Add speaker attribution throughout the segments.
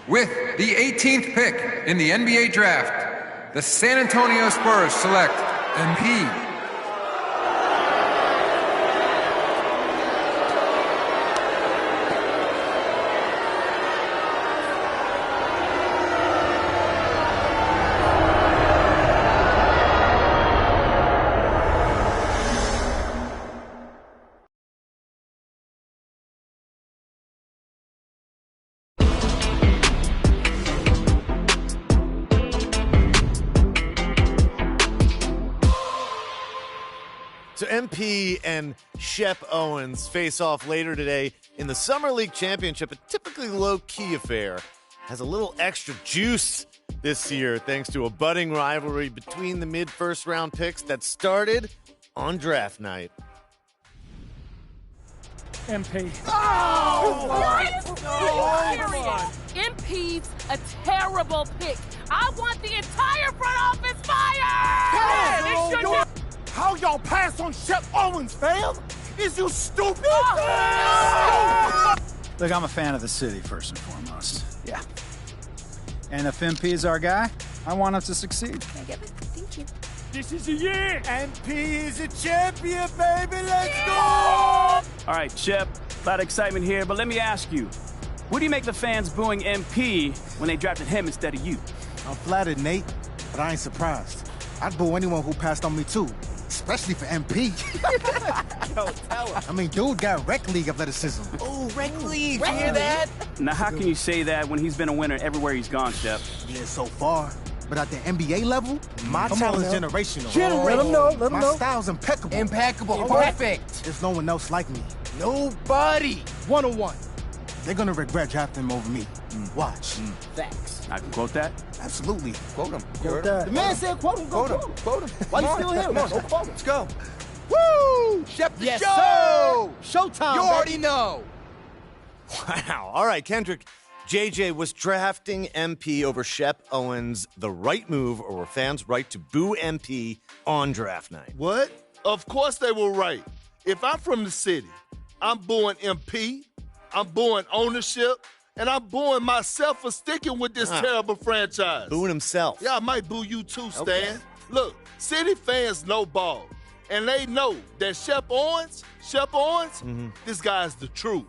Speaker 1: With the 18th pick in the NBA draft, the San Antonio Spurs select MP.
Speaker 2: So MP and Shep Owens face off later today in the Summer League Championship, a typically low-key affair. Has a little extra juice this year thanks to a budding rivalry between the mid-first round picks that started on draft night.
Speaker 3: MP.
Speaker 4: Oh! MP's a terrible pick. I want the entire front office fired!
Speaker 3: How y'all pass on Shep Owens, fam? Is you stupid?
Speaker 5: Look, I'm a fan of the city, first and foremost. Yeah. And if MP is our guy, I want him to succeed.
Speaker 4: Can I get it? Thank you.
Speaker 3: This is the year.
Speaker 2: MP is a champion, baby. Let's go!
Speaker 6: All right, Shep, a lot of excitement here, but let me ask you, what do you make the fans booing MP when they drafted him instead of you?
Speaker 7: I'm flattered, Nate, but I ain't surprised. I'd boo anyone who passed on me, too. Especially for MP.
Speaker 2: Yo, tell him.
Speaker 7: I mean, dude got rec league athleticism.
Speaker 2: Oh, rec league. You hear that?
Speaker 6: Now, how can you say that when he's been a winner everywhere he's gone, Shep?
Speaker 7: Yeah, so far. But at the NBA level, my talent's generational.
Speaker 3: Let him know.
Speaker 7: My style's impeccable.
Speaker 8: Impeccable. Perfect.
Speaker 7: There's no one else like me.
Speaker 8: Nobody.
Speaker 7: 101. They're gonna regret drafting him over me. Watch.
Speaker 8: Facts.
Speaker 6: I can quote that.
Speaker 7: Absolutely.
Speaker 8: Quote him.
Speaker 7: The man said quote him.
Speaker 8: Quote him. Quote him.
Speaker 7: Why you still here?
Speaker 8: Come on.
Speaker 7: Go quote him.
Speaker 8: Let's go. Woo! Shep the
Speaker 7: Yes,
Speaker 8: show!
Speaker 7: sir. Showtime,
Speaker 8: You
Speaker 7: baby.
Speaker 8: already know.
Speaker 2: Wow. All right, Kendrick. JJ, was drafting MP over Shep Owens the right move, or were fans right to boo MP on draft night?
Speaker 9: What? Of course they were right. If I'm from the city, I'm booing MP, I'm booing ownership, and I'm booing myself for sticking with this terrible franchise.
Speaker 2: Booing himself.
Speaker 9: Yeah, I might boo you too, Stan.
Speaker 8: Okay.
Speaker 9: Look, city fans know ball, and they know that Shep Owens, this guy's the truth.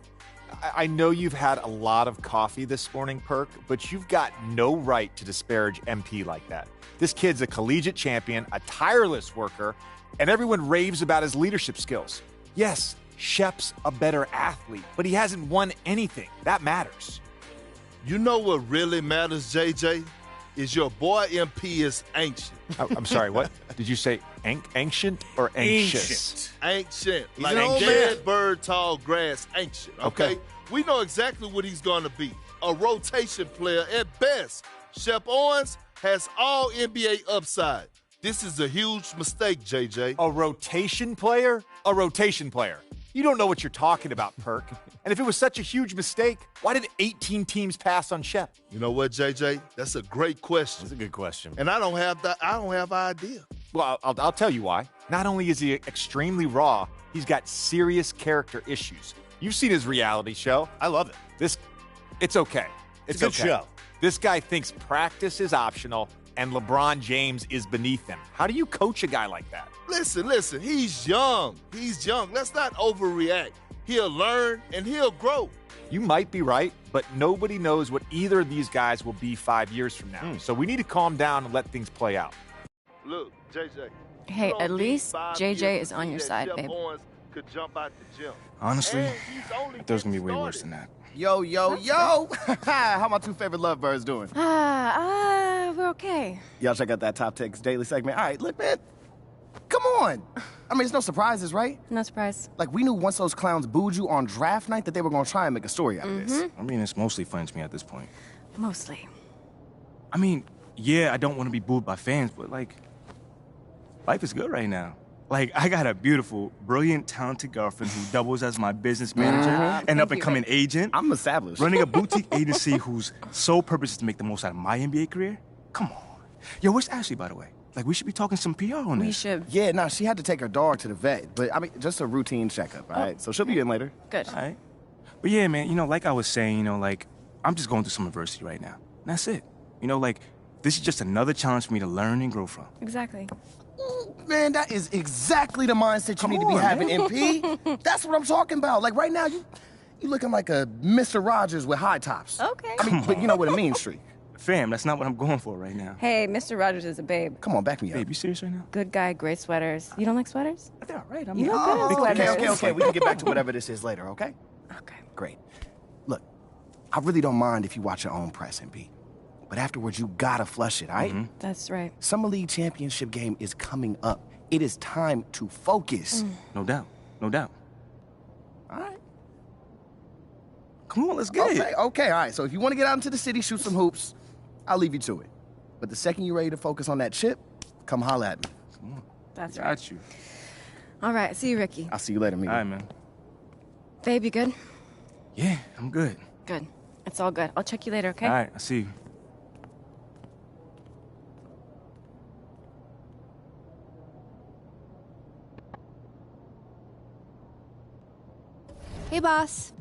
Speaker 10: I know you've had a lot of coffee this morning, Perk, but you've got no right to disparage MP like that. This kid's a collegiate champion, a tireless worker, and everyone raves about his leadership skills. Yes, Shep's a better athlete, but he hasn't won anything. That matters.
Speaker 9: You know what really matters, JJ? Is your boy MP is ancient.
Speaker 10: I'm sorry, what? Did you say ancient or anxious?
Speaker 9: Ancient.
Speaker 2: He's
Speaker 9: Like
Speaker 2: an
Speaker 9: a
Speaker 2: old
Speaker 9: dead
Speaker 2: man.
Speaker 9: bird, tall grass, ancient, okay? We know exactly what he's going to be. A rotation player at best. Shep Owens has all NBA upside. This is a huge mistake, JJ.
Speaker 10: A rotation player? A rotation player. You don't know what you're talking about, Perk. And if it was such a huge mistake, why did 18 teams pass on Shep?
Speaker 9: You know what, JJ? That's a great question.
Speaker 2: That's a good question.
Speaker 9: And I don't have an idea.
Speaker 10: Well, I'll tell you why. Not only is he extremely raw, he's got serious character issues. You've seen his reality show.
Speaker 2: I love it.
Speaker 10: It's okay.
Speaker 2: It's a good
Speaker 10: okay.
Speaker 2: show.
Speaker 10: This guy thinks practice is optional and LeBron James is beneath him. How do you coach a guy like that?
Speaker 9: Listen, he's young. Let's not overreact. He'll learn and he'll grow.
Speaker 10: You might be right, but nobody knows what either of these guys will be 5 years from now. So we need to calm down and let things play out.
Speaker 9: Look, JJ.
Speaker 11: Hey,
Speaker 9: you don't
Speaker 11: at
Speaker 9: need
Speaker 11: least
Speaker 9: 5
Speaker 11: JJ
Speaker 9: years
Speaker 11: is
Speaker 9: to
Speaker 11: on
Speaker 9: see
Speaker 11: your
Speaker 9: that
Speaker 11: side,
Speaker 9: Shep
Speaker 11: babe.
Speaker 9: Owens could jump out the gym.
Speaker 12: Honestly,
Speaker 9: And he's only
Speaker 12: there's gonna be
Speaker 9: getting
Speaker 12: way worse than
Speaker 9: started.
Speaker 12: that.
Speaker 8: Yo. How my two favorite lovebirds doing?
Speaker 11: We're okay.
Speaker 8: Y'all check out that Top Takes Daily segment. All right, look, man. Come on. I mean, it's no surprises, right?
Speaker 11: No surprise.
Speaker 8: Like, we knew once those clowns booed you on draft night that they were going to try and make a story out of this.
Speaker 12: I mean, it's mostly fun to me at this point.
Speaker 11: Mostly.
Speaker 12: I mean, yeah, I don't want to be booed by fans, but, like, life is good right now. Like, I got a beautiful, brilliant, talented girlfriend who doubles as my business manager, an up-and-coming agent.
Speaker 8: I'm established.
Speaker 12: Running a boutique agency whose sole purpose is to make the most out of my NBA career? Come on. Yo, where's Ashley, by the way? Like, we should be talking some PR on this.
Speaker 11: We should.
Speaker 8: Yeah, no, she had to take her dog to the vet. But, I mean, just a routine checkup, all right? So she'll be in later.
Speaker 11: Good.
Speaker 12: All right. But yeah, man, like I was saying, like, I'm just going through some adversity right now. And that's it. You know, like, this is just another challenge for me to learn and grow from.
Speaker 11: Exactly.
Speaker 8: Man, that is exactly the mindset you need to be having, MP. That's what I'm talking about. Like, right now, you looking like a Mr. Rogers with high tops.
Speaker 11: Okay.
Speaker 8: I mean, but you know what a mean streak.
Speaker 12: Fam, that's not what I'm going for right now.
Speaker 11: Hey, Mr. Rogers is a babe.
Speaker 8: Come on, back me up.
Speaker 12: Babe, you serious right now?
Speaker 11: Good guy, great sweaters. You don't like sweaters?
Speaker 12: They're all right.
Speaker 11: You look good in sweaters.
Speaker 8: Okay. We can get back to whatever this is later, okay?
Speaker 11: Okay.
Speaker 8: Great. Look, I really don't mind if you watch your own press, MP. But afterwards, you gotta flush it, all right?
Speaker 11: That's right.
Speaker 8: Summer League championship game is coming up. It is time to focus.
Speaker 12: No doubt. No doubt.
Speaker 8: All right.
Speaker 12: Come on, let's get it.
Speaker 8: Okay, all right. So if you want to get out into the city, shoot some hoops, I'll leave you to it. But the second you're ready to focus on that chip, come holler at me.
Speaker 12: Come on.
Speaker 11: That's right.
Speaker 12: Got you.
Speaker 11: All right, see you, Ricky.
Speaker 8: I'll see you later, Mia.
Speaker 12: All right, man.
Speaker 11: Babe, you good?
Speaker 12: Yeah, I'm good.
Speaker 11: Good. It's all good. I'll check you later, okay?
Speaker 12: All right, I'll see you.
Speaker 11: Hey, boss.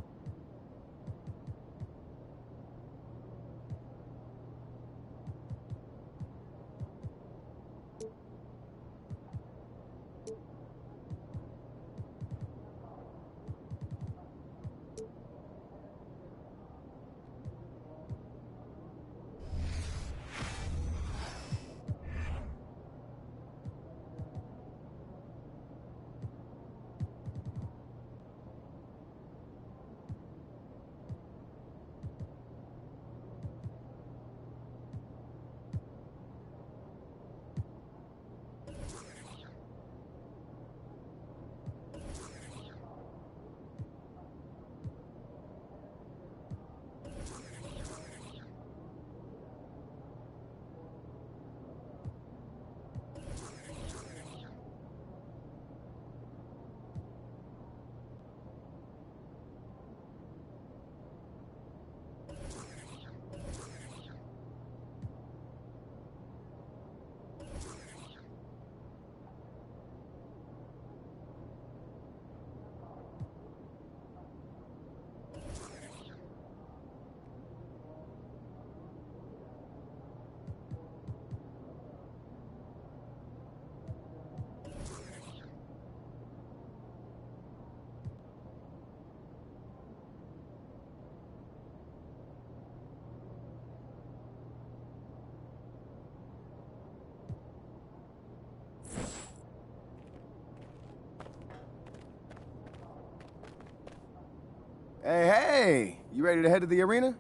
Speaker 8: Hey, you ready to head to the arena?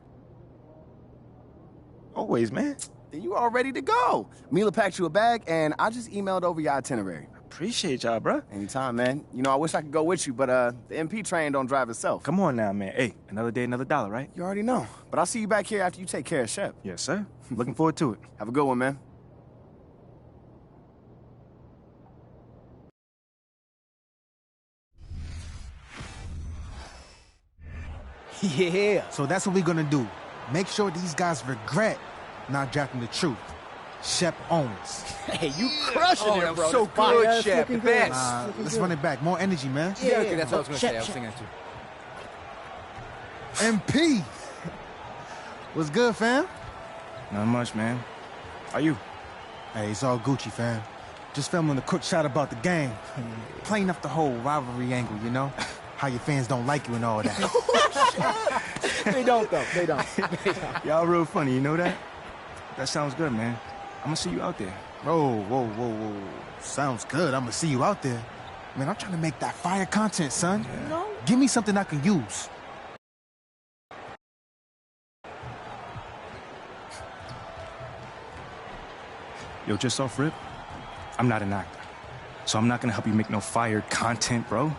Speaker 12: Always, man.
Speaker 8: Then you all ready to go. Mila packed you a bag, and I just emailed over your itinerary.
Speaker 12: Appreciate y'all, bro.
Speaker 8: Anytime, man. You know, I wish I could go with you, but the MP train don't drive itself.
Speaker 12: Come on now, man. Hey, another day, another dollar, right?
Speaker 8: You already know. But I'll see you back here after you take care of Shep.
Speaker 12: Yes, sir. Looking forward to it.
Speaker 8: Have a good one, man.
Speaker 7: Yeah. So that's what we're gonna do. Make sure these guys regret not drafting the truth. Shep Owens.
Speaker 3: Hey, you crushing it, bro.
Speaker 7: So
Speaker 3: good, Shep. The best.
Speaker 7: Let's run it back. More energy, man.
Speaker 3: Yeah, okay, that's what I was gonna say. I was thinking that too.
Speaker 7: MP. What's good, fam?
Speaker 12: Not much, man. How you?
Speaker 7: Hey, it's all Gucci, fam. Just filming a quick shot about the game. Playing up the whole rivalry angle, you know? How your fans don't like you and all that.
Speaker 3: They don't, though. They don't.
Speaker 12: Y'all real funny, you know that? That sounds good, man. I'm gonna see you out there.
Speaker 7: Whoa. Sounds good. I'm gonna see you out there. Man, I'm trying to make that fire content, son.
Speaker 12: Yeah.
Speaker 7: No. Give me something I can use.
Speaker 12: Yo, just off rip, I'm not an actor. So I'm not gonna help you make no fired content, bro.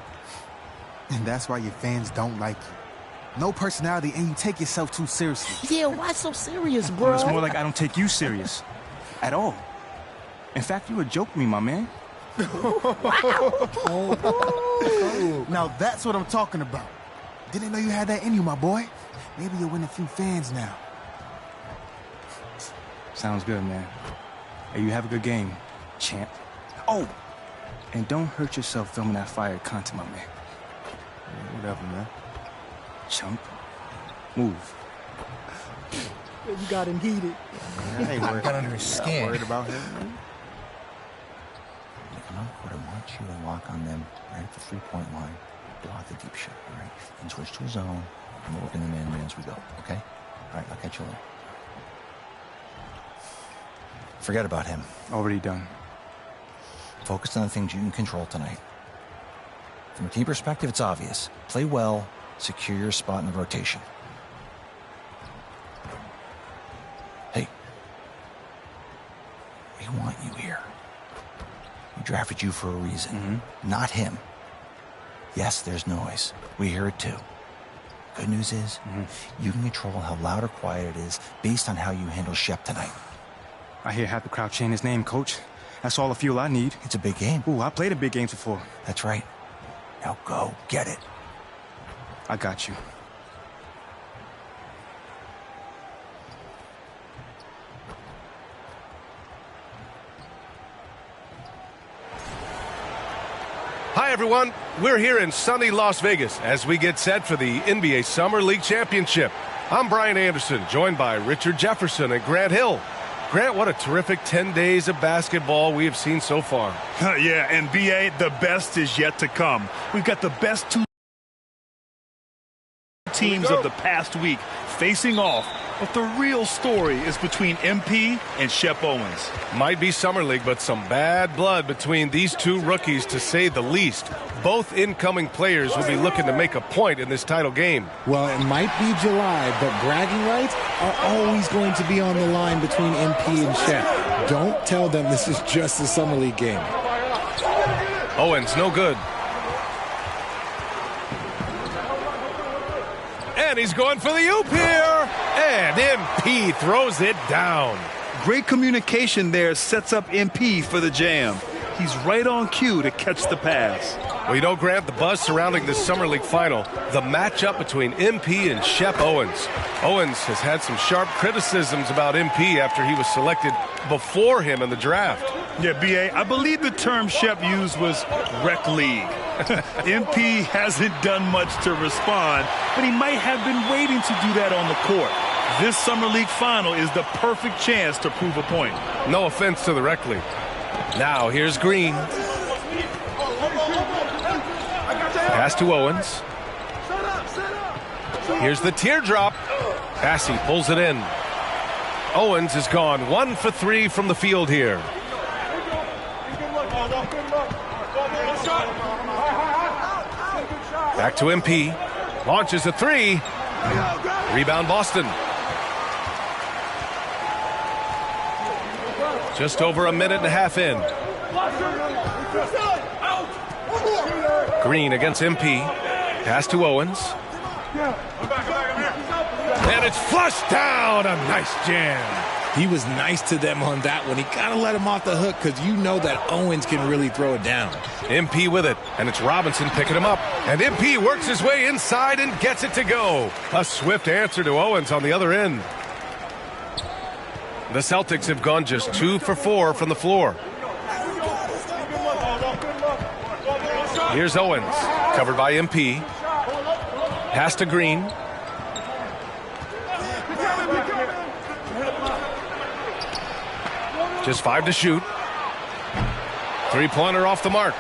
Speaker 7: And that's why your fans don't like you. No personality, and you take yourself too seriously.
Speaker 8: Yeah, why so serious,
Speaker 12: Well,
Speaker 8: bro?
Speaker 12: it's more like I don't take you serious. At all. In fact, you a joke to me, my man.
Speaker 7: Now that's what I'm talking about. Didn't know you had that in you, my boy. Maybe you'll win a few fans now.
Speaker 12: Sounds good, man. Hey, you have a good game, champ. Oh, and don't hurt yourself filming that fired content, my man.
Speaker 7: Yeah, whatever, man.
Speaker 12: Chump. Move.
Speaker 3: You got him heated.
Speaker 7: Hey,
Speaker 8: I got under his skin.
Speaker 5: Worried about him?
Speaker 13: Come on, quarter, want you to lock on them right at the 3-point line. Block the deep shot, all right? And switch to a zone, and we're working the man-to-man as we go, okay? All right, I'll catch you later. Forget about him.
Speaker 12: Already done.
Speaker 13: Focus on the things you can control tonight. From a team perspective, it's obvious. Play well, secure your spot in the rotation. Hey, we want you here. We drafted you for a reason, not him. Yes, there's noise. We hear it too. Good news is, you can control how loud or quiet it is based on how you handle Shep tonight.
Speaker 12: I hear half the crowd chanting his name, Coach. That's all the fuel I need.
Speaker 13: It's a big game.
Speaker 12: Ooh, I played in big games before.
Speaker 13: That's right. Now go, get it.
Speaker 12: I got you.
Speaker 14: Hi, everyone. We're here in sunny Las Vegas as we get set for the NBA Summer League Championship. I'm Brian Anderson, joined by Richard Jefferson and Grant Hill. Grant, what a terrific 10 days of basketball we have seen so far.
Speaker 15: Yeah, and B.A., the best is yet to come. We've got the best two teams of the past week facing off, but the real story is between MP and Shep Owens.
Speaker 14: Might be Summer League, but some bad blood between these two rookies, to say the least. Both incoming players will be looking to make a point in this title game.
Speaker 16: Well, it might be July, but bragging rights are always going to be on the line between MP and Shep. Don't tell them this is just a Summer League game.
Speaker 14: Owens, no good. And he's going for the oop here. And MP throws it down.
Speaker 15: Great communication there sets up MP for the jam. He's right on cue to catch the pass.
Speaker 14: Well, you know, Grant, the buzz surrounding this Summer League final, the matchup between MP and Shep Owens. Owens has had some sharp criticisms about MP after he was selected before him in the draft.
Speaker 15: Yeah, B.A., I believe the term Shep used was rec league. MP hasn't done much to respond, but he might have been waiting to do that on the court. This Summer League final is the perfect chance to prove a point.
Speaker 14: No offense to the rec league. Now here's Green. Pass to Owens. Here's the teardrop. Passy pulls it in. Owens has gone 1 for 3 from the field here. Back to MP. Launches a 3. Rebound Boston. Just over a minute and a half in. Green against MP. Pass to Owens. And it's flushed down. A nice jam.
Speaker 16: He was nice to them on that one. He kind of let him off the hook because you know that Owens can really throw it down.
Speaker 14: MP with it, and it's Robinson picking him up. And MP works his way inside and gets it to go. A swift answer to Owens on the other end. The Celtics have gone just 2 for 4 from the floor. Here's Owens, covered by MP. Pass to Green. Just 5 to shoot. 3-pointer off the mark.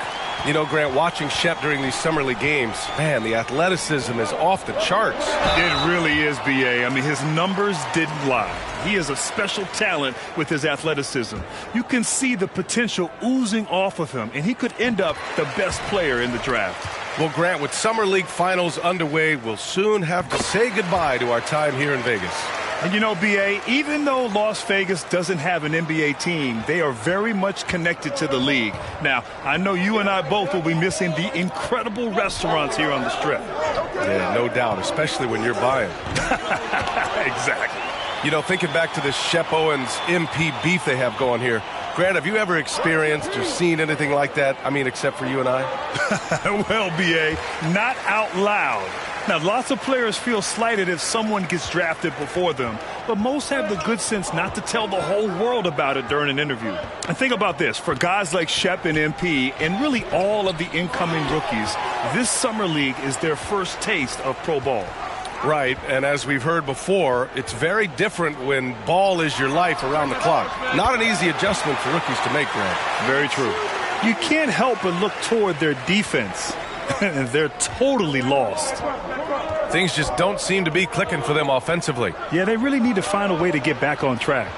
Speaker 14: You know, Grant, watching Shep during these Summer League games, man, the athleticism is off the charts.
Speaker 15: It really is, B.A. I mean, his numbers didn't lie. He is a special talent with his athleticism. You can see the potential oozing off of him, and he could end up the best player in the draft.
Speaker 14: Well, Grant, with Summer League finals underway, we'll soon have to say goodbye to our time here in Vegas.
Speaker 15: And you know, B.A., even though Las Vegas doesn't have an NBA team, they are very much connected to the league. Now, I know you and I both will be missing the incredible restaurants here on the Strip.
Speaker 14: Yeah, no doubt, especially when you're buying.
Speaker 15: Exactly.
Speaker 14: You know, thinking back to this Shep Owens MP beef they have going here, Grant, have you ever experienced or seen anything like that? I mean, except for you and I?
Speaker 15: Well, B.A., not out loud. Now, lots of players feel slighted if someone gets drafted before them, but most have the good sense not to tell the whole world about it during an interview. And think about this. For guys like Shep and MP, and really all of the incoming rookies, this Summer League is their first taste of pro ball.
Speaker 14: Right, and as we've heard before, it's very different when ball is your life around the clock. Not an easy adjustment for rookies to make, Grant.
Speaker 15: Very true. You can't help but look toward their defense, and they're totally lost.
Speaker 14: Things just don't seem to be clicking for them offensively.
Speaker 15: Yeah, they really need to find a way to get back on track.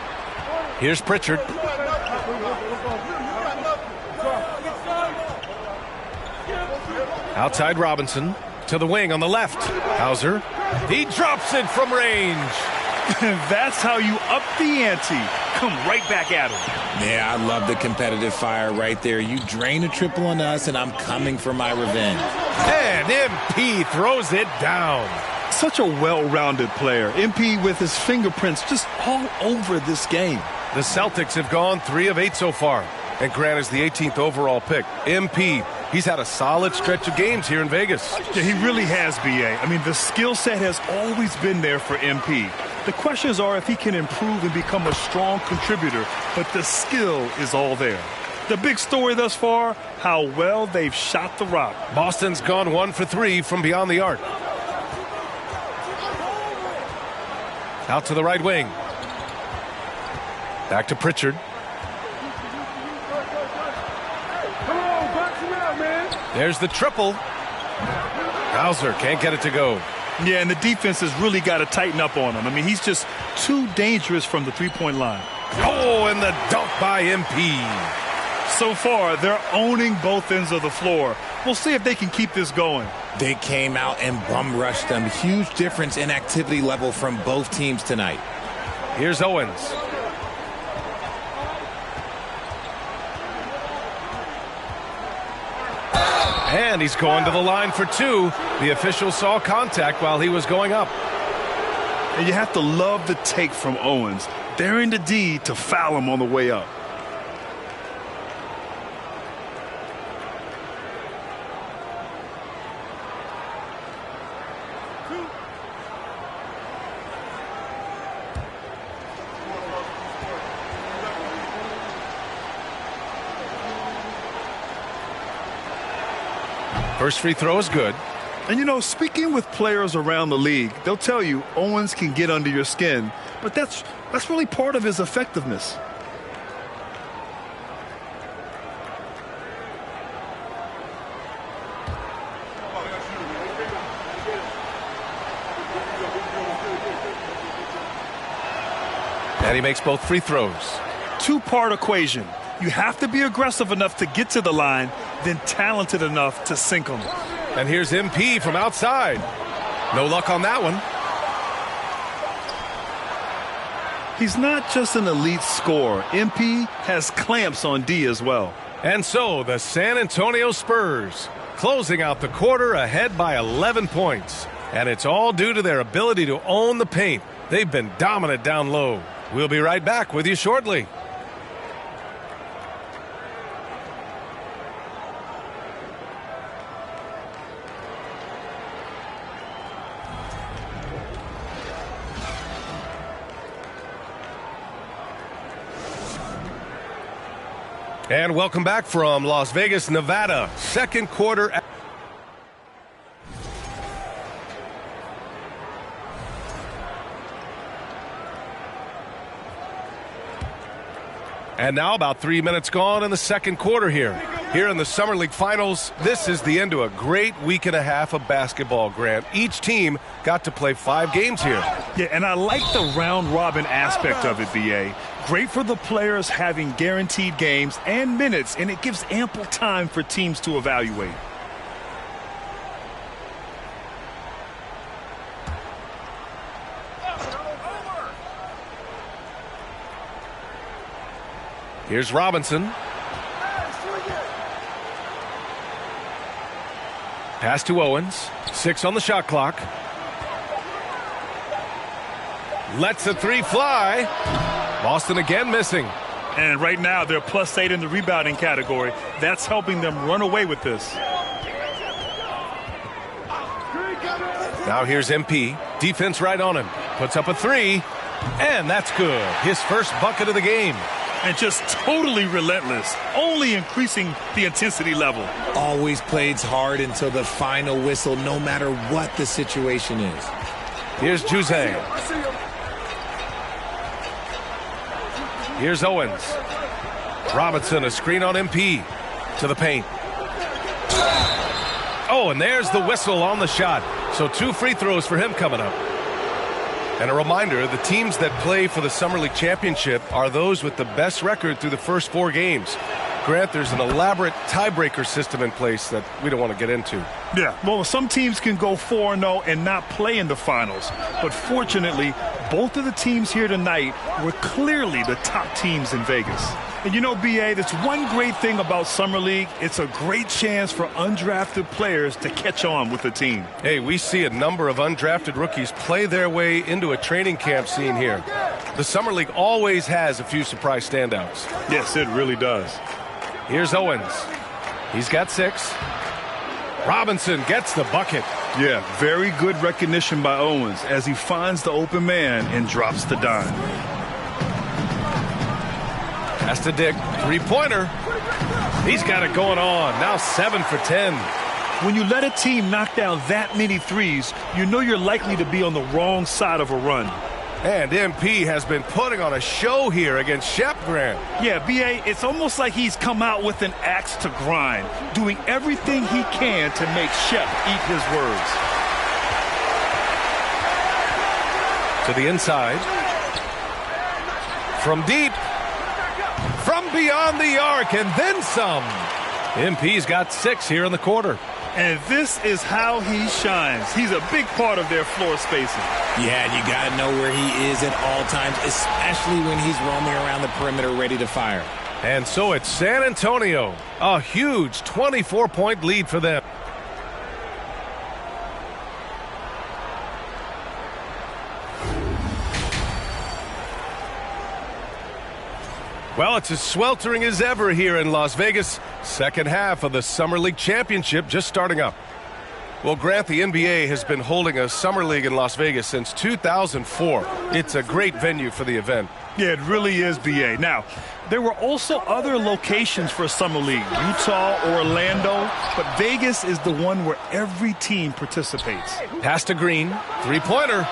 Speaker 14: Here's Pritchard. Outside Robinson to the wing on the left. Hauser. He drops it from range.
Speaker 15: That's how you up the ante. Come right back at him.
Speaker 17: Yeah, I love the competitive fire right there. You drain a triple on us, and I'm coming for my revenge.
Speaker 14: And MP throws it down.
Speaker 15: Such a well-rounded player. MP with his fingerprints just all over this game.
Speaker 14: The Celtics have gone 3 of 8 so far. And Grant is the 18th overall pick. MP, he's had a solid stretch of games here in Vegas.
Speaker 15: Yeah, he really has, B.A. I mean, the skill set has always been there for MP. The questions are if he can improve and become a strong contributor, but the skill is all there. The big story thus far, how well they've shot the rock.
Speaker 14: Boston's gone 1 for 3 from beyond the arc. Out to the right wing. Back to Pritchard. There's the triple. Hauser can't get it to go.
Speaker 15: Yeah, and the defense has really got to tighten up on him. I mean, he's just too dangerous from the three-point line.
Speaker 14: Oh, and the dunk by MP.
Speaker 15: So far, they're owning both ends of the floor. We'll see if they can keep this going.
Speaker 17: They came out and bum rushed them. Huge difference in activity level from both teams tonight.
Speaker 14: Here's Owens. And he's going to the line for 2. The official saw contact while he was going up.
Speaker 15: And you have to love the take from Owens. Daring the D to foul him on the way up.
Speaker 14: First free throw is good.
Speaker 15: And, you know, speaking with players around the league, they'll tell you Owens can get under your skin, but that's really part of his effectiveness.
Speaker 14: And he makes both free throws.
Speaker 15: Two-part equation. You have to be aggressive enough to get to the line, then talented enough to sink them.
Speaker 14: And here's MP from outside. No luck on that one.
Speaker 15: He's not just an elite scorer. MP has clamps on D as well.
Speaker 14: And so the San Antonio Spurs closing out the quarter ahead by 11 points. And it's all due to their ability to own the paint. They've been dominant down low. We'll be right back with you shortly. And welcome back from Las Vegas, Nevada. Second quarter. And now about 3 minutes gone in the second quarter here. Here in the Summer League Finals, this is the end to a great week and a half of basketball, Grant. Each team got to play 5 games here.
Speaker 15: Yeah, and I like the round-robin aspect of it, B.A. Great for the players having guaranteed games and minutes, and it gives ample time for teams to evaluate.
Speaker 14: Here's Robinson. Pass to Owens. 6 on the shot clock. Lets the 3 fly. Boston again missing.
Speaker 15: And right now they're +8 in the rebounding category. That's helping them run away with this.
Speaker 14: Now here's MP. Defense right on him. Puts up a 3. And that's good. His first bucket of the game.
Speaker 15: And just totally relentless, only increasing the intensity level.
Speaker 17: Always plays hard until the final whistle, no matter what the situation is.
Speaker 14: Here's Juzang. Here's Owens. Robinson, a screen on MP. To the paint. Oh, and there's the whistle on the shot. So 2 free throws for him coming up. And a reminder, the teams that play for the Summer League Championship are those with the best record through the first 4 games. Grant, there's an elaborate tiebreaker system in place that we don't want to get into.
Speaker 15: Yeah, well, some teams can go 4-0 and not play in the finals. But fortunately, both of the teams here tonight were clearly the top teams in Vegas. And you know, B.A., that's one great thing about Summer League. It's a great chance for undrafted players to catch on with the team.
Speaker 14: Hey, we see a number of undrafted rookies play their way into a training camp scene here. The Summer League always has a few surprise standouts.
Speaker 15: Yes, it really does.
Speaker 14: Here's Owens. He's got 6. Robinson gets the bucket.
Speaker 15: Yeah, very good recognition by Owens as he finds the open man and drops the dime.
Speaker 14: Has to Dick. 3-pointer. He's got it going on. Now 7 for 10.
Speaker 15: When you let a team knock down that many threes, you know you're likely to be on the wrong side of a run.
Speaker 14: And MP has been putting on a show here against Shep, Grant.
Speaker 15: Yeah, B.A., it's almost like he's come out with an axe to grind, doing everything he can to make Shep eat his words.
Speaker 14: To the inside. From deep. From beyond the arc, and then some. MP's got 6 here in the quarter.
Speaker 15: And this is how he shines. He's a big part of their floor spacing.
Speaker 17: Yeah, you got to know where he is at all times, especially when he's roaming around the perimeter ready to fire.
Speaker 14: And so it's San Antonio. A huge 24-point lead for them. Well, it's as sweltering as ever here in Las Vegas. Second half of the Summer League Championship just starting up. Well, Grant, the NBA has been holding a Summer League in Las Vegas since 2004. It's a great venue for the event.
Speaker 15: Yeah, it really is, B.A. Now, there were also other locations for Summer League, Utah, Orlando, but Vegas is the one where every team participates.
Speaker 14: Pass to Green, 3-pointer.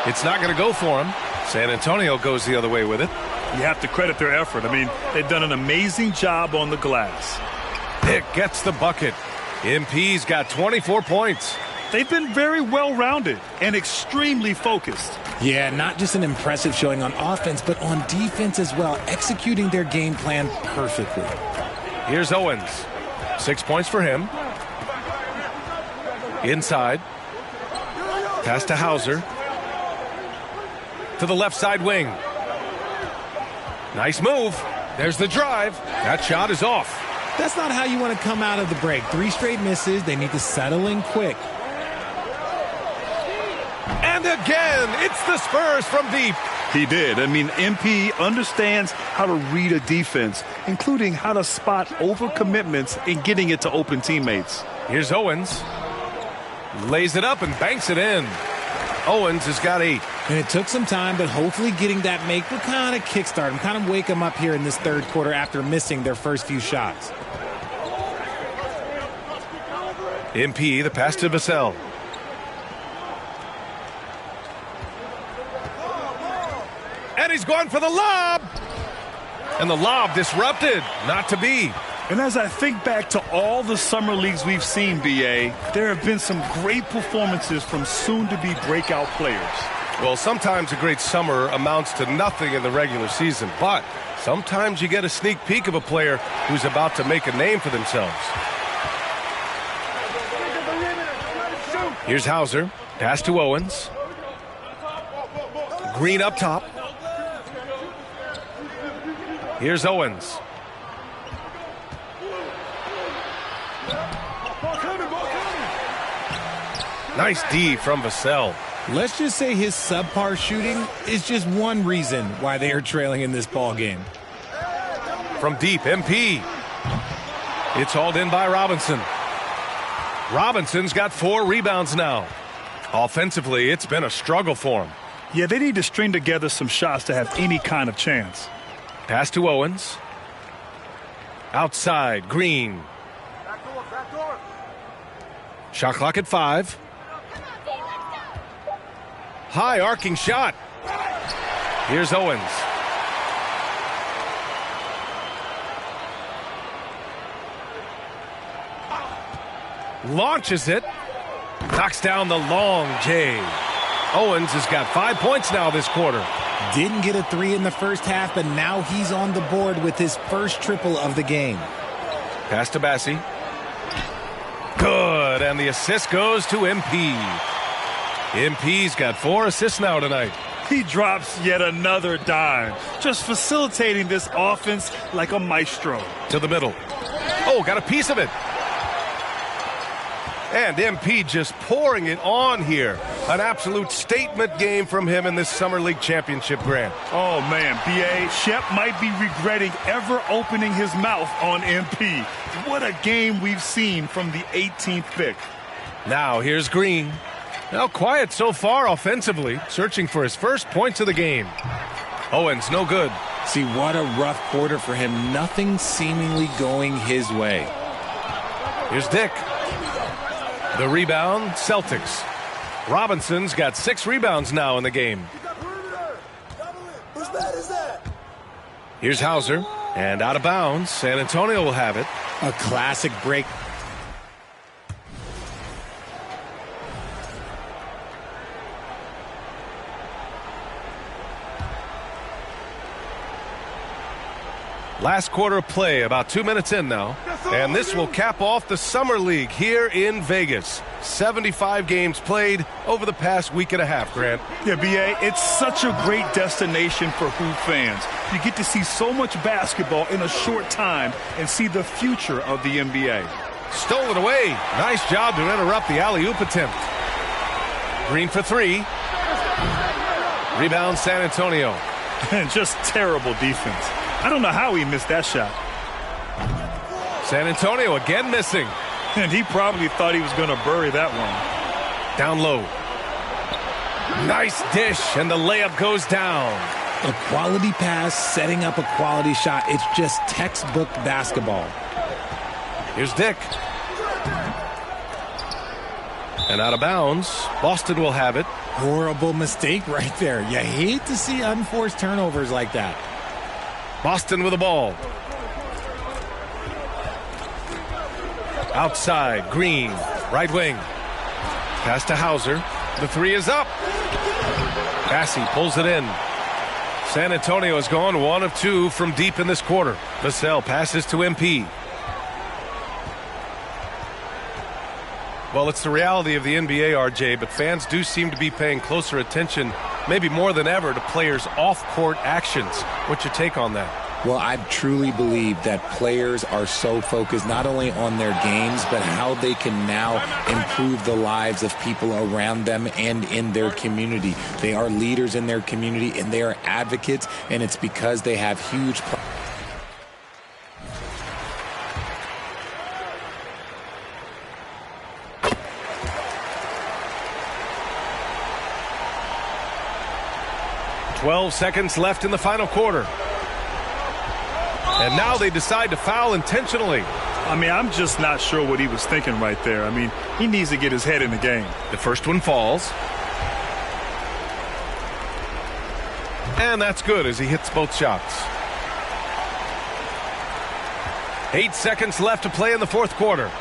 Speaker 14: It's not going to go for him. San Antonio goes the other way with it.
Speaker 15: You have to credit their effort. I mean, they've done an amazing job on the glass.
Speaker 14: Pick gets the bucket. MP's got 24 points.
Speaker 15: They've been very well-rounded and extremely focused.
Speaker 17: Yeah, not just an impressive showing on offense, but on defense as well, executing their game plan perfectly.
Speaker 14: Here's Owens. 6 points for him. Inside. Pass to Hauser. To the left side wing. Nice move. There's the drive. That shot is off.
Speaker 17: That's not how you want to come out of the break. 3 straight misses. They need to settle in quick.
Speaker 14: And again, it's the Spurs from deep.
Speaker 15: He did. I mean, MP understands how to read a defense, including how to spot overcommitments and getting it to open teammates.
Speaker 14: Here's Owens. Lays it up and banks it in. Owens has got 8.
Speaker 17: And it took some time, but hopefully getting that make will kind of kickstart him, kind of wake him up here in this third quarter after missing their first few shots.
Speaker 14: MP, the pass to Vassell. And he's going for the lob. And the lob disrupted. Not to be.
Speaker 15: And as I think back to all the summer leagues we've seen, B.A., there have been some great performances from soon-to-be breakout players.
Speaker 14: Well, sometimes a great summer amounts to nothing in the regular season, but sometimes you get a sneak peek of a player who's about to make a name for themselves. Here's Hauser. Pass to Owens. Green up top. Here's Owens. Nice D from Vassell.
Speaker 17: Let's just say his subpar shooting is just one reason why they are trailing in this ball game.
Speaker 14: From deep, MP. It's hauled in by Robinson. Robinson's got 4 rebounds now. Offensively, it's been a struggle for him.
Speaker 15: Yeah, they need to string together some shots to have any kind of chance.
Speaker 14: Pass to Owens. Outside, Green. Shot clock at 5. High arcing shot. Here's Owens. Launches it. Knocks down the long J. Owens has got 5 points now this quarter.
Speaker 17: Didn't get a 3 in the first half, but now he's on the board with his first triple of the game.
Speaker 14: Pass to Bassi. Good, and the assist goes to MP. MP's got 4 assists now tonight.
Speaker 15: He drops yet another dime, just facilitating this offense like a maestro.
Speaker 14: To the middle. Oh, got a piece of it. And MP just pouring it on here. An absolute statement game from him in this Summer League Championship, Grant.
Speaker 15: Oh, man, B.A. Shep might be regretting ever opening his mouth on MP. What a game we've seen from the 18th pick.
Speaker 14: Now here's Green. Now quiet so far offensively, searching for his first points of the game. Owens, no good.
Speaker 17: See, what a rough quarter for him. Nothing seemingly going his way.
Speaker 14: Here's Dick. The rebound, Celtics. Robinson's got 6 rebounds now in the game. Here's Hauser, and out of bounds. San Antonio will have it.
Speaker 17: A classic break.
Speaker 14: Last quarter of play, about 2 minutes in now. And this will cap off the Summer League here in Vegas. 75 games played over the past week and a half, Grant.
Speaker 15: Yeah, B.A., it's such a great destination for hoop fans. You get to see so much basketball in a short time and see the future of the NBA.
Speaker 14: Stolen away. Nice job to interrupt the alley-oop attempt. Green for 3. Rebound, San Antonio.
Speaker 15: And just terrible defense. I don't know how he missed that shot.
Speaker 14: San Antonio again missing.
Speaker 15: And he probably thought he was going to bury that one.
Speaker 14: Down low. Nice dish, and the layup goes down.
Speaker 17: A quality pass, setting up a quality shot. It's just textbook basketball.
Speaker 14: Here's Dick. And out of bounds. Boston will have it.
Speaker 17: Horrible mistake right there. You hate to see unforced turnovers like that.
Speaker 14: Boston with the ball. Outside, Green, right wing. Pass to Hauser. The 3 is up. Bassi pulls it in. San Antonio has gone 1 of 2 from deep in this quarter. Vassell passes to MP. Well, it's the reality of the NBA, RJ, but fans do seem to be paying closer attention, maybe more than ever, to players' off-court actions. What's your take on that?
Speaker 17: Well, I truly believe that players are so focused not only on their games, but how they can now improve the lives of people around them and in their community. They are leaders in their community, and they are advocates, and it's because they have huge
Speaker 14: .12 seconds left in the final quarter. And now they decide to foul intentionally.
Speaker 15: I mean, I'm just not sure what he was thinking right there. I mean, he needs to get his head in the game.
Speaker 14: The first one falls. And that's good as he hits both shots. 8 seconds left to play in the fourth quarter.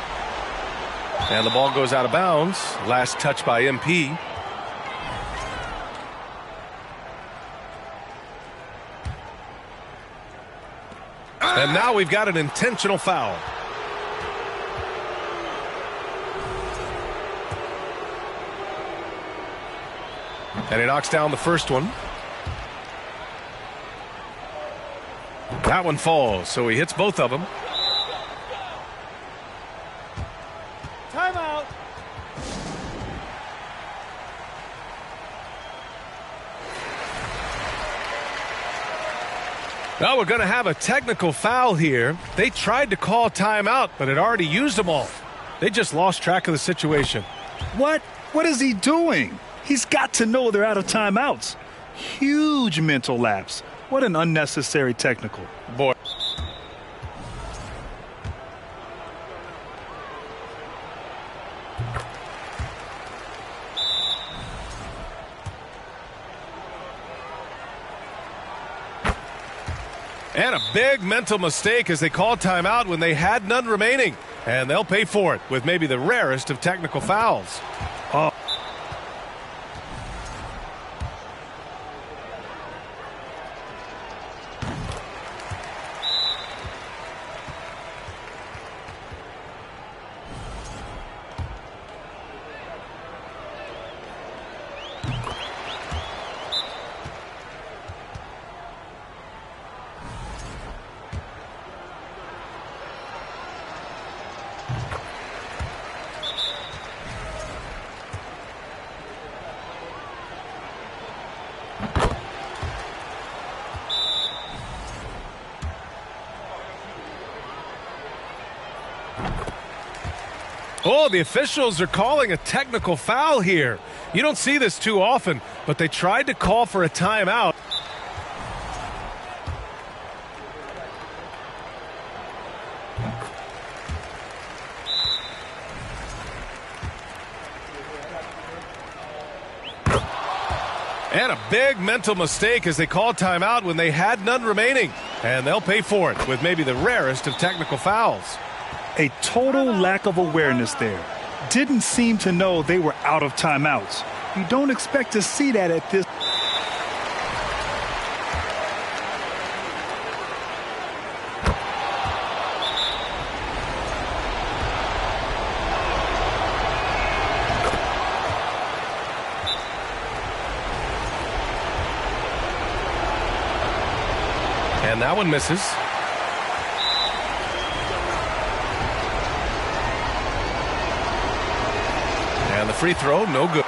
Speaker 14: And the ball goes out of bounds. Last touch by MP. And now we've got an intentional foul. And he knocks down the first one. That one falls, so he hits both of them.
Speaker 3: Timeout.
Speaker 14: Now we're going to have a technical foul here. They tried to call timeout, but had already used them all. They just lost track of the situation.
Speaker 15: What? What is he doing? He's got to know they're out of timeouts. Huge mental lapse. What an unnecessary technical.
Speaker 14: Boy. And a big mental mistake as they called timeout when they had none remaining. And they'll pay for it with maybe the rarest of technical fouls. Oh. Oh, the officials are calling a technical foul here. You don't see this too often, but they tried to call for a timeout. And a big mental mistake as they called timeout when they had none remaining. And they'll pay for it with maybe the rarest of technical fouls.
Speaker 15: A total lack of awareness there. Didn't seem to know they were out of timeouts. You don't expect to see that at this.
Speaker 14: And that one misses. And the free throw, no good.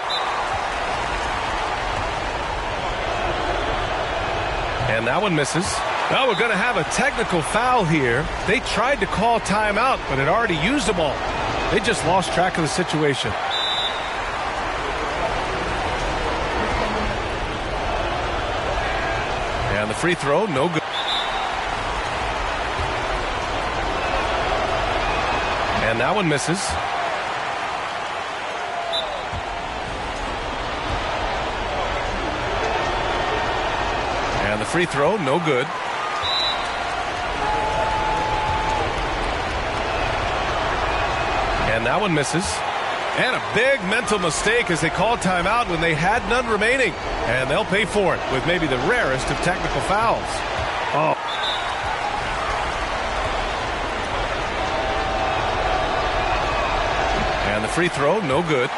Speaker 14: And that one misses. Now we're going to have a technical foul here. They tried to call timeout, but had already used them all. They just lost track of the situation. And the free throw, no good. And that one misses. And the free throw, no good. And that one misses. And a big mental mistake as they called timeout when they had none remaining. And they'll pay for it with maybe the rarest of technical fouls. Oh. And the free throw, no good.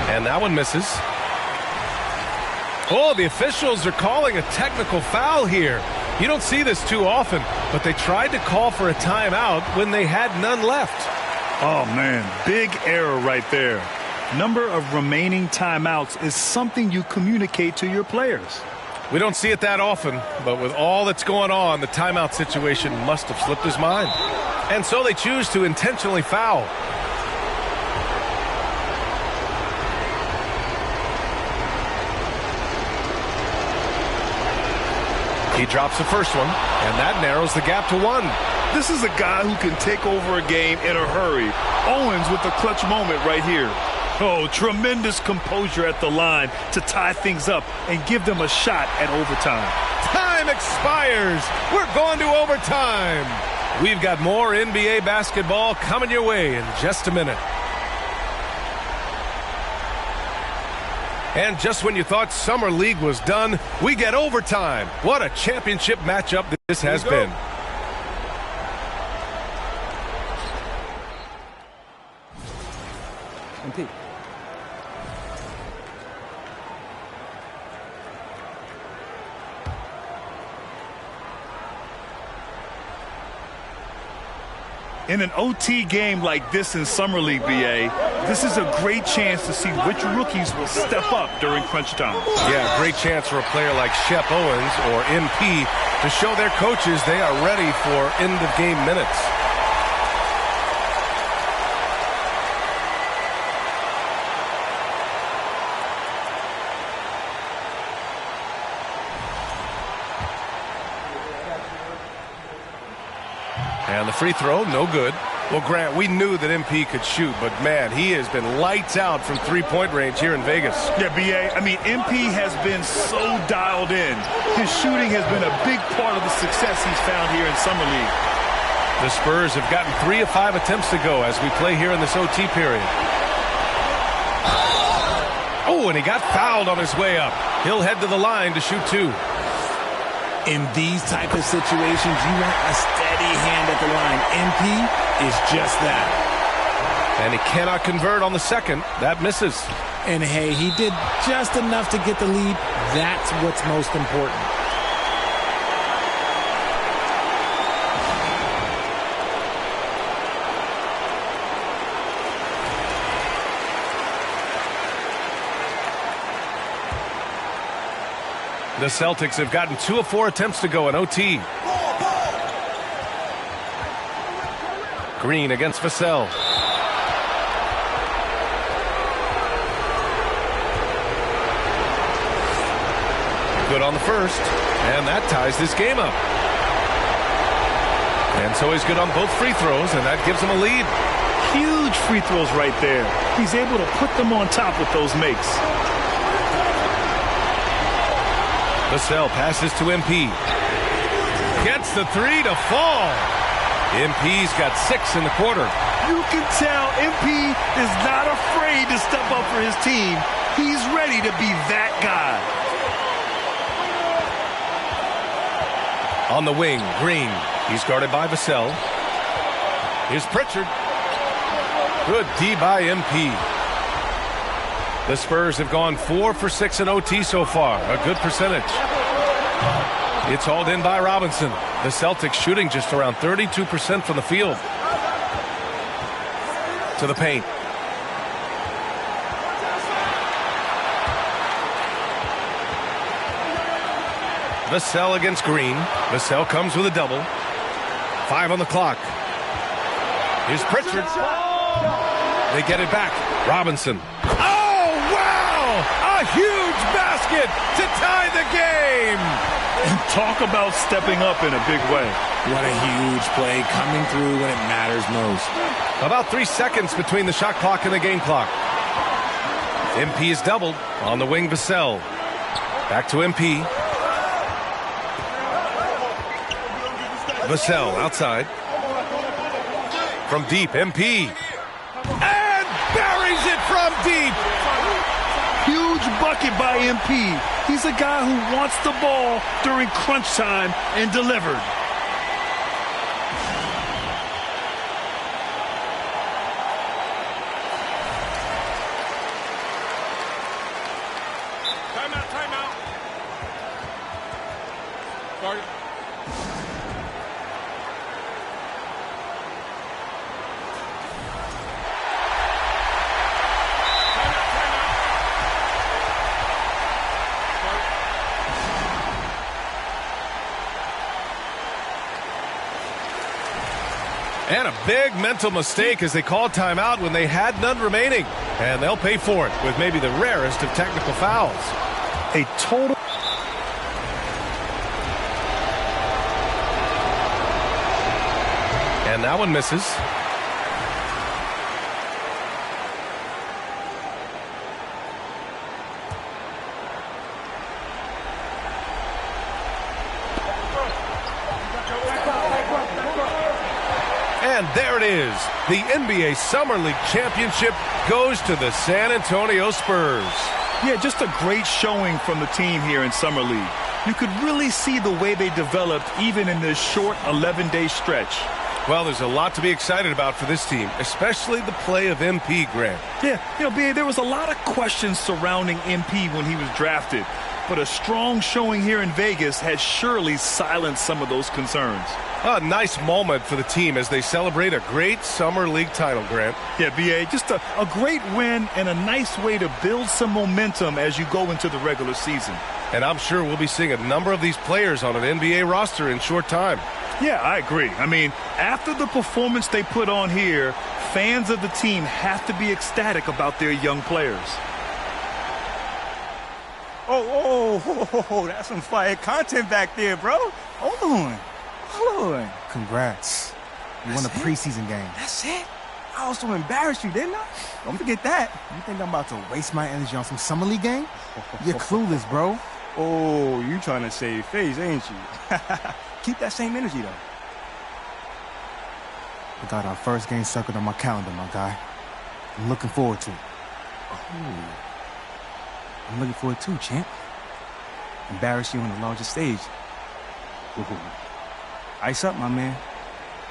Speaker 14: And that one misses. Oh, the officials are calling a technical foul here. You don't see this too often, but they tried to call for a timeout when they had none left.
Speaker 15: Oh, man, big error right there. Number of remaining timeouts is something you communicate to your players.
Speaker 14: We don't see it that often, but with all that's going on, the timeout situation must have slipped his mind. And so they choose to intentionally foul. He drops the first one, and that narrows the gap to one.
Speaker 15: This is a guy who can take over a game in a hurry. Owens with the clutch moment right here. Oh, tremendous composure at the line to tie things up and give them a shot at overtime.
Speaker 14: Time expires. We're going to overtime. We've got more NBA basketball coming your way in just a minute. And just when you thought Summer League was done, we get overtime. What a championship matchup this has been.
Speaker 18: MP.
Speaker 15: In an OT game like this in Summer League, BA, this is a great chance to see which rookies will step up during crunch time.
Speaker 14: Yeah, great chance for a player like Shep Owens or MP to show their coaches they are ready for end-of-game minutes. And the free throw, no good. Well, Grant, we knew that MP could shoot, but man, he has been lights out from three-point range here in Vegas.
Speaker 15: Yeah, B.A., I mean, MP has been so dialed in. His shooting has been a big part of the success he's found here in Summer League.
Speaker 14: The Spurs have gotten 3 of 5 attempts to go as we play here in this OT period. Oh, and he got fouled on his way up. He'll head to the line to shoot 2.
Speaker 17: In these type of situations, you want a steady hand at the line. MP is just that.
Speaker 14: And he cannot convert on the second. That misses.
Speaker 17: And hey, he did just enough to get the lead. That's what's most important.
Speaker 14: The Celtics have gotten 2 of 4 attempts to go in OT. Green against Vassell. Good on the first, and that ties this game up. And so he's good on both free throws, and that gives him a lead.
Speaker 15: Huge free throws right there. He's able to put them on top with those makes.
Speaker 14: Vassell passes to MP. Gets the 3 to fall. MP's got 6 in the quarter.
Speaker 15: You can tell MP is not afraid to step up for his team. He's ready to be that guy.
Speaker 14: On the wing, Green. He's guarded by Vassell. Here's Pritchard. Good D by MP. The Spurs have gone 4 for 6 in OT so far. A good percentage. It's hauled in by Robinson. The Celtics shooting just around 32% from the field. To the paint. Vassell against Green. Vassell comes with a double. 5 on the clock. Here's Pritchard. They get it back. Robinson. Oh, wow! A huge basket to tie the game!
Speaker 15: And talk about stepping up in a big way.
Speaker 17: What a huge play coming through when it matters most.
Speaker 14: About 3 seconds between the shot clock and the game clock. MP is doubled. On the wing, Vassell. Back to MP. Vassell outside. From deep, MP. And buries it from deep.
Speaker 15: Huge bucket by MP. He's a guy who wants the ball during crunch time and delivered.
Speaker 3: Timeout. Sorry.
Speaker 14: And a big mental mistake as they called timeout when they had none remaining. And they'll pay for it with maybe the rarest of technical fouls.
Speaker 15: A total.
Speaker 14: And that one misses. And there it is. The NBA Summer League Championship goes to the San Antonio Spurs.
Speaker 15: Yeah, just a great showing from the team here in Summer League. You could really see the way they developed even in this short 11-day stretch.
Speaker 14: Well, there's a lot to be excited about for this team, especially the play of MP, Grant.
Speaker 15: Yeah, B.A., there was a lot of questions surrounding MP when he was drafted, but a strong showing here in Vegas has surely silenced some of those concerns.
Speaker 14: A nice moment for the team as they celebrate a great Summer League title, Grant.
Speaker 15: Yeah, B.A., just a great win and a nice way to build some momentum as you go into the regular season.
Speaker 14: And I'm sure we'll be seeing a number of these players on an NBA roster in short time.
Speaker 15: Yeah, I agree. I mean, after the performance they put on here, fans of the team have to be ecstatic about their young players.
Speaker 12: Oh, that's some fire content back there, bro. Hold on.
Speaker 7: Congrats. You won a preseason game.
Speaker 12: That's it? I also embarrassed you, didn't I? Don't forget that.
Speaker 7: You think I'm about to waste my energy on some summer league game? You're clueless, bro.
Speaker 12: Oh, you trying to save face, ain't you? Keep that same energy, though.
Speaker 7: I got our first game circled on my calendar, my guy. I'm looking forward to it.
Speaker 12: Oh. I'm looking forward too, champ. Embarrass you on the largest stage. Ooh. Ice up, my man.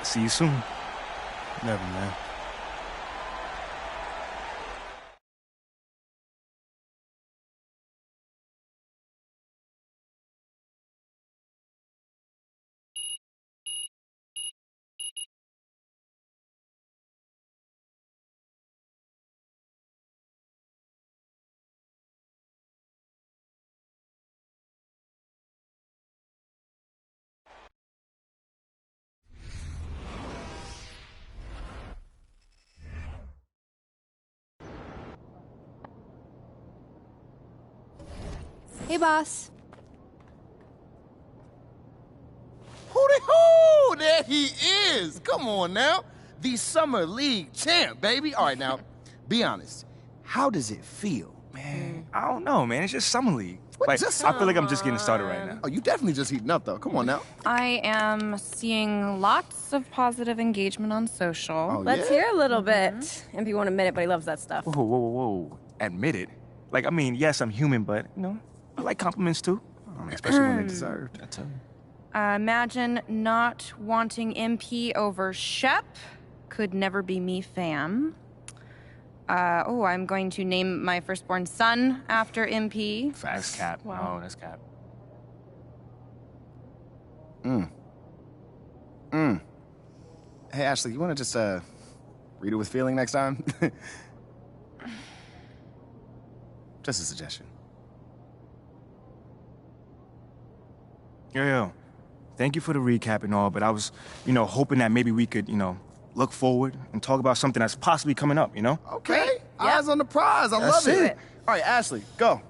Speaker 12: See you soon.
Speaker 7: Never, man.
Speaker 11: Hey, boss.
Speaker 8: Hooty-hoo! There he is! Come on now. The Summer League champ, baby. All right, now, be honest. How does it feel?
Speaker 12: Man, I don't know, man. It's just summer league. Like, I feel like I'm just getting started right now.
Speaker 8: Oh, you definitely just heating up, though. Come on now.
Speaker 18: I am seeing lots of positive engagement on social.
Speaker 8: Oh,
Speaker 11: Let's hear a little bit. MP won't admit it, but he loves that stuff.
Speaker 12: Whoa, whoa, whoa, whoa. Admit it? Like, I mean, yes, I'm human, but, you know, I like compliments too.
Speaker 8: Especially when they're deserved.
Speaker 12: I tell you.
Speaker 18: Imagine not wanting MP over Shep. Could never be me, fam. I'm going to name my firstborn son after MP.
Speaker 12: That's cap.
Speaker 18: Wow.
Speaker 12: No, that's cap.
Speaker 8: Hey, Ashley, you want to just, read it with feeling next time? Just a suggestion.
Speaker 12: Yo. Thank you for the recap and all, but I was, hoping that maybe we could, look forward and talk about something that's possibly coming up,
Speaker 8: Okay. Eyes on the prize. I love it. All right, Ashley, go.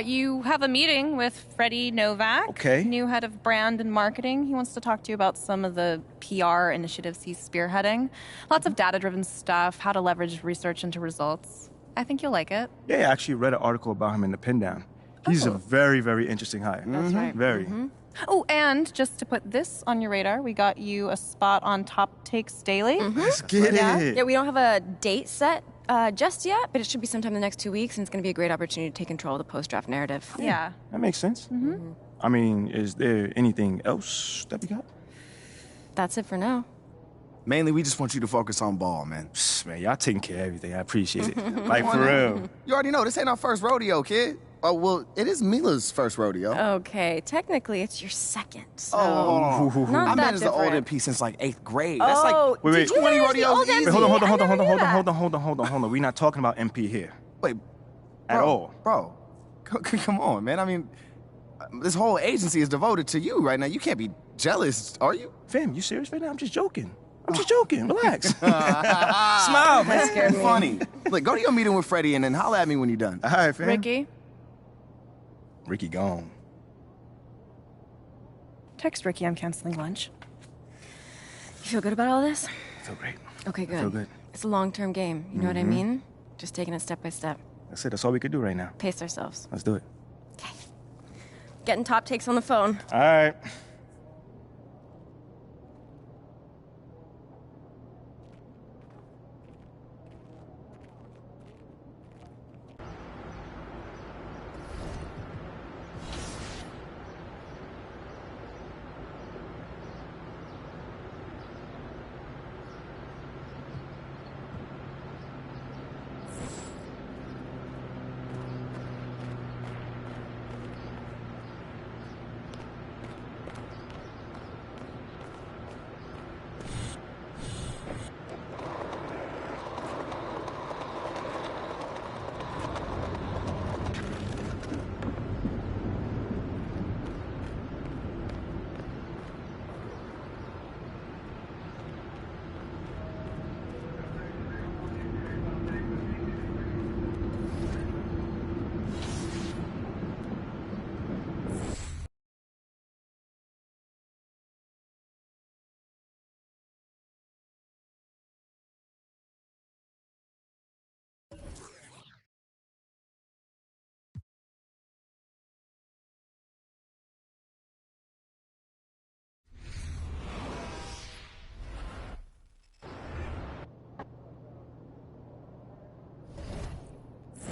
Speaker 18: You have a meeting with Freddie Novak,
Speaker 12: Okay.
Speaker 18: new head of brand and marketing. He wants to talk to you about some of the PR initiatives he's spearheading. Lots of data-driven stuff, how to leverage research into results. I think you'll like it.
Speaker 12: Yeah, I actually read an article about him in the Pin Down. He's a very, very interesting hire.
Speaker 18: That's right.
Speaker 12: Very.
Speaker 18: Oh, and just to put this on your radar, we got you a spot on Top Takes Daily.
Speaker 12: Let's get it.
Speaker 11: Yeah, we don't have a date set just yet, but it should be sometime in the next 2 weeks, and it's going to be a great opportunity to take control of the post-draft narrative.
Speaker 18: Yeah.
Speaker 12: That makes sense. I mean, is there anything else that we got?
Speaker 11: That's it for now.
Speaker 8: Mainly, we just want you to focus on ball, man.
Speaker 12: Man, y'all taking care of everything. I appreciate it. Like, for real.
Speaker 8: You already know, this ain't our first rodeo, kid. Oh, well, it is Mila's first rodeo.
Speaker 11: Okay, technically it's your second. So
Speaker 8: Oh,
Speaker 11: not
Speaker 8: I've
Speaker 11: that
Speaker 8: been as the old
Speaker 11: different.
Speaker 8: MP since like 8th grade. That's like
Speaker 12: Wait,
Speaker 11: did you
Speaker 8: 20
Speaker 11: manage the
Speaker 8: rodeos
Speaker 11: old
Speaker 8: easy.
Speaker 11: MP?
Speaker 12: Hold on. We're not talking about MP here.
Speaker 8: Wait,
Speaker 12: At all.
Speaker 8: Bro, come on, man. I mean, this whole agency is devoted to you right now. You can't be jealous, are you?
Speaker 12: Fam, you serious right now? I'm just joking. Relax. Smile, man.
Speaker 11: That scared me.
Speaker 8: Funny. Look, go to your meeting with Freddie and then holler at me when you're done.
Speaker 12: All right, fam.
Speaker 18: Ricky,
Speaker 12: gone.
Speaker 18: text Ricky I'm canceling lunch.
Speaker 11: You feel good about all this?
Speaker 12: I feel great.
Speaker 11: Okay, good.
Speaker 12: I feel good.
Speaker 11: It's a long-term game. You know what I mean? Just taking it step by step.
Speaker 12: That's it. That's all we could do right now.
Speaker 11: Pace ourselves.
Speaker 12: Let's do it.
Speaker 11: Getting Top Takes on the phone.
Speaker 12: All right.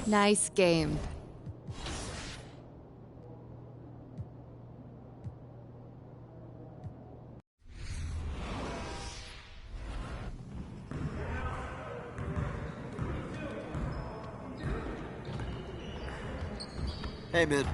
Speaker 19: Nice game.
Speaker 20: Hey, man.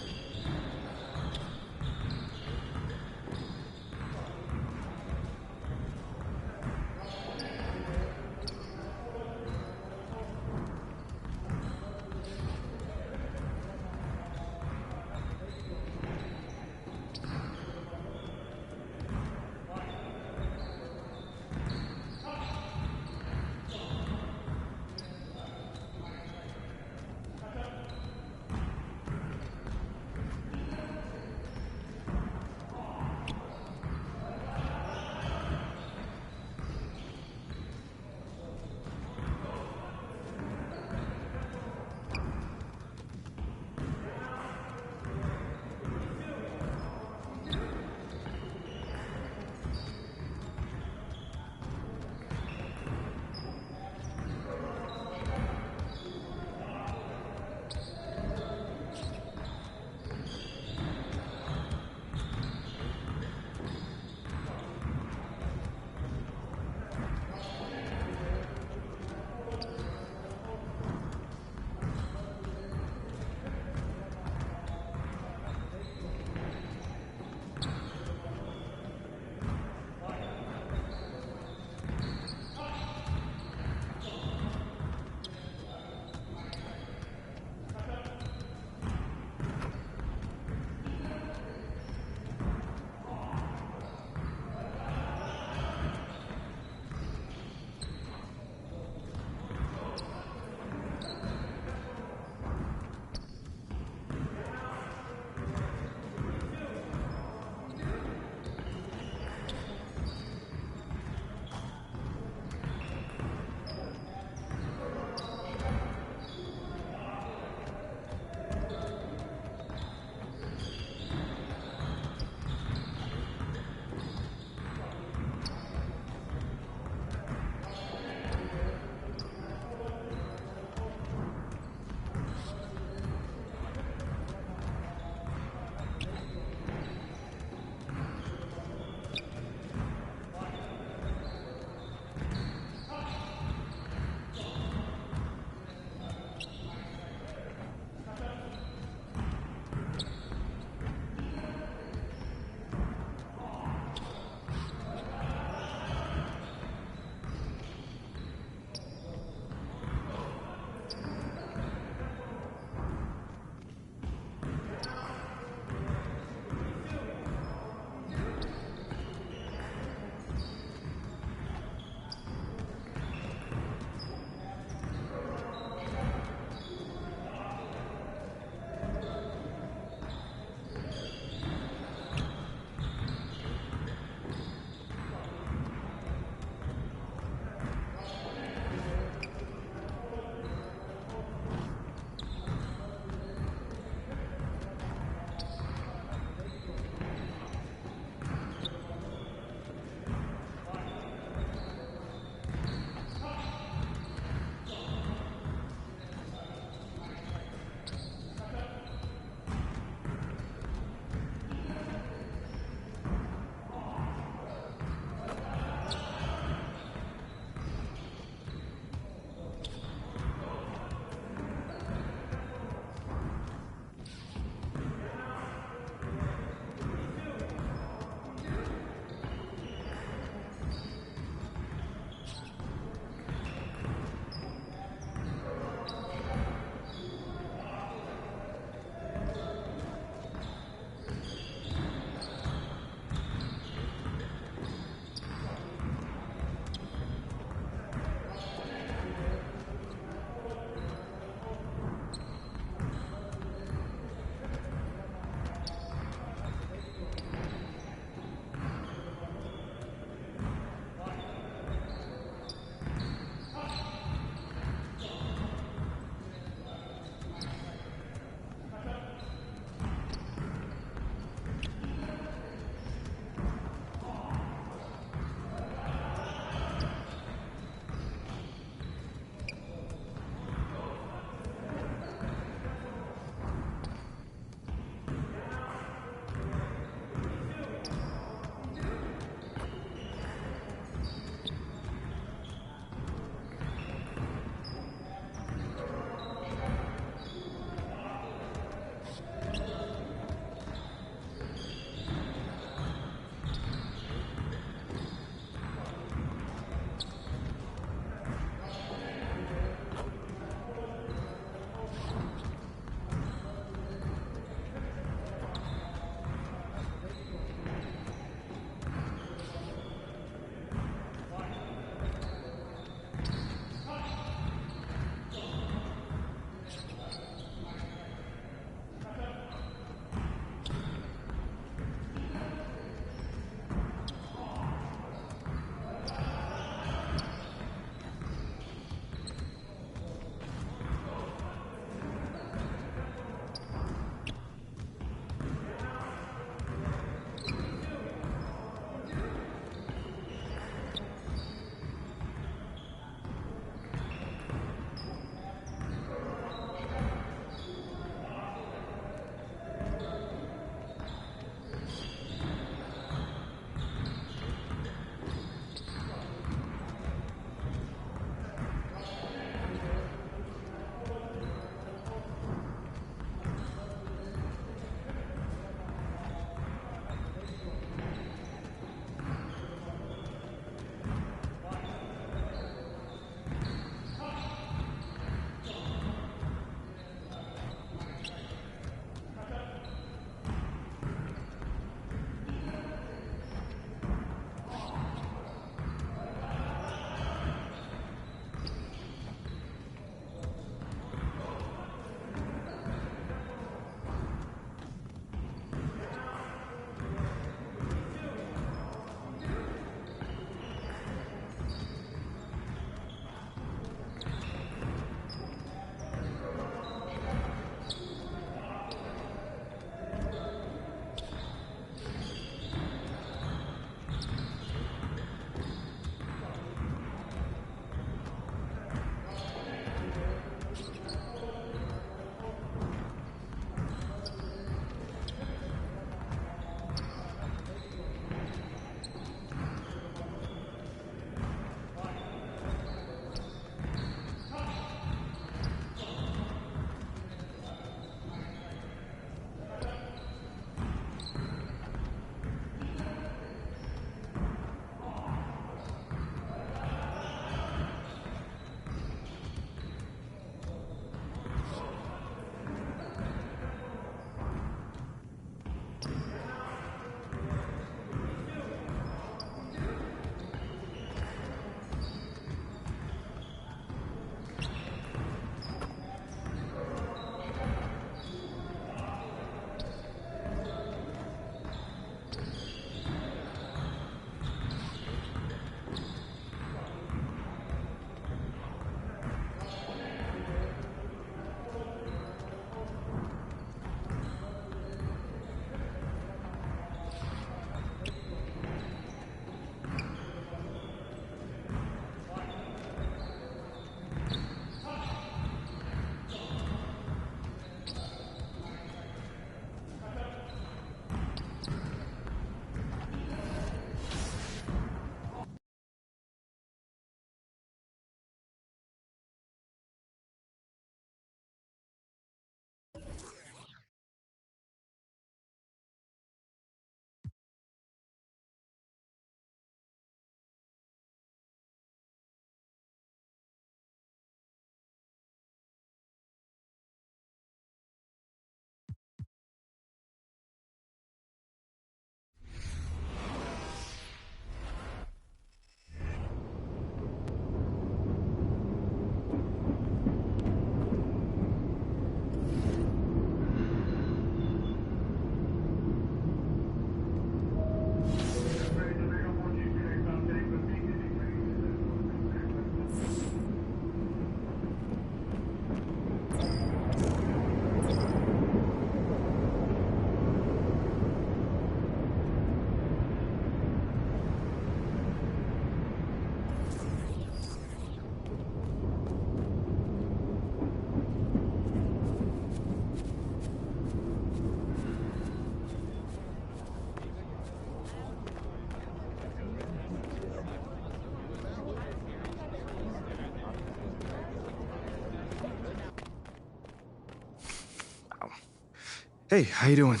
Speaker 12: Hey, how you doing?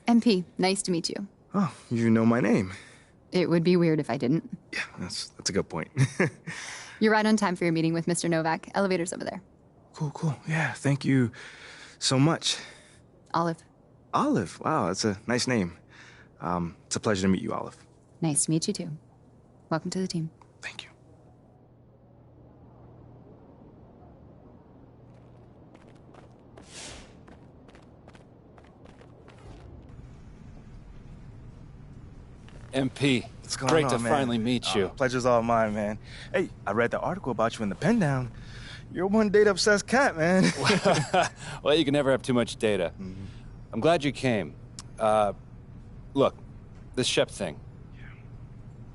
Speaker 19: MP, nice to meet you.
Speaker 12: Oh, you know my name.
Speaker 19: It would be weird if I didn't.
Speaker 12: Yeah, that's a good point.
Speaker 19: You're right on time for your meeting with Mr. Novak. Elevator's over there.
Speaker 12: Cool. Yeah, thank you so much.
Speaker 19: Olive.
Speaker 12: Olive? Wow, that's a nice name. It's a pleasure to meet you, Olive.
Speaker 19: Nice to meet you, too. Welcome to the team.
Speaker 12: Thank you.
Speaker 20: MP,
Speaker 12: What's going
Speaker 20: great
Speaker 12: on,
Speaker 20: to
Speaker 12: man?
Speaker 20: finally meet you.
Speaker 12: Pleasure's all mine, man. Hey, I read the article about you in the pen down. You're one data-obsessed cat, man.
Speaker 20: Well, you can never have too much data. I'm glad you came. Look, this Shep thing,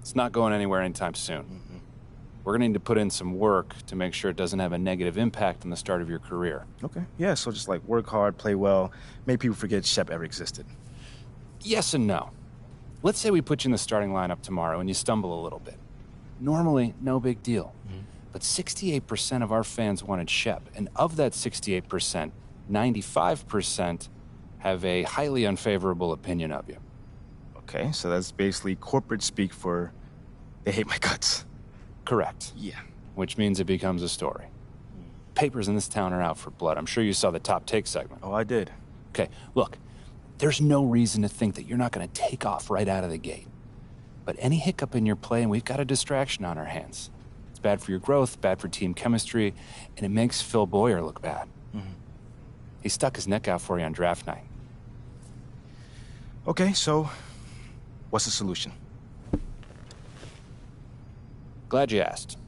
Speaker 20: it's not going anywhere anytime soon. We're going to need to put in some work to make sure it doesn't have a negative impact on the start of your career.
Speaker 12: Okay. Yeah, so just like work hard, play well, make people forget Shep ever existed.
Speaker 20: Yes and no. Let's say we put you in the starting lineup tomorrow and you stumble a little bit. Normally, no big deal. But 68% of our fans wanted Shep, and of that 68%, 95% have a highly unfavorable opinion of you.
Speaker 12: Okay, so that's basically corporate speak for they hate my guts.
Speaker 20: Correct.
Speaker 12: Yeah.
Speaker 20: Which means it becomes a story. Papers in this town are out for blood. I'm sure you saw the top take segment.
Speaker 12: Oh, I did.
Speaker 20: Okay, look. There's no reason to think that you're not going to take off right out of the gate. But any hiccup in your play, and we've got a distraction on our hands. It's bad for your growth, bad for team chemistry, and it makes Phil Boyer look bad. He stuck his neck out for you on draft night.
Speaker 12: Okay, so what's the solution?
Speaker 20: Glad you asked.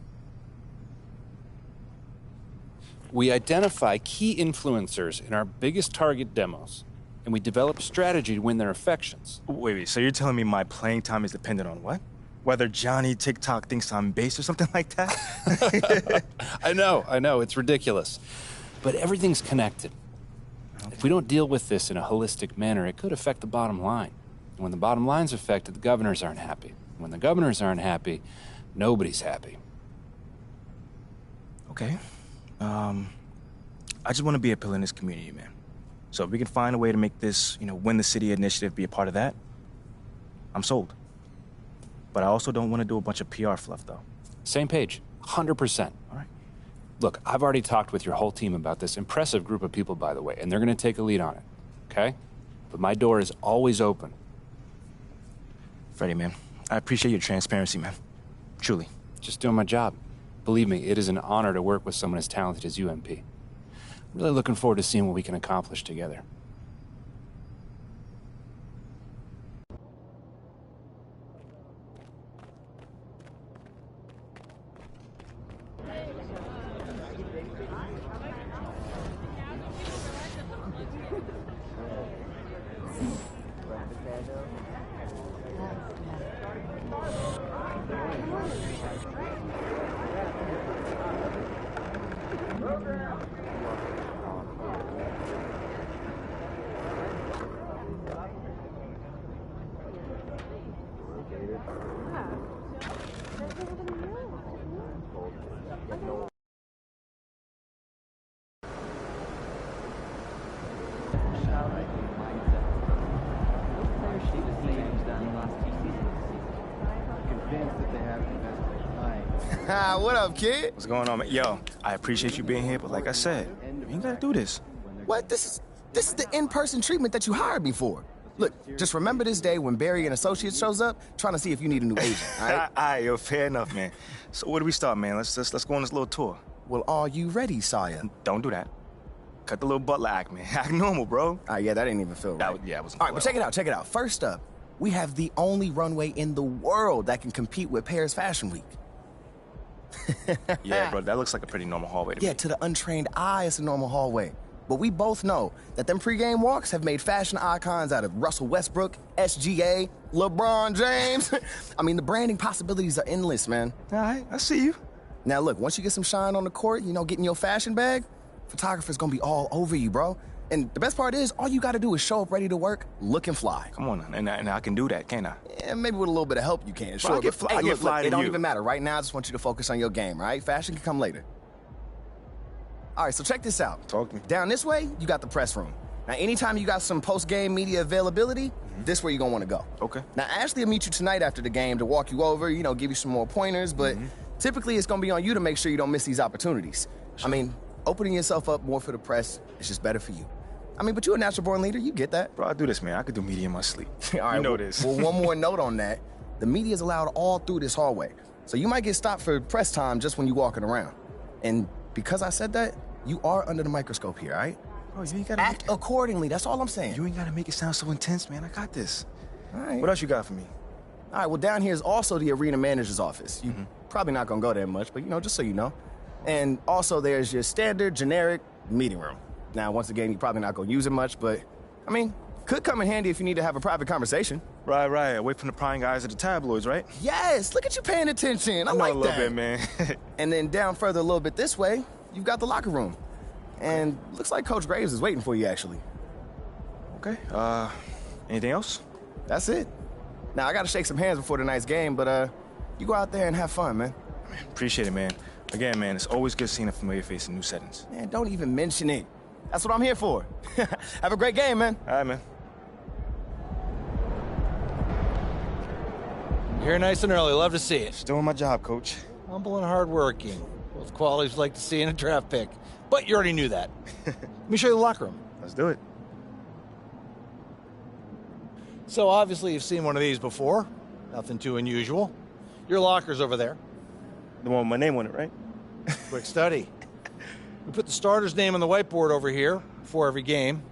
Speaker 20: We identify key influencers in our biggest target demos, and we develop a strategy to win their affections.
Speaker 12: Wait, so you're telling me my playing time is dependent on what? Whether Johnny TikTok thinks I'm base or something like that?
Speaker 20: I know, it's ridiculous. But everything's connected. Okay. If we don't deal with this in a holistic manner, it could affect the bottom line. And when the bottom line's affected, the governors aren't happy. When the governors aren't happy, nobody's happy.
Speaker 12: Okay. I just want to be a pillar in this community, man. So if we can find a way to make this, win the city initiative be a part of that, I'm sold. But I also don't want to do a bunch of PR fluff, though.
Speaker 20: Same page, 100%.
Speaker 12: All right.
Speaker 20: Look, I've already talked with your whole team about this impressive group of people, by the way, and they're going to take a lead on it, okay? But my door is always open.
Speaker 12: Freddie, man, I appreciate your transparency, man. Truly.
Speaker 20: Just doing my job. Believe me, it is an honor to work with someone as talented as you, MP. I'm really looking forward to seeing what we can accomplish together.
Speaker 8: What up, kid?
Speaker 12: What's going on, man? Yo, I appreciate you being here, but like I said, you ain't gotta do this.
Speaker 8: What? This is the in-person treatment that you hired me for. Look, just remember this day when Barry and Associates shows up, trying to see if you need a new agent, all right?
Speaker 12: All right, yo, fair enough, man. So where do we start, man? Let's go on this little tour.
Speaker 8: Well, are you ready, Sire?
Speaker 12: Don't do that. Cut the little butler act, man. Act normal, bro.
Speaker 8: Yeah, that didn't even feel right.
Speaker 12: It wasn't
Speaker 8: all right, but check it out. First up, we have the only runway in the world that can compete with Paris Fashion Week.
Speaker 12: Yeah, bro, that looks like a pretty normal hallway to me.
Speaker 8: Yeah, to the untrained eye, it's a normal hallway. But we both know that them pregame walks have made fashion icons out of Russell Westbrook, SGA, LeBron James. I mean, the branding possibilities are endless, man.
Speaker 12: All right, I see you.
Speaker 8: Now, look, once you get some shine on the court, getting your fashion bag, photographer's gonna be all over you, bro. And the best part is, all you gotta do is show up ready to work, looking fly.
Speaker 12: Come on, and I can do that, can't I?
Speaker 8: Yeah, maybe with a little bit of help you can, sure.
Speaker 12: Bro, I get fly
Speaker 8: it
Speaker 12: to
Speaker 8: don't
Speaker 12: you.
Speaker 8: even matter. Right now, I just want you to focus on your game, all right? Fashion can come later. All right, so check this out.
Speaker 12: Talk to me.
Speaker 8: Down this way, you got the press room. Now, anytime you got some post-game media availability, this is where you're going to want to go.
Speaker 12: Okay.
Speaker 8: Now, Ashley will meet you tonight after the game to walk you over, give you some more pointers, but typically it's going to be on you to make sure you don't miss these opportunities. I mean, opening yourself up more for the press is just better for you. I mean, but you're a natural-born leader. You get that.
Speaker 12: Bro, I do this, man. I could do media in my sleep.
Speaker 8: All right,
Speaker 12: you know this.
Speaker 8: Well, one more note on that. The media is allowed all through this hallway. So you might get stopped for press time just when you're walking around. And because I said that, you are under the microscope here, all right?
Speaker 12: Bro, you ain't gotta
Speaker 8: act accordingly. That's all I'm saying.
Speaker 12: You ain't gotta make it sound so intense, man. I got this.
Speaker 8: All right.
Speaker 12: What else you got for me?
Speaker 8: All right, well, down here is also the arena manager's office. You're probably not gonna go there much, but, just so you know. And also there's your standard, generic meeting room. Now, once again, you're probably not gonna use it much, but, I mean, could come in handy if you need to have a private conversation.
Speaker 12: Right. Away from the prying eyes of the tabloids, right?
Speaker 8: Yes, look at you paying attention. I like that.
Speaker 12: a little bit, man.
Speaker 8: And then down further a little bit this way, you've got the locker room. And looks like Coach Graves is waiting for you, actually.
Speaker 12: Okay, anything else?
Speaker 8: That's it. Now, I gotta shake some hands before tonight's game, but, you go out there and have fun, man.
Speaker 12: Appreciate it, man. Again, man, it's always good seeing a familiar face in new settings.
Speaker 8: Man, don't even mention it. That's what I'm here for. Have a great game, man.
Speaker 12: All right, man.
Speaker 21: Here nice and early. Love to see it.
Speaker 12: Just doing my job, Coach.
Speaker 21: Humble and hardworking. Both qualities like to see in a draft pick. But you already knew that. Let me show you the locker room.
Speaker 12: Let's do it.
Speaker 21: So obviously you've seen one of these before. Nothing too unusual. Your locker's over there.
Speaker 12: The one with my name on it, right?
Speaker 21: Quick study. We put the starter's name on the whiteboard over here before every game.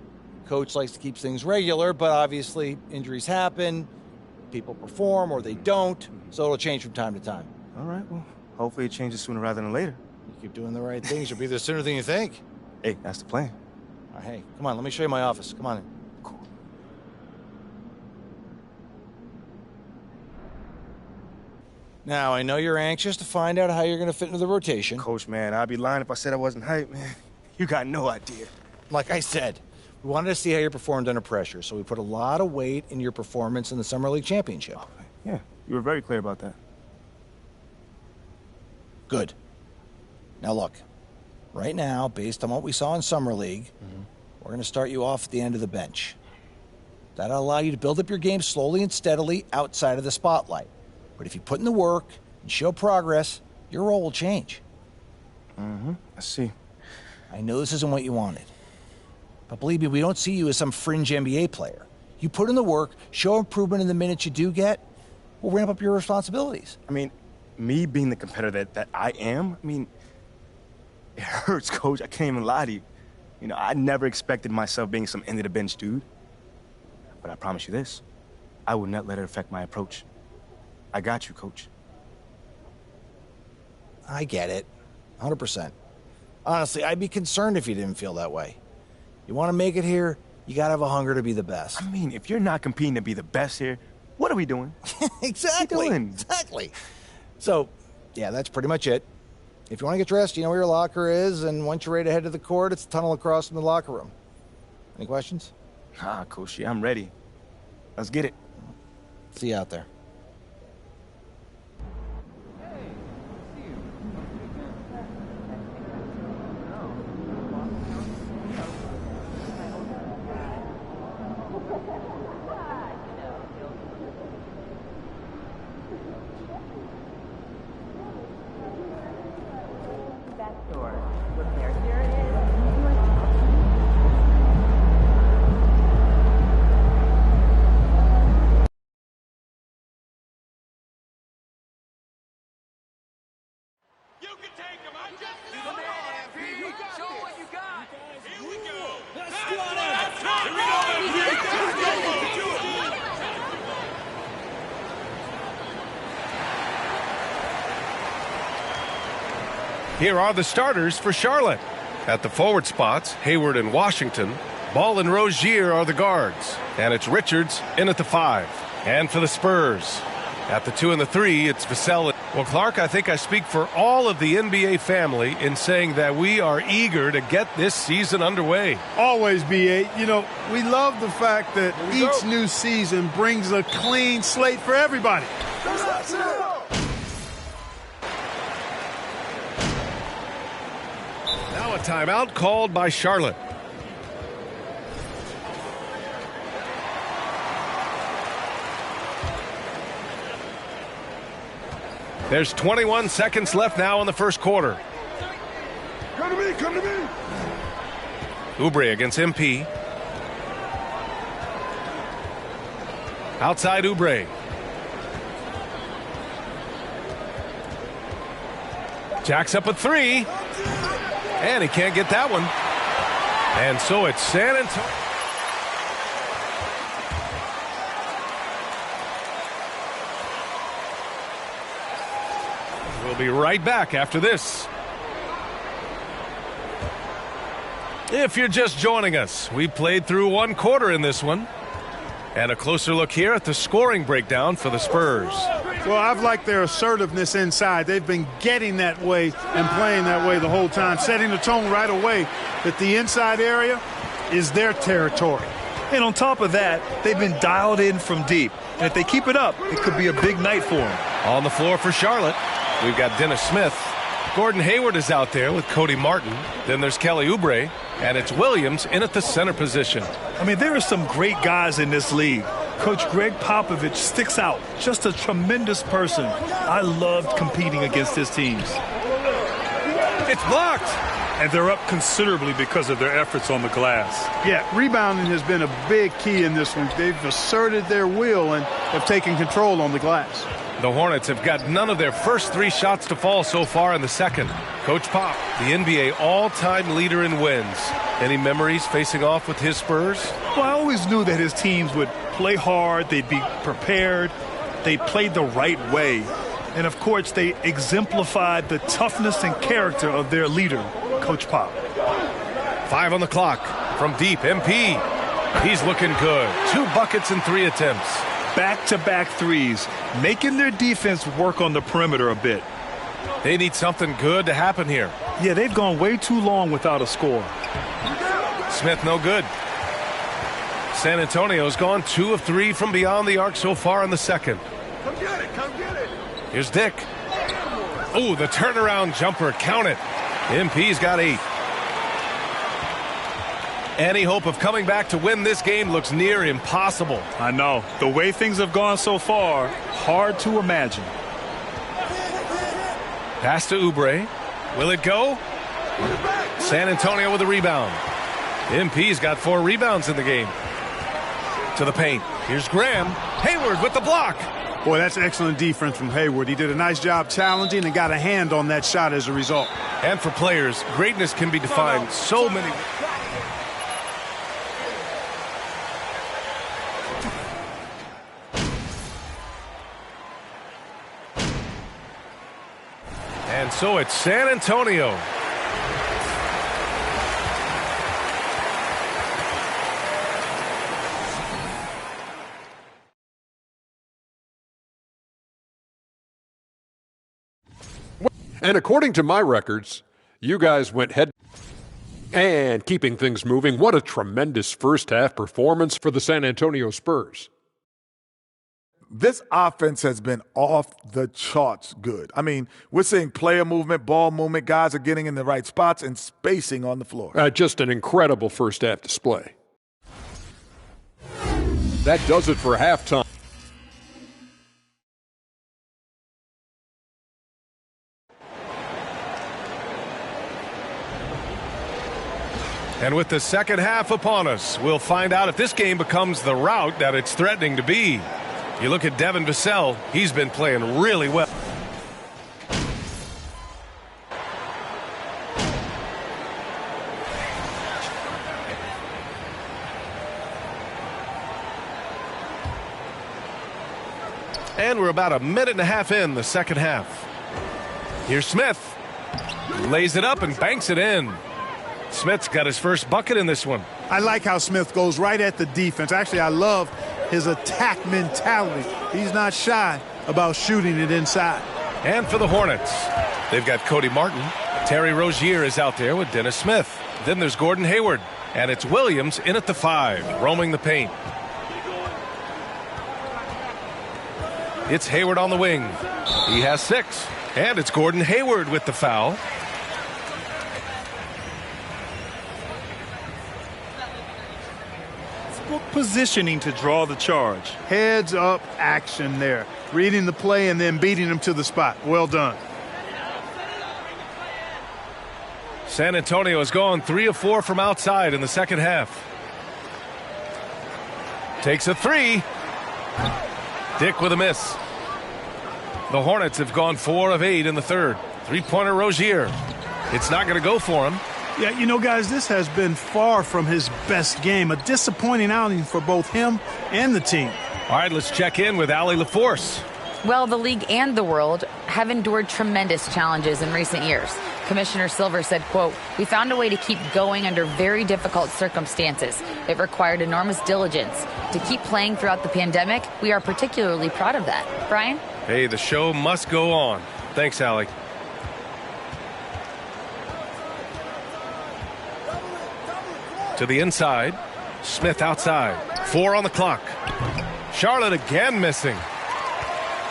Speaker 21: Coach likes to keep things regular, but obviously injuries happen. People perform or they don't, so it'll change from time to time.
Speaker 12: All right, well, hopefully it changes sooner rather than later.
Speaker 21: You keep doing the right things, you'll be there sooner than you think.
Speaker 12: Hey, that's the plan.
Speaker 21: All right, hey, come on, let me show you my office. Come on in.
Speaker 12: Cool.
Speaker 21: Now, I know you're anxious to find out how you're going to fit into the rotation.
Speaker 12: Coach, man, I'd be lying if I said I wasn't hyped, man. You got no idea.
Speaker 21: Like I said, we wanted to see how you performed under pressure, so we put a lot of weight in your performance in the Summer League Championship.
Speaker 12: Yeah, you were very clear about that.
Speaker 21: Good. Now look, right now, based on what we saw in Summer League, we're going to start you off at the end of the bench. That'll allow you to build up your game slowly and steadily outside of the spotlight. But if you put in the work and show progress, your role will change.
Speaker 12: I see.
Speaker 21: I know this isn't what you wanted. But believe me, we don't see you as some fringe NBA player. You put in the work, show improvement in the minutes you do get, we'll ramp up your responsibilities.
Speaker 12: I mean, me being the competitor that I am, it hurts, Coach. I can't even lie to you. I never expected myself being some end-of-the-bench dude. But I promise you this, I will not let it affect my approach. I got you, Coach.
Speaker 21: I get it. 100%. Honestly, I'd be concerned if you didn't feel that way. You want to make it here, you got to have a hunger to be the best.
Speaker 12: If you're not competing to be the best here, what are we doing?
Speaker 21: Exactly. Exactly. So, yeah, that's pretty much it. If you want to get dressed, you know where your locker is, and once you're ready to head to the court, it's the tunnel across from the locker room. Any questions?
Speaker 12: Coach, I'm ready. Let's get it.
Speaker 21: See you out there.
Speaker 14: Here are the starters for Charlotte. At the forward spots, Hayward and Washington. Ball and Rozier are the guards. And it's Richards in at the 5. And for the Spurs, at the 2 and the 3, it's Vassell. Well, Clark, I think I speak for all of the NBA family in saying that we are eager to get this season underway.
Speaker 22: Always, B.A. We love the fact that each new season brings a clean slate for everybody.
Speaker 14: Now a timeout called by Charlotte. There's 21 seconds left now in the first quarter.
Speaker 3: Come to me, come to me.
Speaker 14: Oubre against MP. Outside Oubre. Jacks up a three. And he can't get that one. And so it's San Antonio. We'll be right back after this. If you're just joining us, we played through one quarter in this one. And a closer look here at the scoring breakdown for the Spurs.
Speaker 22: Well, I've liked their assertiveness inside. They've been getting that way and playing that way the whole time, setting the tone right away that the inside area is their territory.
Speaker 15: And on top of that, they've been dialed in from deep. And if they keep it up, it could be a big night for them.
Speaker 14: On the floor for Charlotte, we've got Dennis Smith. Gordon Hayward is out there with Cody Martin. Then there's Kelly Oubre. And it's Williams in at the center position.
Speaker 15: I mean, there are some great guys in this league. Coach Greg Popovich sticks out. Just a tremendous person. I loved competing against his teams.
Speaker 14: It's blocked.
Speaker 15: And they're up considerably because of their efforts on the glass.
Speaker 22: Yeah, rebounding has been a big key in this one. They've asserted their will and have taken control on the glass.
Speaker 14: The Hornets have got none of their first three shots to fall so far in the second. Coach Pop, the NBA all-time leader in wins. Any memories facing off with his Spurs?
Speaker 15: Well, I always knew that his teams would play hard, they'd be prepared, they played the right way. And, of course, they exemplified the toughness and character of their leader, Coach Pop.
Speaker 14: 5 on the clock. From deep, MP. He's looking good. 2 buckets and 3 attempts.
Speaker 15: Back-to-back threes, making their defense work on the perimeter a bit.
Speaker 14: They need something good to happen here.
Speaker 15: Yeah, they've gone way too long without a score.
Speaker 14: Smith no good. San Antonio's gone 2 of 3 from beyond the arc so far in the second.
Speaker 3: Come get it, come get it.
Speaker 14: Here's Dick. Oh, the turnaround jumper, count it. MP's got 8. Any hope of coming back to win this game looks near impossible.
Speaker 15: I know. The way things have gone so far, hard to imagine.
Speaker 14: Pass to Oubre. Will it go? San Antonio with a rebound. MP's got 4 rebounds in the game. To the paint. Here's Graham. Hayward with the block.
Speaker 22: Boy, that's excellent defense from Hayward. He did a nice job challenging and got a hand on that shot as a result.
Speaker 14: And for players, greatness can be defined so many. And so it's San Antonio.
Speaker 1: And according to my records, you guys went head and keeping things moving. What a tremendous first half performance for the San Antonio Spurs.
Speaker 22: This offense has been off the charts good. I mean, we're seeing player movement, ball movement, guys are getting in the right spots and spacing on the floor.
Speaker 1: Just an incredible first half display. That does it for halftime.
Speaker 14: And with the second half upon us, we'll find out if this game becomes the rout that it's threatening to be. You look at Devin Vassell, he's been playing really well. And we're about a minute and a half in the second half. Here's Smith. Lays it up and banks it in. Smith's got his first bucket in this one.
Speaker 22: I like how Smith goes right at the defense. Actually, I love his attack mentality. He's not shy about shooting it inside.
Speaker 14: And for the Hornets, they've got Cody Martin. Terry Rozier is out there with Dennis Smith. Then there's Gordon Hayward. And it's Williams in at the 5, roaming the paint. It's Hayward on the wing. He has 6. And it's Gordon Hayward with the foul.
Speaker 15: positioning to draw the charge.
Speaker 4: Heads up action there. Reading the play and then beating them to the spot. Well done.
Speaker 14: San Antonio has gone 3 of 4 from outside in the second half. Takes a 3. Dick with a miss. The Hornets have gone 4 of 8 in the third. Three-pointer Rozier. It's not going to go for him.
Speaker 4: Yeah, you know, guys, this has been far from his best game. A disappointing outing for both him and the team.
Speaker 14: All right, let's check in with Allie LaForce.
Speaker 6: Well, the league and the world have endured tremendous challenges in recent years. Commissioner Silver said, quote, "We found a way to keep going under very difficult circumstances. It required enormous diligence. To keep playing throughout the pandemic, we are particularly proud of that." Brian?
Speaker 14: Hey, the show must go on. Thanks, Allie. To the inside. Smith outside. 4 on the clock. Charlotte again missing.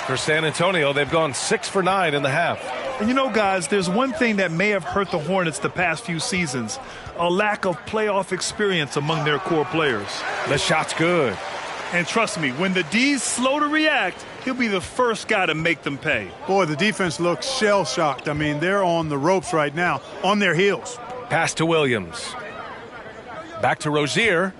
Speaker 14: For San Antonio, they've gone 6 for 9 in the half.
Speaker 15: And you know, guys, there's one thing that may have hurt the Hornets the past few seasons. A lack of playoff experience among their core players.
Speaker 14: The shot's good.
Speaker 15: And trust me, when the D's slow to react, he'll be the first guy to make them pay.
Speaker 4: Boy, the defense looks shell-shocked. I mean, they're on the ropes right now, on their heels.
Speaker 14: Pass to Williams. Back to Rozier.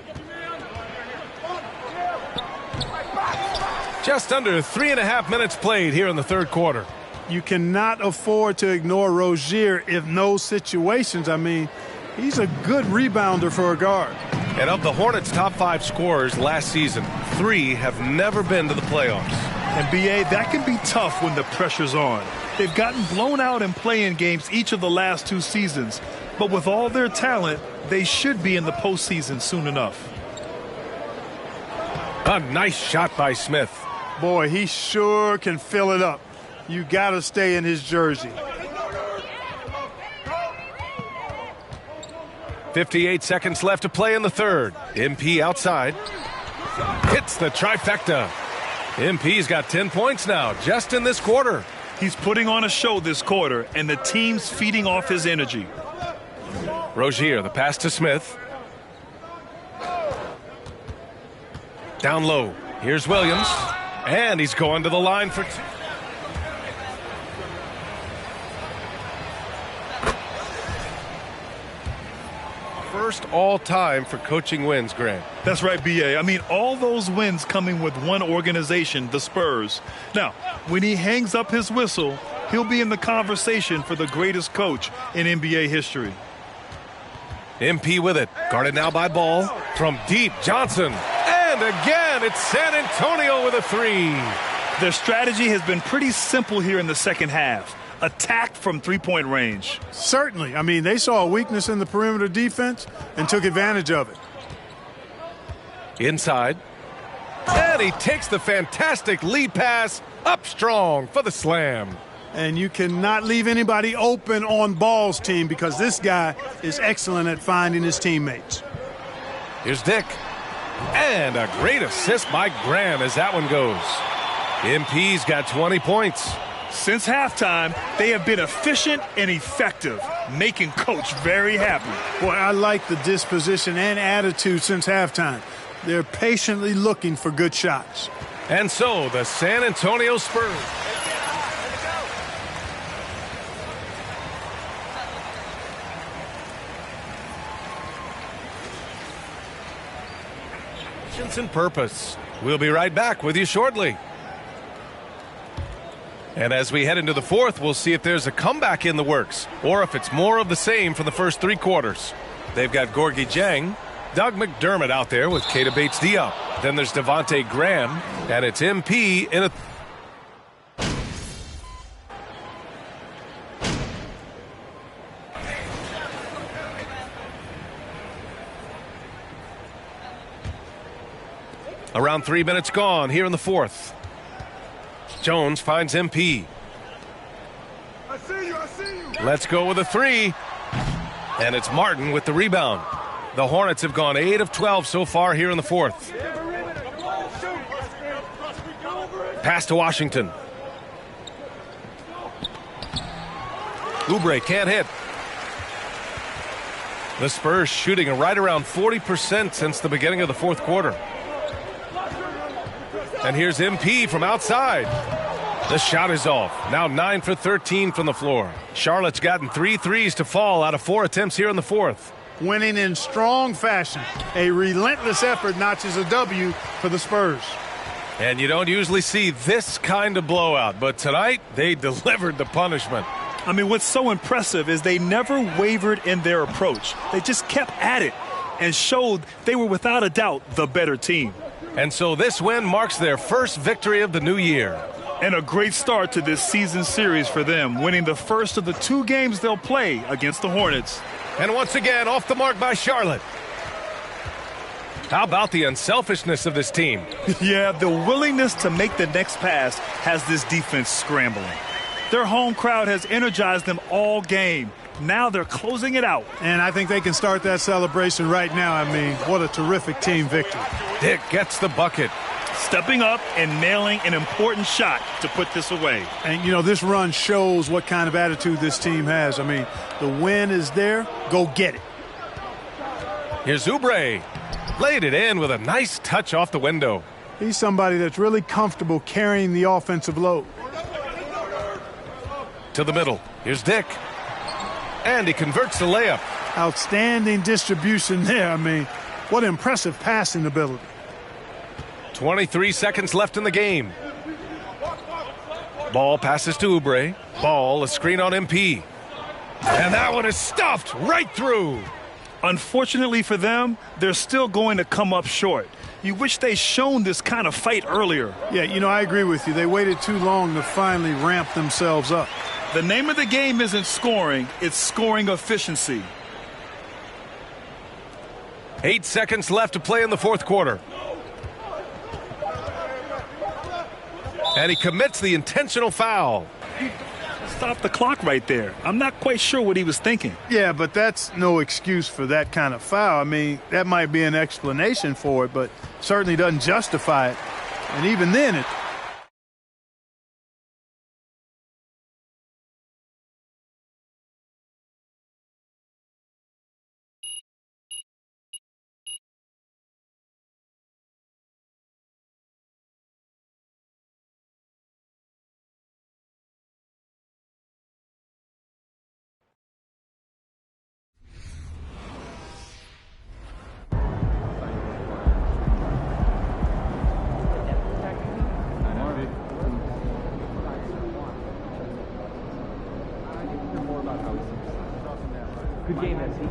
Speaker 14: Just under 3.5 minutes played here in the third quarter.
Speaker 4: You cannot afford to ignore Rozier in those situations. I mean, he's a good rebounder for a guard.
Speaker 14: And of the Hornets' top 5 scorers last season, 3 have never been to the playoffs.
Speaker 15: And B.A., that can be tough when the pressure's on. They've gotten blown out in play-in games each of the last 2 seasons. But with all their talent, they should be in the postseason soon enough.
Speaker 14: A nice shot by Smith.
Speaker 4: Boy, he sure can fill it up. You got to stay in his jersey.
Speaker 14: 58 seconds left to play in the third. MP outside. Hits the trifecta. MP's got 10 points now, just in this quarter.
Speaker 15: He's putting on a show this quarter, and the team's feeding off his energy.
Speaker 14: Rozier, the pass to Smith. Down low. Here's Williams. And he's going to the line for 2. First all-time for coaching wins, Grant.
Speaker 15: That's right, B.A. I mean, all those wins coming with one organization, the Spurs. Now, when he hangs up his whistle, he'll be in the conversation for the greatest coach in NBA history.
Speaker 14: MP with it. Guarded now by Ball. From deep, Johnson. And again, it's San Antonio with a 3.
Speaker 15: Their strategy has been pretty simple here in the second half. Attack from three-point range.
Speaker 4: Certainly. I mean, they saw a weakness in the perimeter defense and took advantage of it.
Speaker 14: Inside. And he takes the fantastic lead pass up strong for the slam.
Speaker 4: And you cannot leave anybody open on Ball's team because this guy is excellent at finding his teammates.
Speaker 14: Here's Dick. And a great assist by Graham as that one goes. MP's got 20 points.
Speaker 15: Since halftime, they have been efficient and effective, making Coach very happy.
Speaker 4: Boy, I like the disposition and attitude since halftime. They're patiently looking for good shots.
Speaker 14: And so, the San Antonio Spurs. And purpose. We'll be right back with you shortly. And as we head into the fourth, we'll see if there's a comeback in the works or if it's more of the same from the first 3 quarters. They've got Gorgie Jang, Doug McDermott out there with Keita Bates-Diop. Then there's Devontae Graham, and it's MP in a... Around 3 minutes gone here in the fourth. Jones finds MP.
Speaker 3: I see you.
Speaker 14: Let's go with a 3. And it's Martin with the rebound. The Hornets have gone 8 of 12 so far here in the fourth. Pass to Washington. Oubre can't hit. The Spurs shooting right around 40% since the beginning of the fourth quarter. And here's MP from outside. The shot is off. Now 9 for 13 from the floor. Charlotte's gotten 3 threes to fall out of 4 attempts here in the fourth.
Speaker 4: Winning in strong fashion. A relentless effort notches a W for the Spurs.
Speaker 14: And you don't usually see this kind of blowout, but tonight they delivered the punishment.
Speaker 15: I mean, what's so impressive is they never wavered in their approach. They just kept at it and showed they were without a doubt the better team.
Speaker 14: And so this win marks their first victory of the new year.
Speaker 15: And a great start to this season series for them, winning the first of the 2 games they'll play against the Hornets.
Speaker 14: And once again, off the mark by Charlotte. How about the unselfishness of this team?
Speaker 15: Yeah, the willingness to make the next pass has this defense scrambling. Their home crowd has energized them all game. Now they're closing it out.
Speaker 4: And I think they can start that celebration right now. I mean, what a terrific team victory.
Speaker 14: Dick gets the bucket.
Speaker 15: Stepping up and nailing an important shot to put this away.
Speaker 4: And, you know, this run shows what kind of attitude this team has. I mean, the win is there. Go get it.
Speaker 14: Here's Oubre. Laid it in with a nice touch off the window.
Speaker 4: He's somebody that's really comfortable carrying the offensive load.
Speaker 14: To the middle. Here's Dick. And he converts the layup.
Speaker 4: Outstanding distribution there. I mean, what impressive passing ability.
Speaker 14: 23 seconds left in the game. Ball passes to Oubre. Ball, a screen on MP. And that one is stuffed right through.
Speaker 15: Unfortunately for them, they're still going to come up short. You wish they'd shown this kind of fight earlier.
Speaker 4: Yeah, you know, I agree with you. They waited too long to finally ramp themselves up.
Speaker 15: The name of the game isn't scoring, it's scoring efficiency.
Speaker 14: 8 seconds left to play in the fourth quarter. And he commits the intentional foul.
Speaker 15: Stop the clock right there. I'm not quite sure what he was thinking.
Speaker 4: Yeah, but that's no excuse for that kind of foul. I mean, that might be an explanation for it, but certainly doesn't justify it. And even then, it...
Speaker 2: Good game, MC.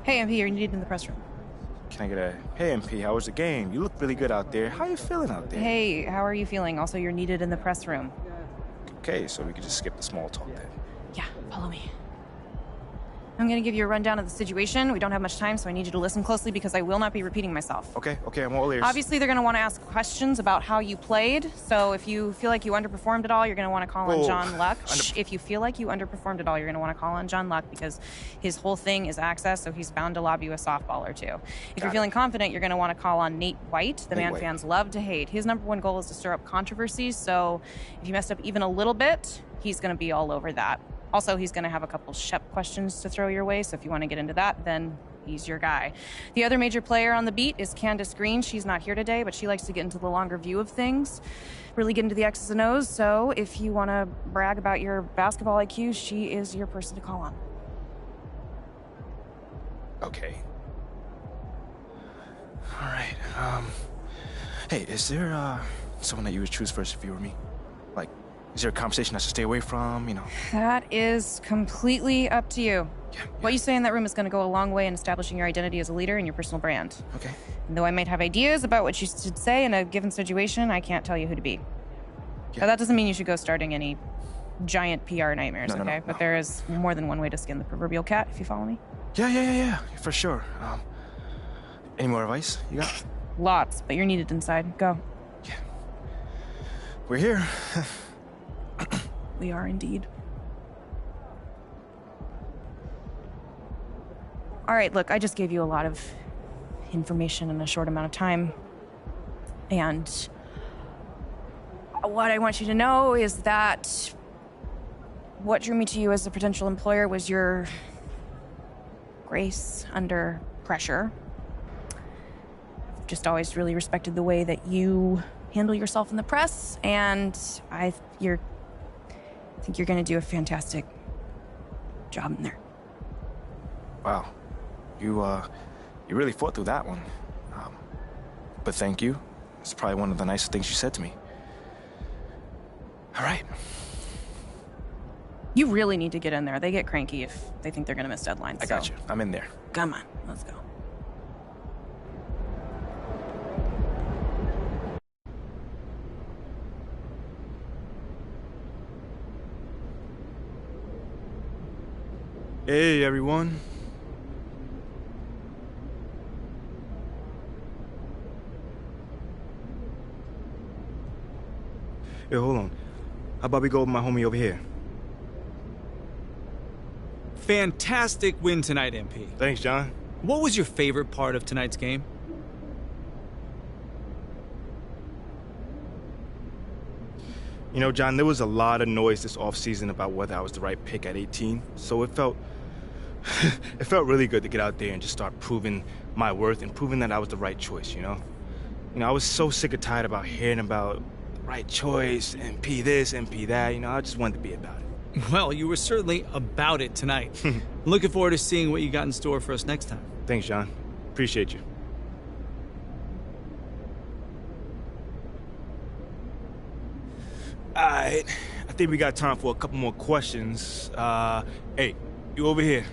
Speaker 18: Hey, MP, you're needed in the press room.
Speaker 12: Can I get a, hey, MP, how was the game? You look really good out there. How you feeling out there?
Speaker 18: Hey, how are you feeling? Also, you're needed in the press room.
Speaker 12: Okay, so we could just skip the small talk then.
Speaker 18: Yeah, follow me. I'm going to give you a rundown of the situation. We don't have much time, so I need you to listen closely because I will not be repeating myself.
Speaker 12: Okay, I'm all ears.
Speaker 18: Obviously, they're going to want to ask questions about how you played. So if you feel like you underperformed at all, you're going to want to call on John Luck. If you feel like you underperformed at all, you're going to want to call on John Luck because his whole thing is access, so he's bound to lob you a softball or two. If you're feeling confident, you're going to want to call on Nate White, the man fans love to hate. His number one goal is to stir up controversies, so if you messed up even a little bit, he's going to be all over that. Also, he's going to have a couple Shep questions to throw your way, so if you want to get into that, then he's your guy. The other major player on the beat is Candace Green. She's not here today, but she likes to get into the longer view of things, really get into the X's and O's, so if you want to brag about your basketball IQ, she is your person to call on.
Speaker 12: Okay. All right, hey, is there, someone that you would choose first if you were me? Like, Is there a conversation I should stay away from, you know?
Speaker 18: That is completely up to you.
Speaker 12: Yeah.
Speaker 18: What you say in that room is going to go a long way in establishing your identity as a leader and your personal brand.
Speaker 12: Okay.
Speaker 18: And though I might have ideas about what you should say in a given situation, I can't tell you who to be. But that doesn't mean you should go starting any giant PR nightmares,
Speaker 12: No,
Speaker 18: okay? But there is more than one way to skin the proverbial cat, if you follow me.
Speaker 12: Yeah, for sure. Any more advice you got?
Speaker 18: Lots, but you're needed inside. Go.
Speaker 12: We're here.
Speaker 18: We are indeed. All right, look, I just gave you a lot of information in a short amount of time. And what I want you to know is that what drew me to you as a potential employer was your grace under pressure. I've just always really respected the way that you handle yourself in the press, and I think you're going to do a fantastic job in there.
Speaker 12: Wow. You really fought through that one. But thank you. It's probably one of the nicest things you said to me. All right.
Speaker 18: You really need to get in there. They get cranky if they think they're going to miss deadlines.
Speaker 12: I got you. I'm in there.
Speaker 18: Come on, let's go.
Speaker 12: Hey, everyone. Hey, hold on. How about we go with my homie over here?
Speaker 9: Fantastic win tonight, MP.
Speaker 12: Thanks, John.
Speaker 9: What was your favorite part of tonight's game?
Speaker 12: You know, John, there was a lot of noise this offseason about whether I was the right pick at 18, so it felt it felt really good to get out there and just start proving my worth and proving that I was the right choice, you know? You know, I was so sick and tired about hearing about the right choice, MP this, MP that, you know, I just wanted to be about it.
Speaker 9: Well, you were certainly about it tonight. Looking forward to seeing what you got in store for us next time.
Speaker 12: Thanks, John. Appreciate you. All right, I think we got time for a couple more questions. Hey, you over here.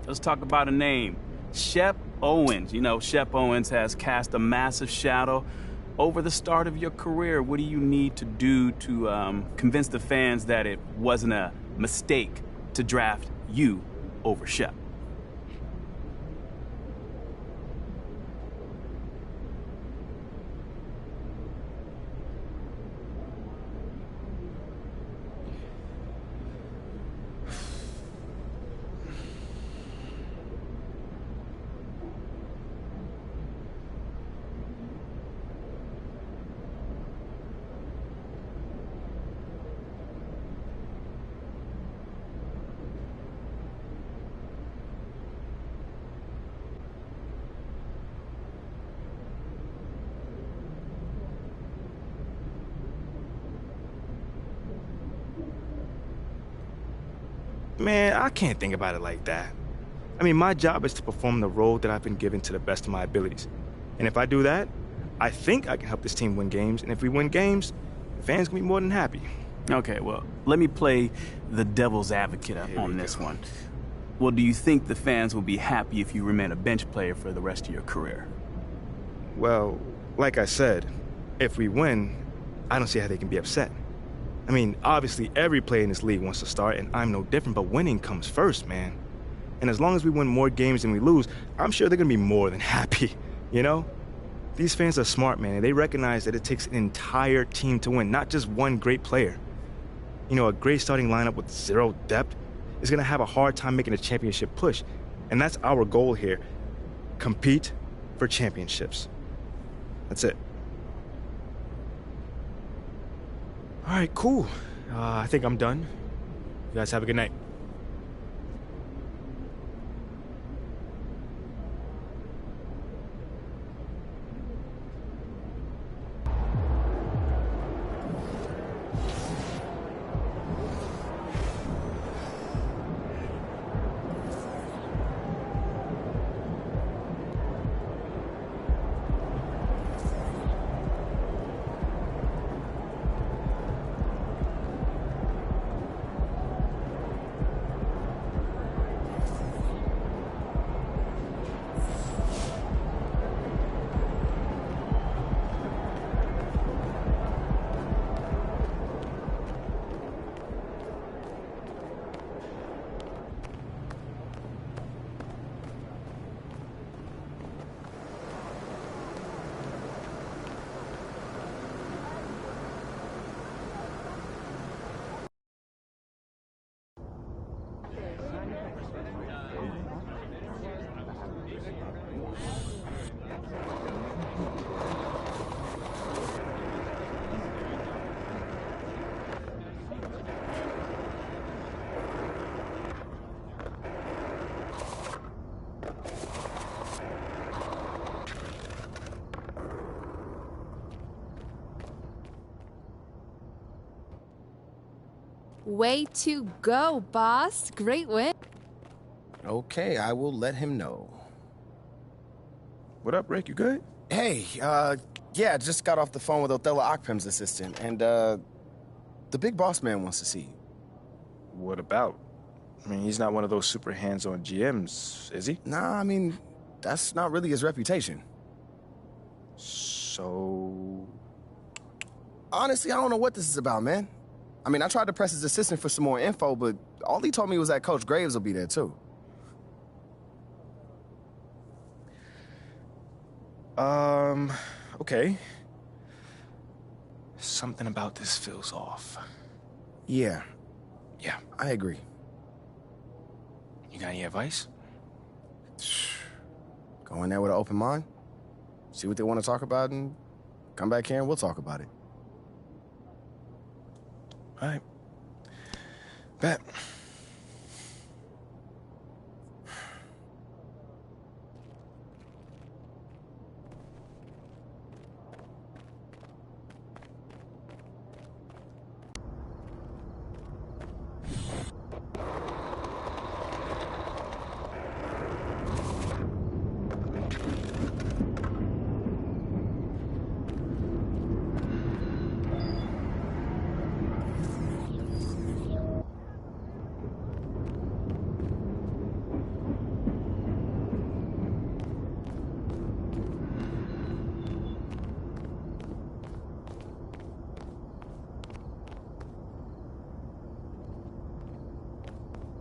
Speaker 2: Let's talk about a name. Shep Owens. You know, Shep Owens has cast a massive shadow over the start of your career. What do you need to do to convince the fans that it wasn't a mistake to draft you over Shep?
Speaker 12: Man, I can't think about it like that. I mean, my job is to perform the role that I've been given to the best of my abilities. And if I do that, I think I can help this team win games. And if we win games, the fans can be more than happy.
Speaker 2: Okay, well, let me play the devil's advocate on this one. Well, do you think the fans will be happy if you remain a bench player for the rest of your career?
Speaker 12: Well, like I said, if we win, I don't see how they can be upset. I mean, obviously, every player in this league wants to start, and I'm no different, but winning comes first, man. And as long as we win more games than we lose, I'm sure they're going to be more than happy, you know? These fans are smart, man, and they recognize that it takes an entire team to win, not just one great player. You know, a great starting lineup with zero depth is going to have a hard time making a championship push. And that's our goal here. Compete for championships. That's it. All right, cool. I think I'm done. You guys have a good night.
Speaker 5: Way to go, boss. Great win.
Speaker 8: Okay, I will let him know.
Speaker 12: What up, Rick? You good?
Speaker 8: Hey, yeah, just got off the phone with Othello Akpem's assistant, and, the big boss man wants to see you.
Speaker 12: What about? I mean, he's not one of those super hands-on GMs, is he?
Speaker 8: Nah, I mean, that's not really his reputation.
Speaker 12: So...
Speaker 8: Honestly, I don't know what this is about, man. I mean, I tried to press his assistant for some more info, but all he told me was that Coach Graves will be there, too.
Speaker 12: Okay. Something about this feels off.
Speaker 8: Yeah.
Speaker 12: Yeah.
Speaker 8: I agree.
Speaker 12: You got any advice?
Speaker 8: Go in there with an open mind, see what they want to talk about, and come back here and we'll talk about it.
Speaker 12: All right. Bet.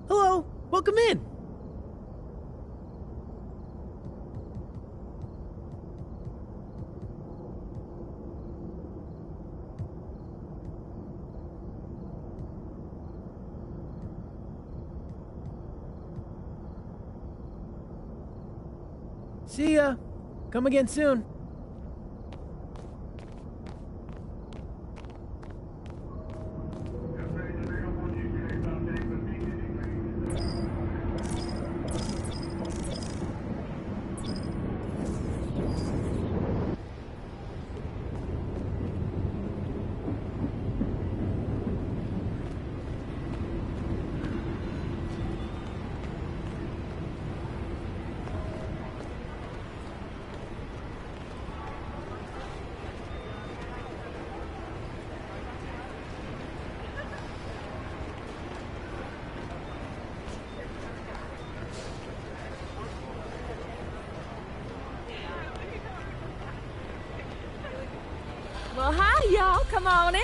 Speaker 10: Hello, welcome in. See ya. Come again soon.
Speaker 5: Well, hi, y'all. Come on in.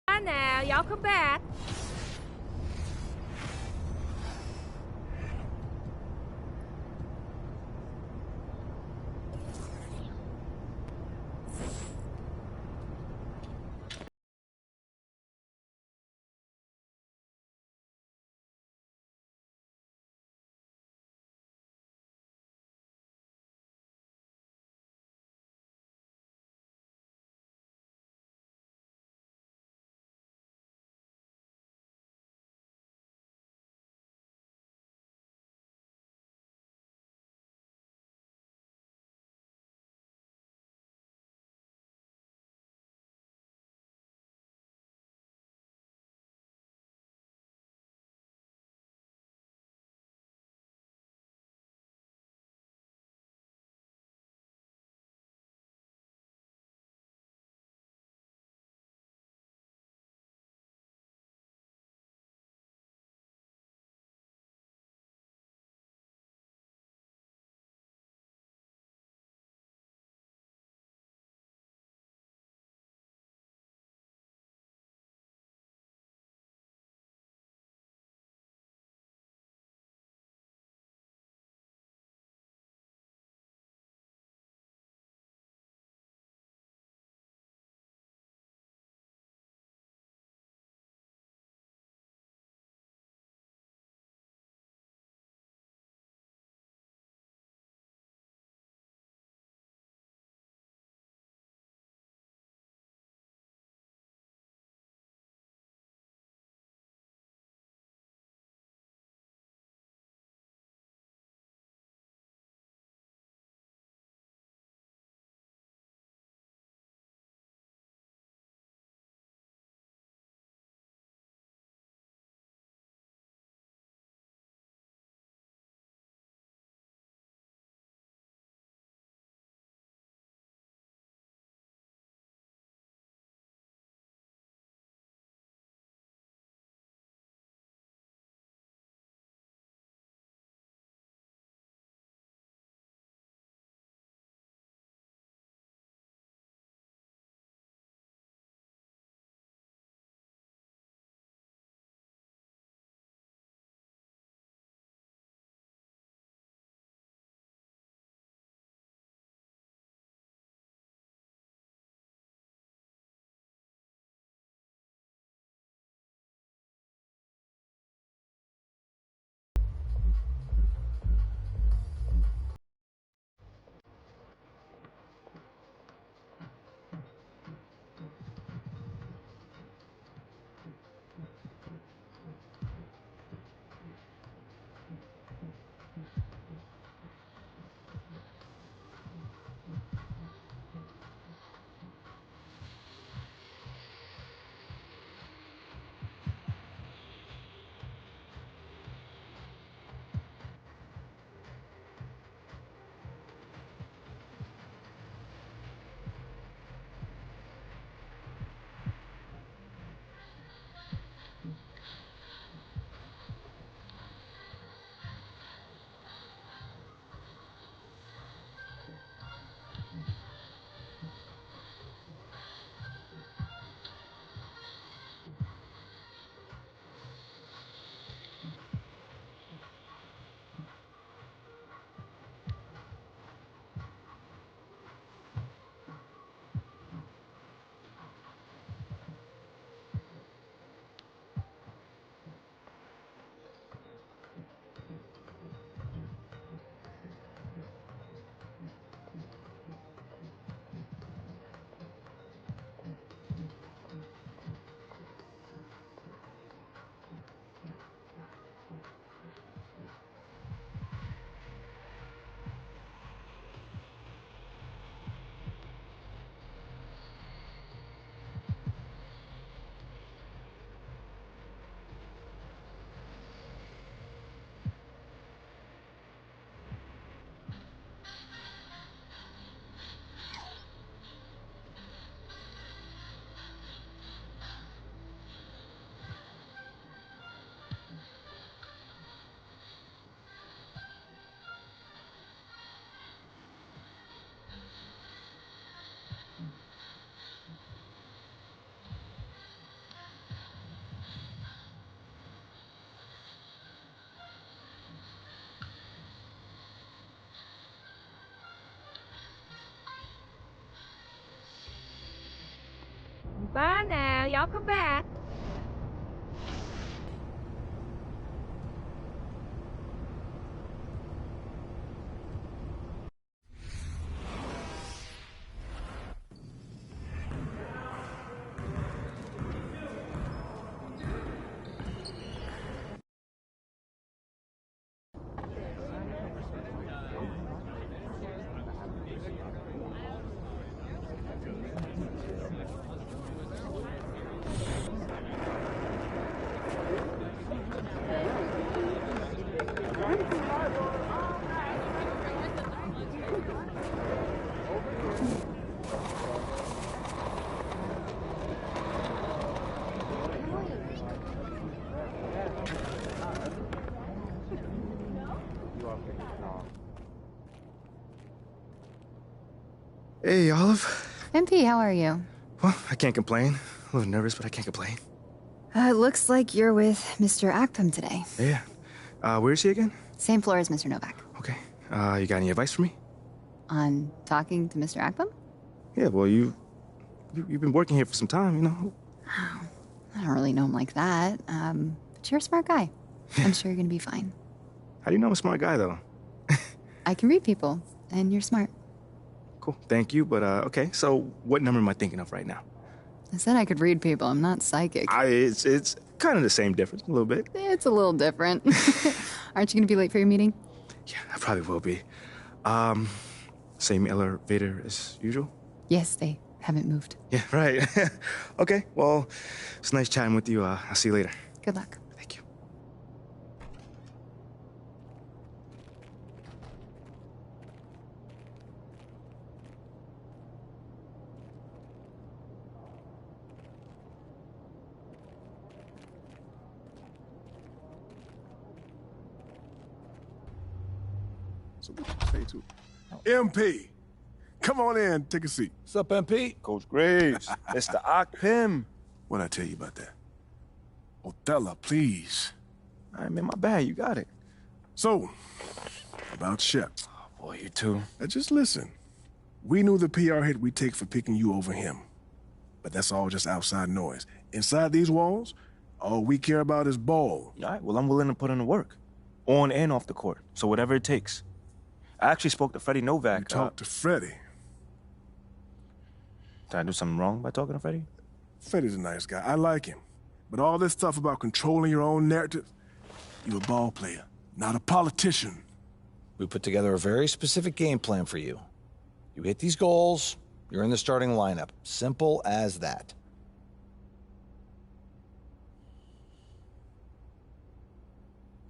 Speaker 5: Hi now, y'all come back. Bye now. Y'all come back.
Speaker 13: Hey, Olive.
Speaker 19: MP, how are you?
Speaker 13: Well, I can't complain. A little nervous, but I can't complain.
Speaker 19: Looks like you're with Mr. Akpam today.
Speaker 13: Yeah. Where is he again?
Speaker 19: Same floor as Mr. Novak.
Speaker 13: Okay. You got any advice for me?
Speaker 19: On talking to Mr. Akpam?
Speaker 13: Yeah, well, you've been working here for some time, you know.
Speaker 19: Oh, I don't really know him like that. But you're a smart guy. I'm sure you're gonna be fine.
Speaker 13: How do you know I'm a smart guy, though?
Speaker 19: I can read people, and you're smart.
Speaker 13: Cool. Thank you, but okay. So, what number am I thinking of right now?
Speaker 19: I said I could read people. I'm not psychic.
Speaker 13: It's kind of the same difference, a little bit.
Speaker 19: It's a little different. Aren't you gonna be late for your meeting?
Speaker 13: Yeah, I probably will be. Same elevator as usual?
Speaker 19: Yes, they haven't moved.
Speaker 13: Yeah, right. Okay, well, it's nice chatting with you. I'll see you later.
Speaker 19: Good luck.
Speaker 13: Thank you.
Speaker 16: So what you say to MP? Come on in, take a seat.
Speaker 21: What's up, MP?
Speaker 12: Coach Graves, Mr. Akpam.
Speaker 16: What'd I tell you about that? Othello, please.
Speaker 12: All right, man, my bad. You got it.
Speaker 16: So, about Shep.
Speaker 12: Oh, boy, you too.
Speaker 16: Now just listen. We knew the PR hit we'd take for picking you over him. But that's all just outside noise. Inside these walls, all we care about is ball.
Speaker 12: All right, well, I'm willing to put in the work. On and off the court. So whatever it takes. I actually spoke to Freddie Novak.
Speaker 16: You talked to Freddie?
Speaker 12: Did I do something wrong by talking to Freddie?
Speaker 16: Freddie's a nice guy. I like him. But all this stuff about controlling your own narrative, you're a ball player, not a politician.
Speaker 21: We put together a very specific game plan for you. You hit these goals, you're in the starting lineup. Simple as that.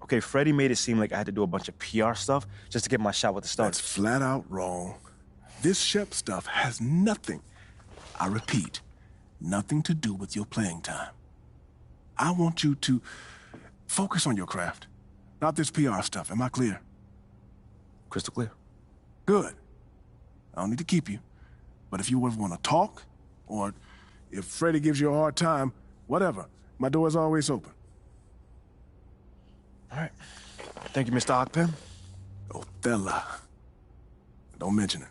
Speaker 12: Okay, Freddie made it seem like I had to do a bunch of PR stuff just to get my shot with the Stars.
Speaker 16: That's flat out wrong. This Shep stuff has nothing, I repeat, nothing to do with your playing time. I want you to focus on your craft, not this PR stuff. Am I clear?
Speaker 12: Crystal clear.
Speaker 16: Good. I don't need to keep you. But if you ever want to talk, or if Freddie gives you a hard time, whatever, my door is always open.
Speaker 12: All right. Thank you, Mr. Akpam.
Speaker 16: Othello. Don't mention it.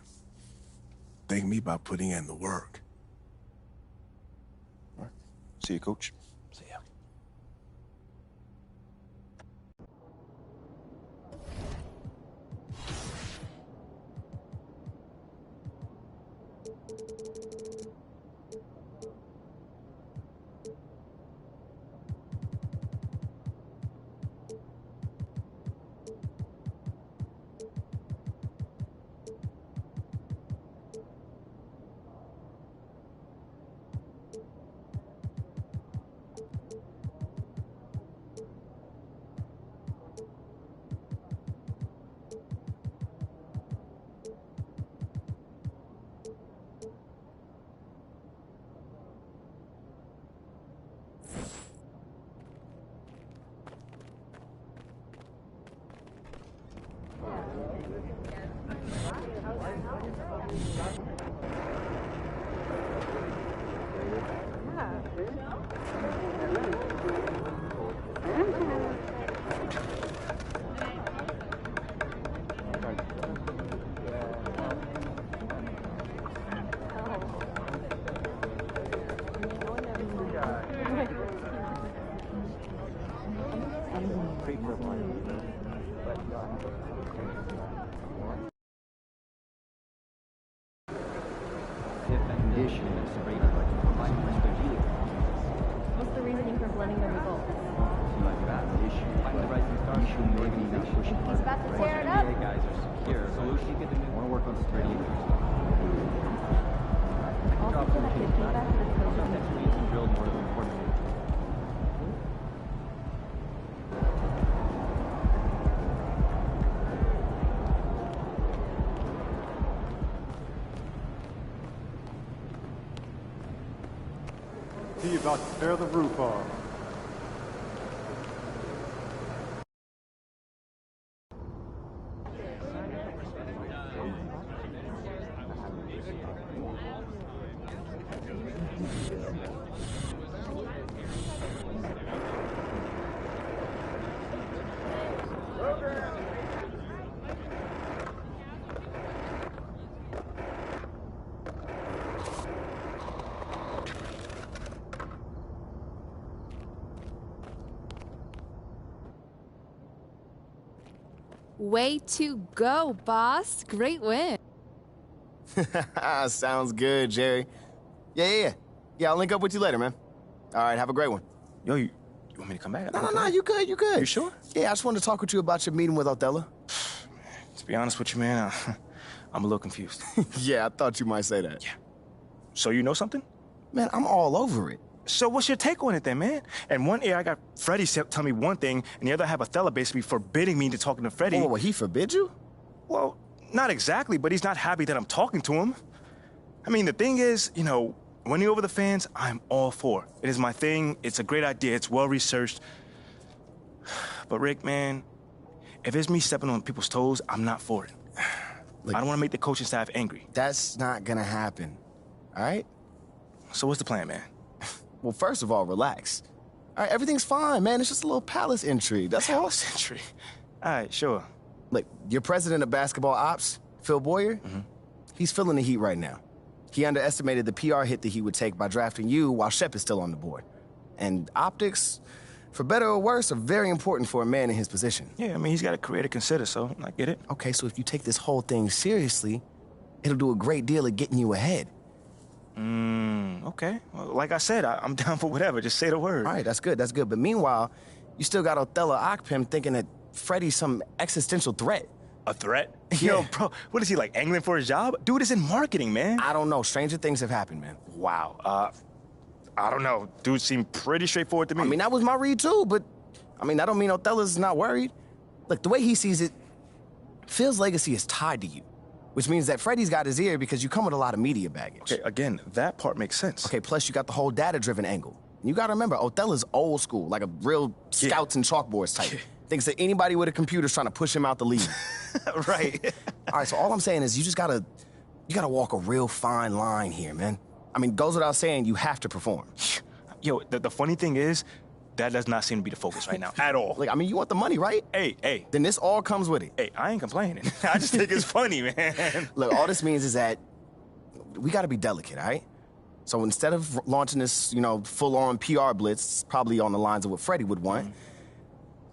Speaker 16: Thank me by putting in the work.
Speaker 12: All right. See you, Coach.
Speaker 21: See ya.
Speaker 5: What's the reasoning for blending the results? He's about to tear it up.
Speaker 7: Guys are secure, so you want to work on security.
Speaker 5: Also, feel like the feedback to the coaches
Speaker 7: Next week, drilled more than important.
Speaker 17: See you about to tear the roof off.
Speaker 5: Way to go, boss. Great win.
Speaker 8: Sounds good, Jerry. Yeah, I'll link up with you later, man. All right, have a great one.
Speaker 12: Yo, you want me to come back?
Speaker 8: No, you good.
Speaker 12: You sure?
Speaker 8: Yeah, I just wanted to talk with you about your meeting with Othello.
Speaker 12: To be honest with you, man, I'm a little confused.
Speaker 8: Yeah, I thought you might say that.
Speaker 12: Yeah. So you know something?
Speaker 8: Man, I'm all over it.
Speaker 12: So what's your take on it then, man? And one ear, I got Freddie tell me one thing, and the other I have Othello basically forbidding me to talking to Freddie.
Speaker 8: Oh, he forbid you?
Speaker 12: Well, not exactly, but he's not happy that I'm talking to him. I mean, the thing is, winning over the fans, I'm all for. It is my thing. It's a great idea. It's well-researched. But Rick, man, if it's me stepping on people's toes, I'm not for it. Look, I don't want to make the coaching staff angry.
Speaker 8: That's not gonna happen, all right?
Speaker 12: So what's the plan, man?
Speaker 8: Well, first of all, relax. All right, everything's fine, man. It's just a little palace intrigue. That's all.
Speaker 12: Palace intrigue? All right, sure.
Speaker 8: Look, your president of basketball ops, Phil Boyer, he's feeling the heat right now. He underestimated the PR hit that he would take by drafting you while Shep is still on the board. And optics, for better or worse, are very important for a man in his position.
Speaker 12: Yeah, I mean, he's got a career to consider, so I get it.
Speaker 8: Okay, so if you take this whole thing seriously, it'll do a great deal of getting you ahead.
Speaker 12: Okay. Well, like I said, I'm down for whatever. Just say the word.
Speaker 8: All right, that's good. But meanwhile, you still got Othello Akpim thinking that Freddie's some existential threat.
Speaker 12: A threat?
Speaker 8: Yeah.
Speaker 12: Yo, bro, what is he, like, angling for his job? Dude is in marketing, man.
Speaker 8: I don't know. Stranger things have happened, man.
Speaker 12: Wow. I don't know. Dude seemed pretty straightforward to me.
Speaker 8: I mean, that was my read, too, but, I don't mean Othello's not worried. Look, the way he sees it, Phil's legacy is tied to you. Which means that Freddie's got his ear because you come with a lot of media baggage.
Speaker 12: Okay, again, that part makes sense.
Speaker 8: Okay, plus you got the whole data-driven angle. And you gotta remember, Othello's old school, like a real scouts and chalkboards type. Thinks that anybody with a computer's trying to push him out the league.
Speaker 12: Right.
Speaker 8: All right, so all I'm saying is you gotta walk a real fine line here, man. I mean, goes without saying, you have to perform.
Speaker 12: Yo, the funny thing is, that does not seem to be the focus right now, at all.
Speaker 8: Like, you want the money, right?
Speaker 12: Hey.
Speaker 8: Then this all comes with it.
Speaker 12: Hey, I ain't complaining. I just think it's funny, man.
Speaker 8: Look, all this means is that we gotta be delicate, all right? So instead of launching this, full-on PR blitz, probably on the lines of what Freddie would want,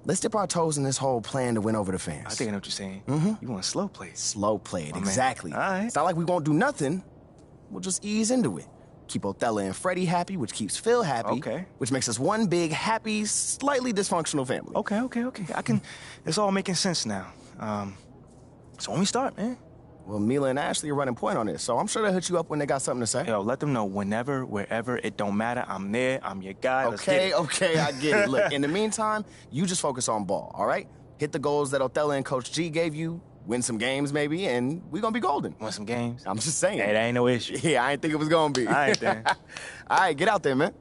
Speaker 8: let's dip our toes in this whole plan to win over the fans.
Speaker 12: I think I know what you're saying. You want to slow play it.
Speaker 8: Slow play it, exactly.
Speaker 12: All right.
Speaker 8: It's not like we won't do nothing. We'll just ease into it. Keep Othello and Freddie happy, which keeps Phil happy.
Speaker 12: Okay.
Speaker 8: Which makes us one big, happy, slightly dysfunctional family.
Speaker 12: Okay. It's all making sense now. So when we start, man?
Speaker 8: Well, Mila and Ashley are running point on this, so I'm sure they'll hit you up when they got something to say.
Speaker 12: Yo, let them know whenever, wherever, it don't matter. I'm there, I'm your guy.
Speaker 8: Okay, I get it. Look, in the meantime, you just focus on ball, all right? Hit the goals that Othello and Coach G gave you, win some games maybe, and we gonna be golden.
Speaker 12: Win some games?
Speaker 8: I'm just saying.
Speaker 12: Hey, that ain't no issue.
Speaker 8: Yeah, I ain't think it was gonna be.
Speaker 12: All right, then.
Speaker 8: All right, get out there, man.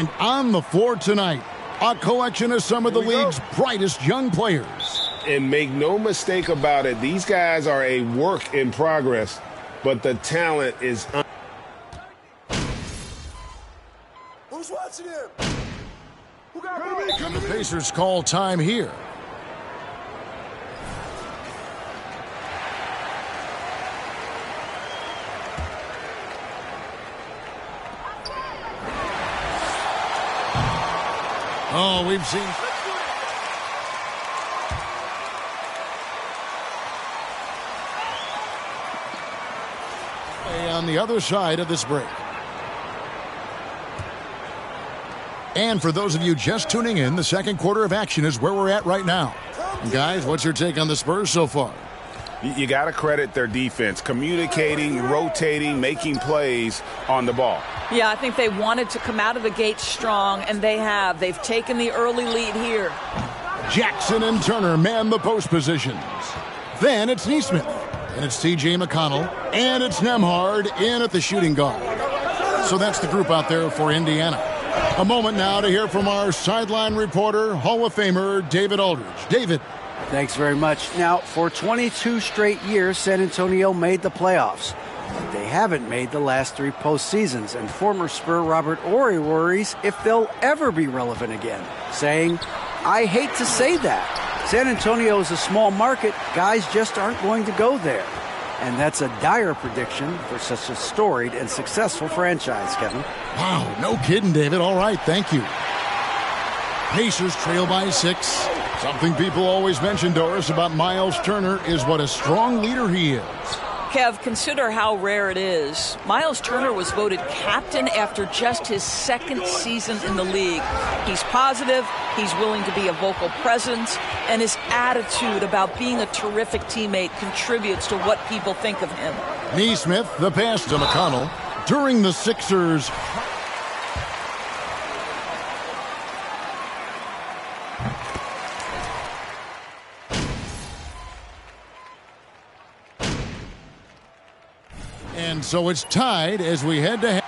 Speaker 11: And on the floor tonight, a collection of some of the league's brightest young players.
Speaker 20: And make no mistake about it, these guys are a work in progress, but the talent is
Speaker 3: Who's watching him? Who got
Speaker 11: The Pacers call time here. Oh, we've seen... on the other side of this break. And for those of you just tuning in, the second quarter of action is where we're at right now. Guys, what's your take on the Spurs so far?
Speaker 20: You got to credit their defense, communicating, rotating, making plays on the ball.
Speaker 23: Yeah, I think they wanted to come out of the gate strong, and they have. They've taken the early lead here.
Speaker 11: Jackson and Turner man the post positions. Then it's Neesmith, and it's T.J. McConnell, and it's Nembhard in at the shooting guard. So that's the group out there for Indiana. A moment now to hear from our sideline reporter, Hall of Famer David Aldridge. David.
Speaker 24: Thanks very much. Now, for 22 straight years, San Antonio made the playoffs. But they haven't made the last 3 postseasons, and former Spur Robert Horry worries if they'll ever be relevant again, saying, I hate to say that. San Antonio is a small market. Guys just aren't going to go there. And that's a dire prediction for such a storied and successful franchise, Kevin.
Speaker 11: Wow, no kidding, David. All right, thank you. Pacers trail by 6. Something people always mention, Doris, about Miles Turner is what a strong leader he is.
Speaker 23: Kev, consider how rare it is. Miles Turner was voted captain after just his second season in the league. He's positive, he's willing to be a vocal presence, and his attitude about being a terrific teammate contributes to what people think of him.
Speaker 11: Neesmith, the pass to McConnell. During the Sixers... And so it's tied as we head to...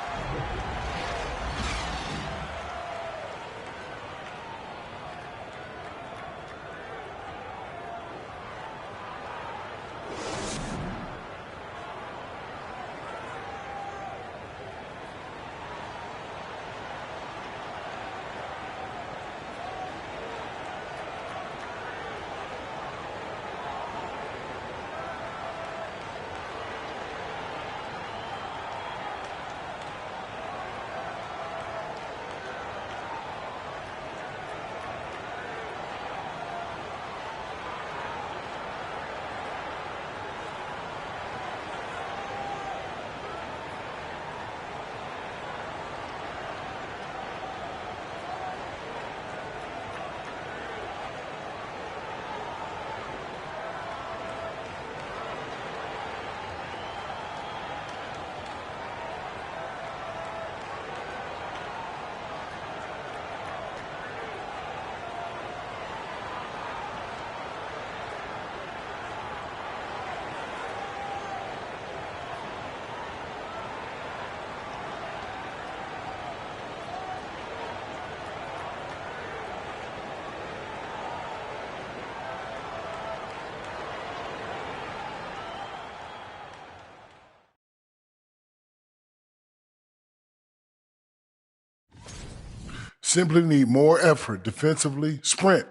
Speaker 25: Simply need more effort defensively. Sprint.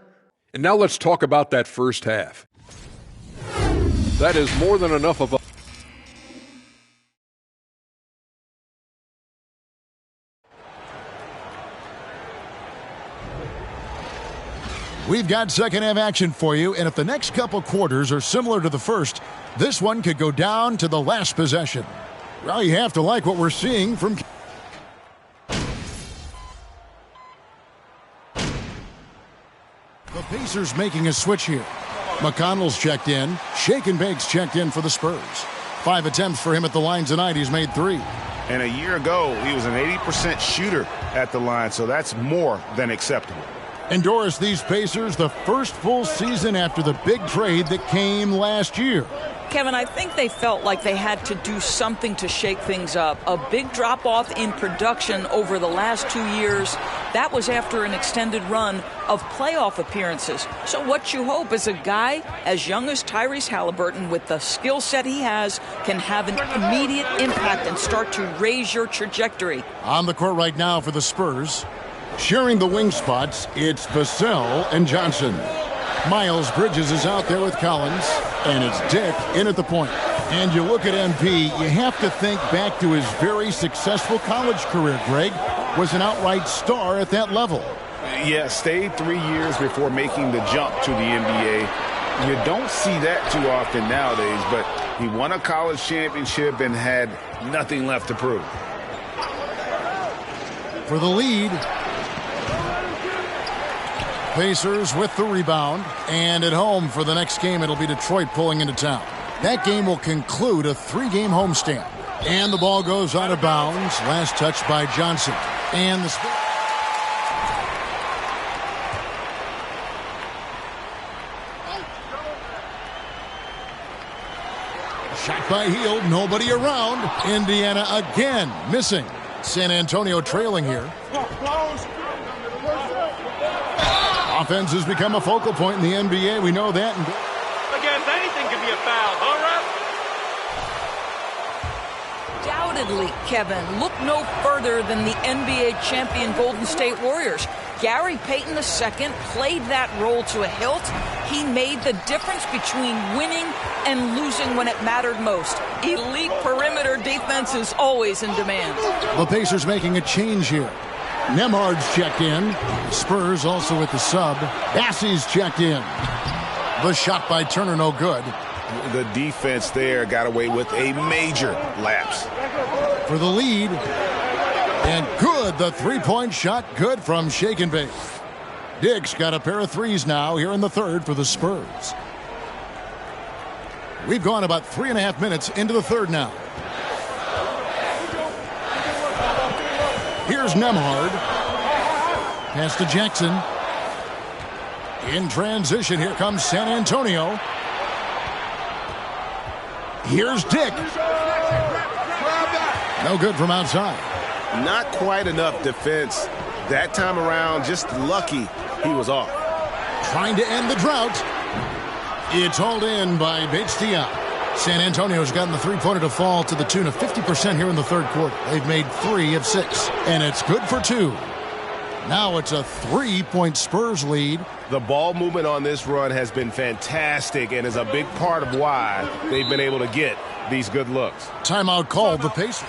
Speaker 1: And now let's talk about that first half. That is more than enough of a...
Speaker 11: We've got second half action for you, and if the next couple quarters are similar to the first, this one could go down to the last possession. Well, you have to like what we're seeing from... The Pacers making a switch here. McConnell's checked in. Shake and Bake's checked in for the Spurs. 5 attempts for him at the line tonight. He's made 3.
Speaker 20: And a year ago, he was an 80% shooter at the line, so that's more than acceptable.
Speaker 11: And Doris, these Pacers, the first full season after the big trade that came last year.
Speaker 23: Kevin, I think they felt like they had to do something to shake things up. A big drop-off in production over the last 2 years. That was after an extended run of playoff appearances. So what you hope is a guy as young as Tyrese Halliburton, with the skill set he has, can have an immediate impact and start to raise your trajectory.
Speaker 11: On the court right now for the Spurs, sharing the wing spots, it's Vassell and Johnson. Miles Bridges is out there with Collins, and it's Dick in at the point. And you look at MP, you have to think back to his very successful college career. Greg was an outright star at that level.
Speaker 20: Yeah, stayed 3 years before making the jump to the NBA. You don't see that too often nowadays, but he won a college championship and had nothing left to prove.
Speaker 11: For the lead, Pacers with the rebound, and at home for the next game, it'll be Detroit pulling into town. That game will conclude a 3-game homestand. And the ball goes out of bounds. Last touch by Johnson. And the shot by Hield, nobody around. Indiana again missing. San Antonio trailing here. Offense has become a focal point in the NBA. We know that.
Speaker 4: Again, anything can be a foul, huh, Ref?
Speaker 23: Undoubtedly, Kevin, look no further than the NBA champion Golden State Warriors. Gary Payton II played that role to a hilt. He made the difference between winning and losing when it mattered most. Elite perimeter defense is always in demand.
Speaker 11: The Pacers making a change here. Nemhard's checked in. Spurs also with the sub. Bassey's checked in. The shot by Turner, no good.
Speaker 20: The defense there got away with a major lapse.
Speaker 11: For the lead. And good, the three-point shot, good from Shake and Bake. Dick's got a pair of threes now here in the third for the Spurs. We've gone about 3.5 minutes into the third now. Here's Nemhard. Pass to Jackson. In transition, here comes San Antonio. Here's Dick. No good from outside.
Speaker 20: Not quite enough defense. That time around, just lucky he was off.
Speaker 11: Trying to end the drought. It's hauled in by Bates-Diop. San Antonio's gotten the three-pointer to fall to the tune of 50% here in the third quarter. They've made 3 of 6, and it's good for 2. Now it's a 3-point Spurs lead.
Speaker 20: The ball movement on this run has been fantastic and is a big part of why they've been able to get these good looks.
Speaker 11: Timeout called the Pacers.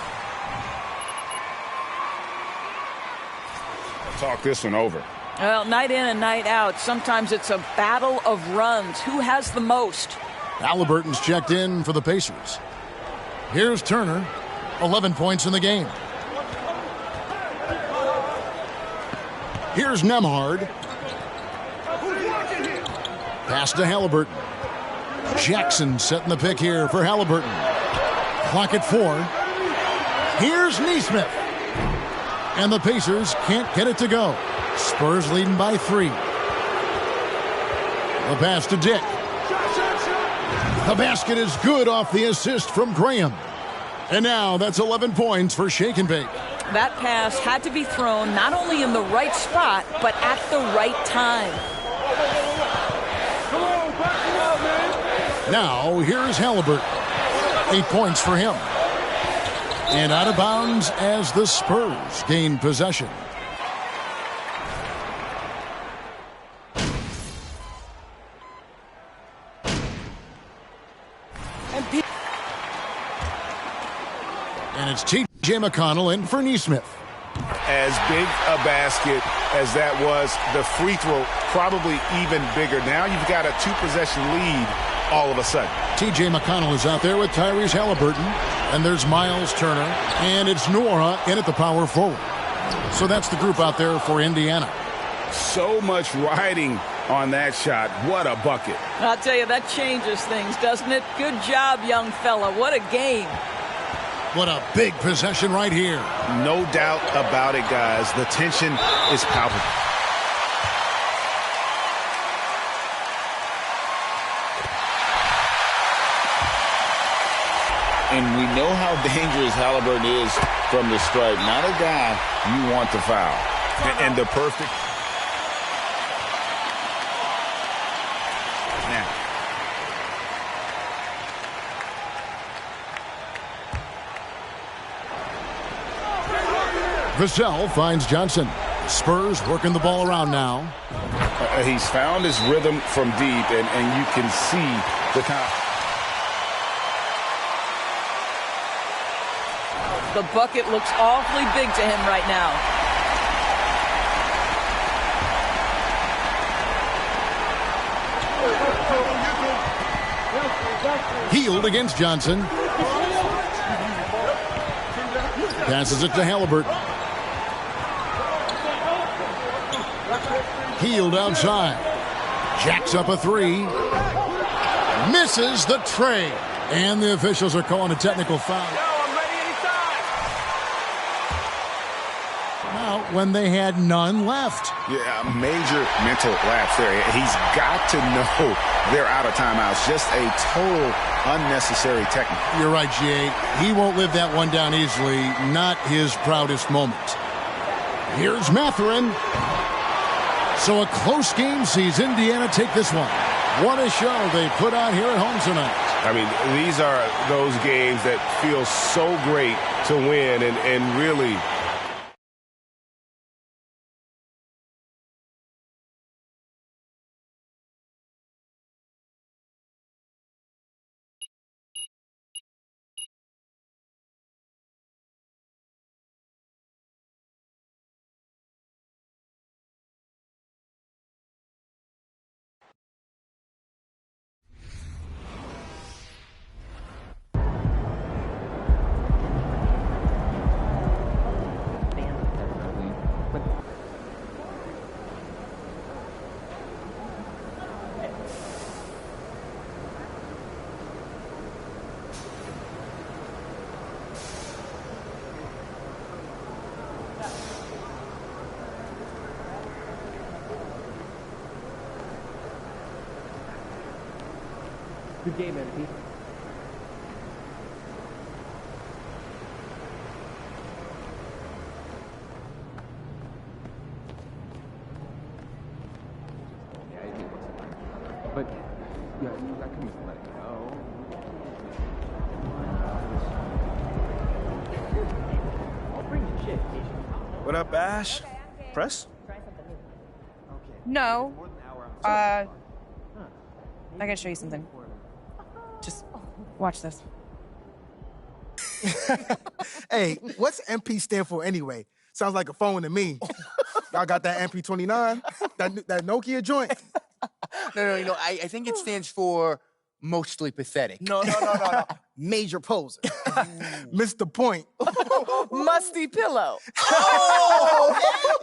Speaker 20: Talk this one over.
Speaker 23: Well, night in and night out, sometimes it's a battle of runs. Who has the most?
Speaker 11: Halliburton's checked in for the Pacers. Here's Turner, 11 points in the game. Here's Nemhard. Pass to Halliburton. Jackson setting the pick here for Halliburton. Clock at 4. Here's Nesmith. And the Pacers can't get it to go. Spurs leading by 3. The pass to Dick. The basket is good off the assist from Graham. And now that's 11 points for Shake and Bake.
Speaker 23: That pass had to be thrown not only in the right spot, but at the right time.
Speaker 11: Now here's Halliburton. 8 points for him. And out of bounds as the Spurs gain possession. And it's T.J. McConnell in for Nesmith.
Speaker 20: As big a basket as that was, the free throw probably even bigger. Now you've got a 2-possession lead all of a sudden.
Speaker 11: T.J. McConnell is out there with Tyrese Halliburton. And there's Miles Turner. And it's Nora in at the power forward. So that's the group out there for Indiana.
Speaker 20: So much riding on that shot. What a bucket.
Speaker 23: I'll tell you, that changes things, doesn't it? Good job, young fella. What a game.
Speaker 11: What a big possession right here.
Speaker 20: No doubt about it, guys. The tension is palpable. And we know how dangerous Halliburton is from the stripe. Not a guy you want to foul. And the perfect... Now.
Speaker 11: Vassell finds Johnson. Spurs working the ball around now.
Speaker 20: He's found his rhythm from deep, and you can see the time.
Speaker 23: The bucket looks awfully big to him right now.
Speaker 11: Healed against Johnson. Passes it to Halliburton. Healed outside. Jacks up a three. Misses the tray. And the officials are calling a technical foul. Now, when they had none left.
Speaker 20: Yeah, a major mental lapse there. He's got to know they're out of timeouts. Just a total unnecessary technical.
Speaker 11: You're right, G.A. He won't live that one down easily. Not his proudest moment. Here's Mathurin. So a close game sees Indiana take this one. What a show they put on here at home tonight.
Speaker 16: I mean, these are those games that feel so great to win and really...
Speaker 10: Good game, MP.
Speaker 7: But yeah, I couldn't let it go. I'll bring the chick.
Speaker 13: What up, Ash? Press?
Speaker 6: No. I gotta show you something. Just watch this.
Speaker 3: Hey, what's MP stand for anyway? Sounds like a phone to me. Y'all got that MP29? That Nokia joint?
Speaker 14: No, I think it stands for mostly pathetic.
Speaker 8: No. Major poser.
Speaker 3: Missed the point.
Speaker 6: Musty pillow.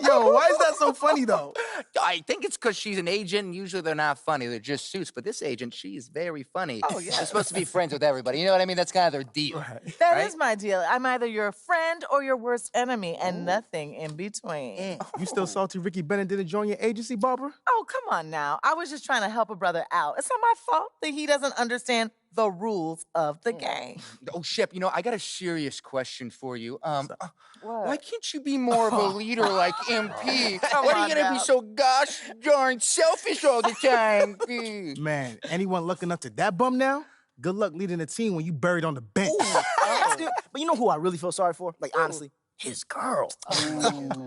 Speaker 3: Yo, why is that so funny, though?
Speaker 14: I think it's because she's an agent, and usually they're not funny. They're just suits. But this agent, she's very funny.
Speaker 6: Oh, yeah.
Speaker 14: They're supposed to be friends with everybody. You know what I mean? That's kind of their deal.
Speaker 6: That is my deal. I'm either your friend or your worst enemy, and nothing in between.
Speaker 3: You still salty Ricky Bennett didn't join your agency, Barbara?
Speaker 6: Oh, come on now. I was just trying to help a brother out. It's not my fault that he doesn't understand the rules of the game.
Speaker 14: Oh, Shep, I got a serious question for you. Why can't you be more of a leader like MP? Why are you gonna be so gosh darn selfish all the time?
Speaker 3: Man, anyone looking up to that bum now? Good luck leading the team when you buried on the bench.
Speaker 8: But you know who I really feel sorry for? Like, honestly, his girl.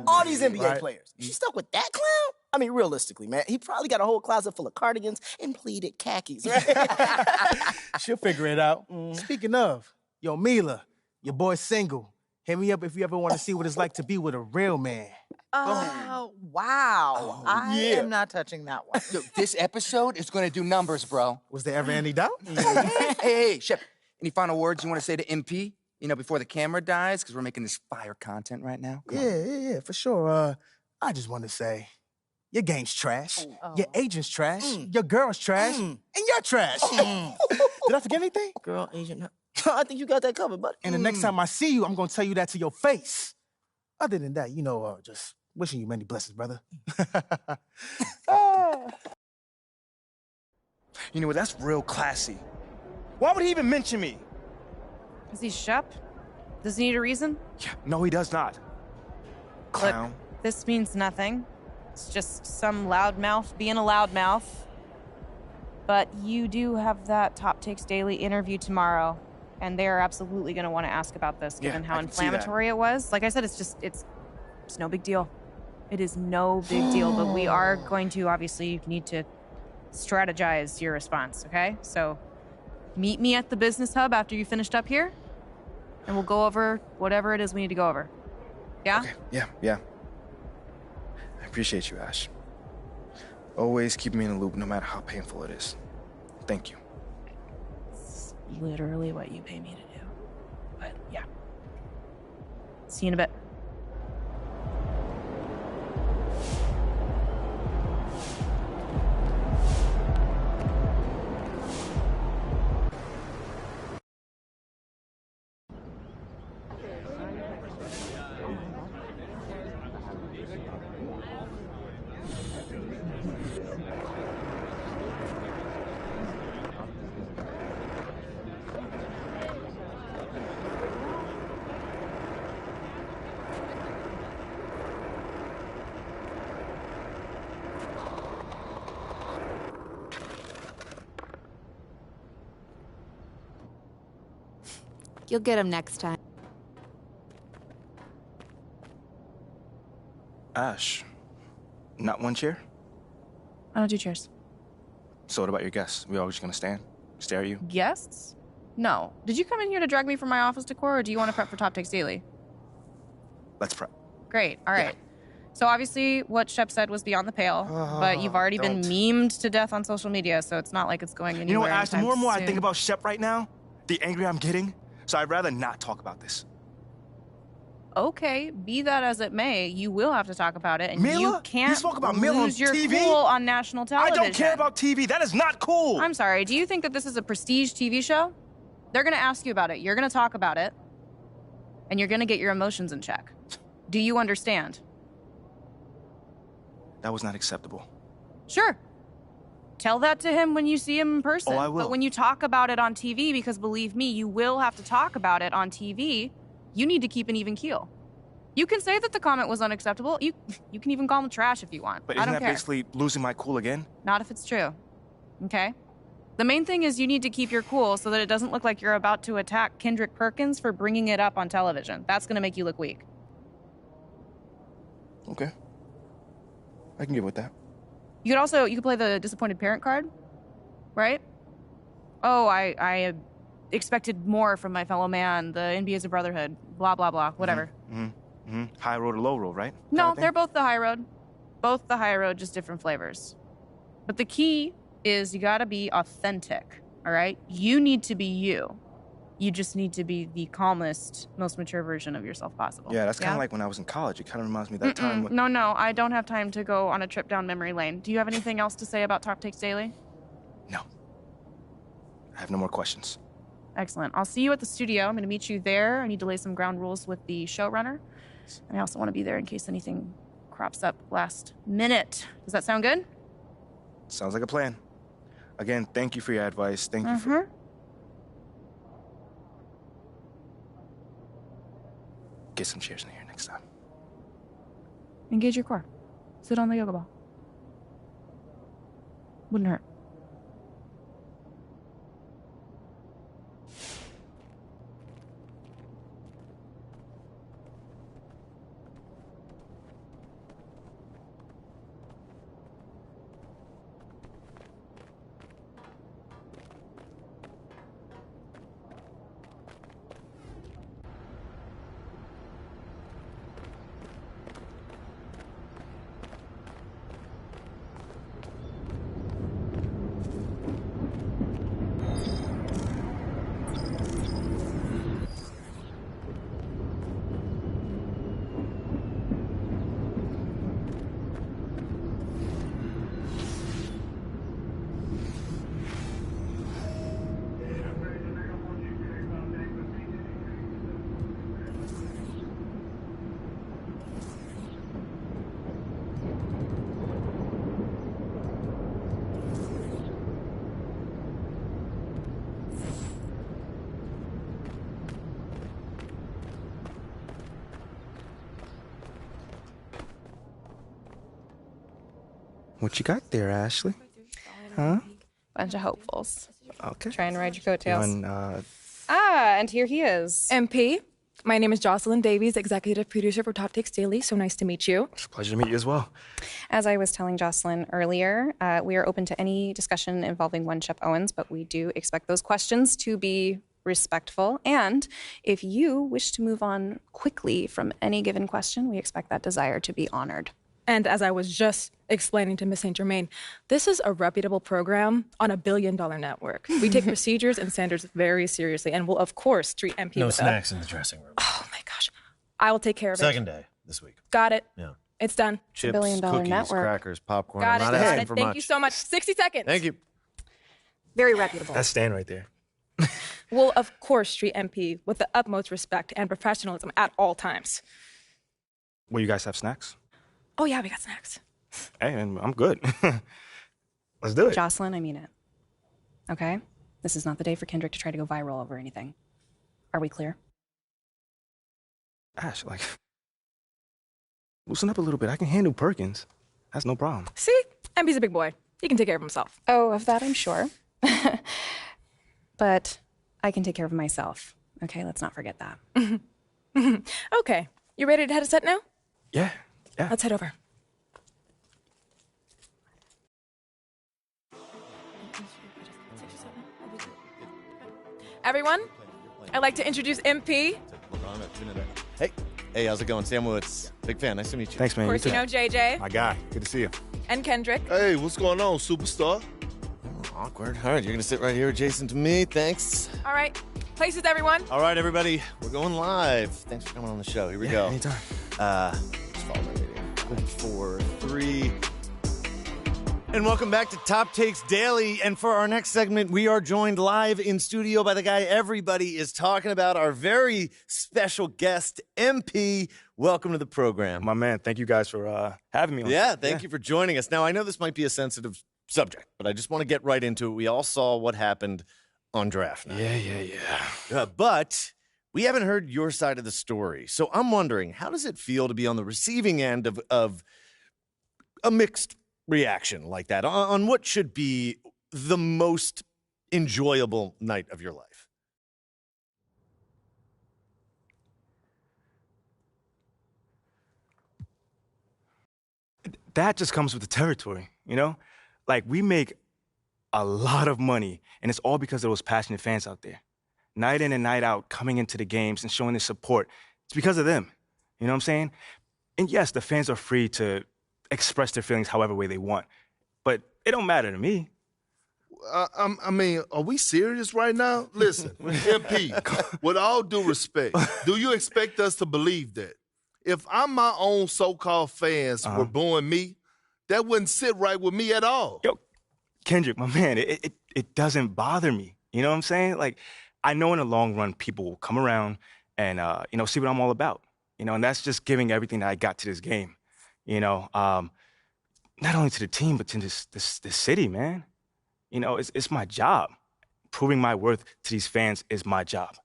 Speaker 8: All these NBA players. She stuck with that clown? I mean, realistically, man, he probably got a whole closet full of cardigans and pleated khakis, right?
Speaker 3: She'll figure it out. Speaking of, yo, Mila, your boy's single. Hit me up if you ever want to see what it's like to be with a real man.
Speaker 6: Oh, wow. I am not touching that one.
Speaker 14: Yo, this episode is going to do numbers, bro.
Speaker 3: Was there ever any doubt?
Speaker 14: Hey, Shep, any final words you want to say to MP? Before the camera dies, because we're making this fire content right now.
Speaker 3: Yeah, for sure. I just want to say, your game's trash. Your agent's trash. Your girl's trash. And you're trash. Did I forget anything?
Speaker 8: Girl, agent. I think you got that covered, buddy.
Speaker 3: And the next time I see you, I'm going to tell you that to your face. Other than that, just wishing you many blessings, brother.
Speaker 13: You know what? That's real classy. Why would he even mention me?
Speaker 2: Is he Shep? Does he need a reason?
Speaker 12: Yeah, no, he does not. Clown.
Speaker 2: Look, this means nothing. It's just some loudmouth being a loudmouth. But you do have that Top Takes Daily interview tomorrow, and they're absolutely going to want to ask about this, given how inflammatory it was. Like I said, it's no big deal. It is no big deal, but we are going to obviously need to strategize your response, okay? So meet me at the business hub after you finished up here, and we'll go over whatever it is we need to go over. Yeah?
Speaker 13: Okay. Yeah. I appreciate you, Ash. Always keep me in the loop, no matter how painful it is. Thank you.
Speaker 2: It's literally what you pay me to do. But yeah. See you in a bit.
Speaker 5: You'll get him next time.
Speaker 12: Ash, not one chair?
Speaker 2: I don't do chairs.
Speaker 12: So what about your guests? We all just gonna stand, stare at you?
Speaker 2: Guests? No. Did you come in here to drag me from my office decor, or do you want to prep for Top Takes Daily?
Speaker 12: Let's prep.
Speaker 2: Great. All right. So obviously what Shep said was beyond the pale, but you've already been memed to death on social media, so it's not like it's going anywhere.
Speaker 12: You know what, Ash? The more and more I
Speaker 2: soon.
Speaker 12: think about Shep right now, the angrier I'm getting. So I'd rather not talk about this.
Speaker 2: Okay, be that as it may, you will have to talk about it, and
Speaker 12: Mila?
Speaker 2: you can't
Speaker 12: You spoke about Mila on
Speaker 2: lose your
Speaker 12: TV?
Speaker 2: cool on national television.
Speaker 12: I don't care about TV. That is not cool.
Speaker 2: I'm sorry. Do you think that this is a prestige TV show? They're going to ask you about it. You're going to talk about it, and you're going to get your emotions in check. Do you understand?
Speaker 12: That was not acceptable.
Speaker 2: Sure. Tell that to him when you see him in person.
Speaker 12: Oh, I will.
Speaker 2: But when you talk about it on TV, because believe me, you will have to talk about it on TV, you need to keep an even keel. You can say that the comment was unacceptable. You can even call him trash if you want.
Speaker 12: But
Speaker 2: I
Speaker 12: isn't
Speaker 2: don't
Speaker 12: that
Speaker 2: care.
Speaker 12: basically losing my cool again?
Speaker 2: Not if it's true. Okay? The main thing is you need to keep your cool so that it doesn't look like you're about to attack Kendrick Perkins for bringing it up on television. That's going to make you look weak.
Speaker 13: Okay. I can get with that.
Speaker 2: You could play the disappointed parent card, right? Oh, I expected more from my fellow man. The NBA is a brotherhood. Blah, blah, blah. Whatever.
Speaker 12: High road or low road, right?
Speaker 2: No, they're both the high road. Both the high road, just different flavors. But the key is you gotta be authentic, all right? You need to be you. You just need to be the calmest, most mature version of yourself possible.
Speaker 13: Yeah, that's kind of like when I was in college. It kind of reminds me of that time when...
Speaker 2: No, I don't have time to go on a trip down memory lane. Do you have anything else to say about Top Takes Daily?
Speaker 13: No. I have no more questions.
Speaker 2: Excellent. I'll see you at the studio. I'm going to meet you there. I need to lay some ground rules with the showrunner. And I also want to be there in case anything crops up last minute. Does that sound good?
Speaker 13: Sounds like a plan. Again, thank you for your advice. Thank you for... Get some chairs in here next time.
Speaker 2: Engage your core. Sit on the yoga ball. Wouldn't hurt.
Speaker 13: What you got there, Ashley? Huh?
Speaker 2: Bunch of hopefuls.
Speaker 13: Okay.
Speaker 2: Try and ride your coattails.
Speaker 13: On,
Speaker 2: and here he is.
Speaker 9: MP, my name is Jocelyn Davies, executive producer for Top Takes Daily. So nice to meet you.
Speaker 13: It's a pleasure to meet you as well.
Speaker 2: As I was telling Jocelyn earlier, we are open to any discussion involving one Shep Owens, but we do expect those questions to be respectful. And if you wish to move on quickly from any given question, we expect that desire to be honored.
Speaker 9: And as I was just explaining to Miss St. Germain, this is a reputable program on a billion-dollar network. We take procedures and standards very seriously and will, of course, treat MP
Speaker 15: No
Speaker 9: with
Speaker 15: snacks in the dressing room.
Speaker 9: Oh, my gosh. I will take care of it.
Speaker 15: Second day this week.
Speaker 9: Got it.
Speaker 15: Yeah.
Speaker 9: It's done.
Speaker 15: Chips,
Speaker 2: billion-dollar
Speaker 15: cookies,
Speaker 2: network.
Speaker 15: crackers, popcorn.
Speaker 9: Got
Speaker 15: I'm
Speaker 9: it.
Speaker 15: not
Speaker 9: Got
Speaker 15: asking
Speaker 9: it.
Speaker 15: for
Speaker 9: Thank
Speaker 15: much.
Speaker 9: you so much. 60 seconds.
Speaker 15: Thank you.
Speaker 9: Very reputable.
Speaker 13: That's Stan right there.
Speaker 9: We'll, of course, treat MP with the utmost respect and professionalism at all times.
Speaker 12: Will you guys have snacks?
Speaker 9: Oh, yeah, we got snacks.
Speaker 12: Hey, man, I'm good. Let's do it.
Speaker 2: Jocelyn, I mean it. Okay? This is not the day for Kendrick to try to go viral over anything. Are we clear?
Speaker 12: Ash, loosen up a little bit. I can handle Perkins. That's no problem.
Speaker 9: See? MP's a big boy. He can take care of himself.
Speaker 2: Oh, of that I'm sure. But I can take care of myself. Okay, let's not forget that.
Speaker 9: Okay. You ready to head a set now?
Speaker 12: Yeah.
Speaker 9: Let's head over. Everyone, I'd like to introduce MP.
Speaker 15: Hey, how's it going? Sam Woods. Big fan. Nice to meet you.
Speaker 12: Thanks, man.
Speaker 9: Of course, you know JJ.
Speaker 15: My guy. Good to see you.
Speaker 9: And Kendrick.
Speaker 15: Hey, what's going on, superstar? Awkward. All right, you're going to sit right here adjacent to me. Thanks.
Speaker 9: All right. Places, everyone.
Speaker 15: All right, everybody. We're going live. Thanks for coming on the show. Here we go.
Speaker 12: Anytime.
Speaker 15: Just follow my video. 4, 3. And welcome back to Top Takes Daily. And for our next segment, we are joined live in studio by the guy everybody is talking about, our very special guest, MP. Welcome to the program.
Speaker 12: My man, thank you guys for having me on.
Speaker 15: Yeah, thank you for joining us. Now, I know this might be a sensitive subject, but I just want to get right into it. We all saw what happened on draft night.
Speaker 12: Yeah.
Speaker 15: But we haven't heard your side of the story. So I'm wondering, how does it feel to be on the receiving end of a mixed reaction like that on what should be the most enjoyable night of your life?
Speaker 12: That just comes with the territory, you know? Like, we make a lot of money, and it's all because of those passionate fans out there. Night in and night out, coming into the games and showing their support. It's because of them. You know what I'm saying? And yes, the fans are free to express their feelings however way they want. But it don't matter to me.
Speaker 18: I mean, are we serious right now? Listen, MP, with all due respect, do you expect us to believe that? If my own so-called fans were booing me, that wouldn't sit right with me at all.
Speaker 12: Yo, Kendrick, my man, it doesn't bother me. You know what I'm saying? Like, I know in the long run, people will come around and, see what I'm all about. You know, and that's just giving everything that I got to this game. You know, not only to the team, but to this city, man. You know, it's my job. Proving my worth to these fans is my job.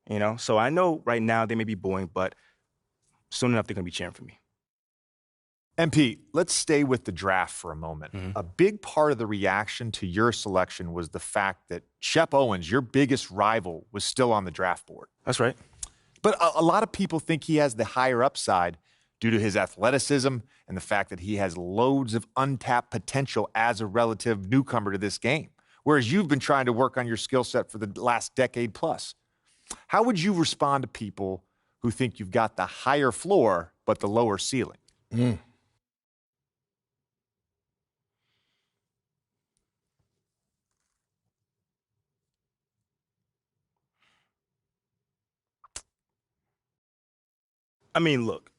Speaker 12: You know, so I know right now they may be booing, but soon enough they're going to be cheering for me.
Speaker 19: MP, let's stay with the draft for a moment. A big part of the reaction to your selection was the fact that Shep Owens, your biggest rival, was still on the draft board.
Speaker 12: That's right.
Speaker 19: But a lot of people think he has the higher upside due to his athleticism and the fact that he has loads of untapped potential as a relative newcomer to this game, whereas you've been trying to work on your skill set for the last decade plus. How would you respond to people who think you've got the higher floor but the lower ceiling?
Speaker 12: I mean, look,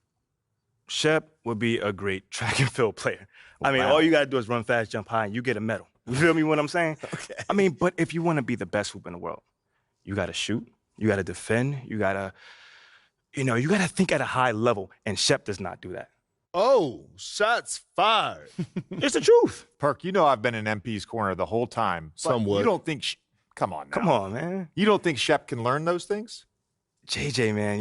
Speaker 12: Shep would be a great track and field player. I mean, all you got to do is run fast, jump high, and you get a medal. You feel me what I'm saying?
Speaker 15: Okay.
Speaker 12: I mean, but if you want to be the best hoop in the world, you got to shoot, you got to defend, you got to, you got to think at a high level, and Shep does not do that.
Speaker 18: Oh, shots fired.
Speaker 12: It's the truth.
Speaker 19: Perk, you know I've been in MP's corner the whole time.
Speaker 18: Somewhat.
Speaker 19: You don't think... Come on now.
Speaker 12: Come on, man.
Speaker 19: You don't think Shep can learn those things?
Speaker 12: JJ, man,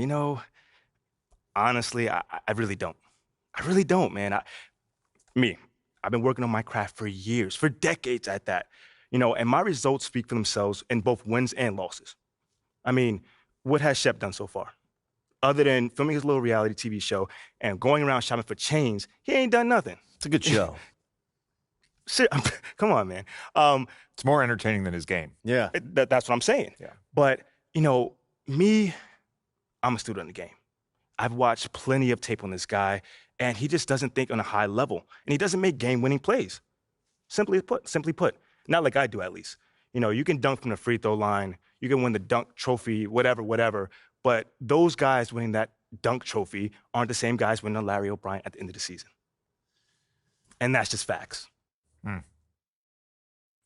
Speaker 12: honestly, I really don't. I really don't, man. I've been working on my craft for years, for decades at that. You know, and my results speak for themselves in both wins and losses. I mean, what has Shep done so far? Other than filming his little reality TV show and going around shopping for chains, he ain't done nothing.
Speaker 19: It's a good show.
Speaker 12: Come on, man.
Speaker 19: It's more entertaining than his game.
Speaker 15: Yeah.
Speaker 12: That's what I'm saying.
Speaker 19: Yeah.
Speaker 12: But, you know, I'm a student of the game. I've watched plenty of tape on this guy, and he just doesn't think on a high level. And he doesn't make game-winning plays. Simply put. Not like I do, at least. You know, you can dunk from the free throw line. You can win the dunk trophy, whatever. But those guys winning that dunk trophy aren't the same guys winning a Larry O'Brien at the end of the season. And that's just facts.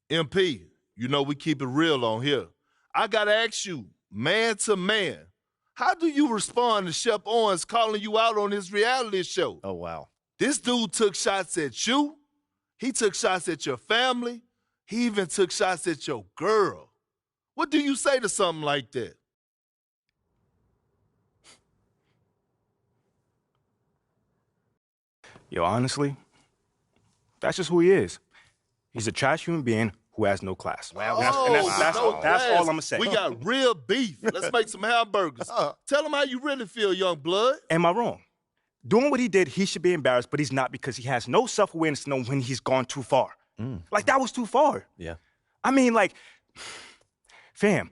Speaker 18: MP, you know we keep it real on here. I got to ask you, man to man, how do you respond to Shep Owens calling you out on his reality show?
Speaker 15: Oh, wow.
Speaker 18: This dude took shots at you. He took shots at your family. He even took shots at your girl. What do you say to something like that?
Speaker 12: Yo, honestly, that's just who he is. He's a trash human being who has no class.
Speaker 18: Wow.
Speaker 12: That's all I'm going to say.
Speaker 18: We got real beef. Let's make some hamburgers. Tell him how you really feel, young blood.
Speaker 12: Am I wrong? Doing what he did, he should be embarrassed, but he's not because he has no self-awareness to know when he's gone too far. Like, that was too far.
Speaker 15: Yeah.
Speaker 12: I mean, like, fam,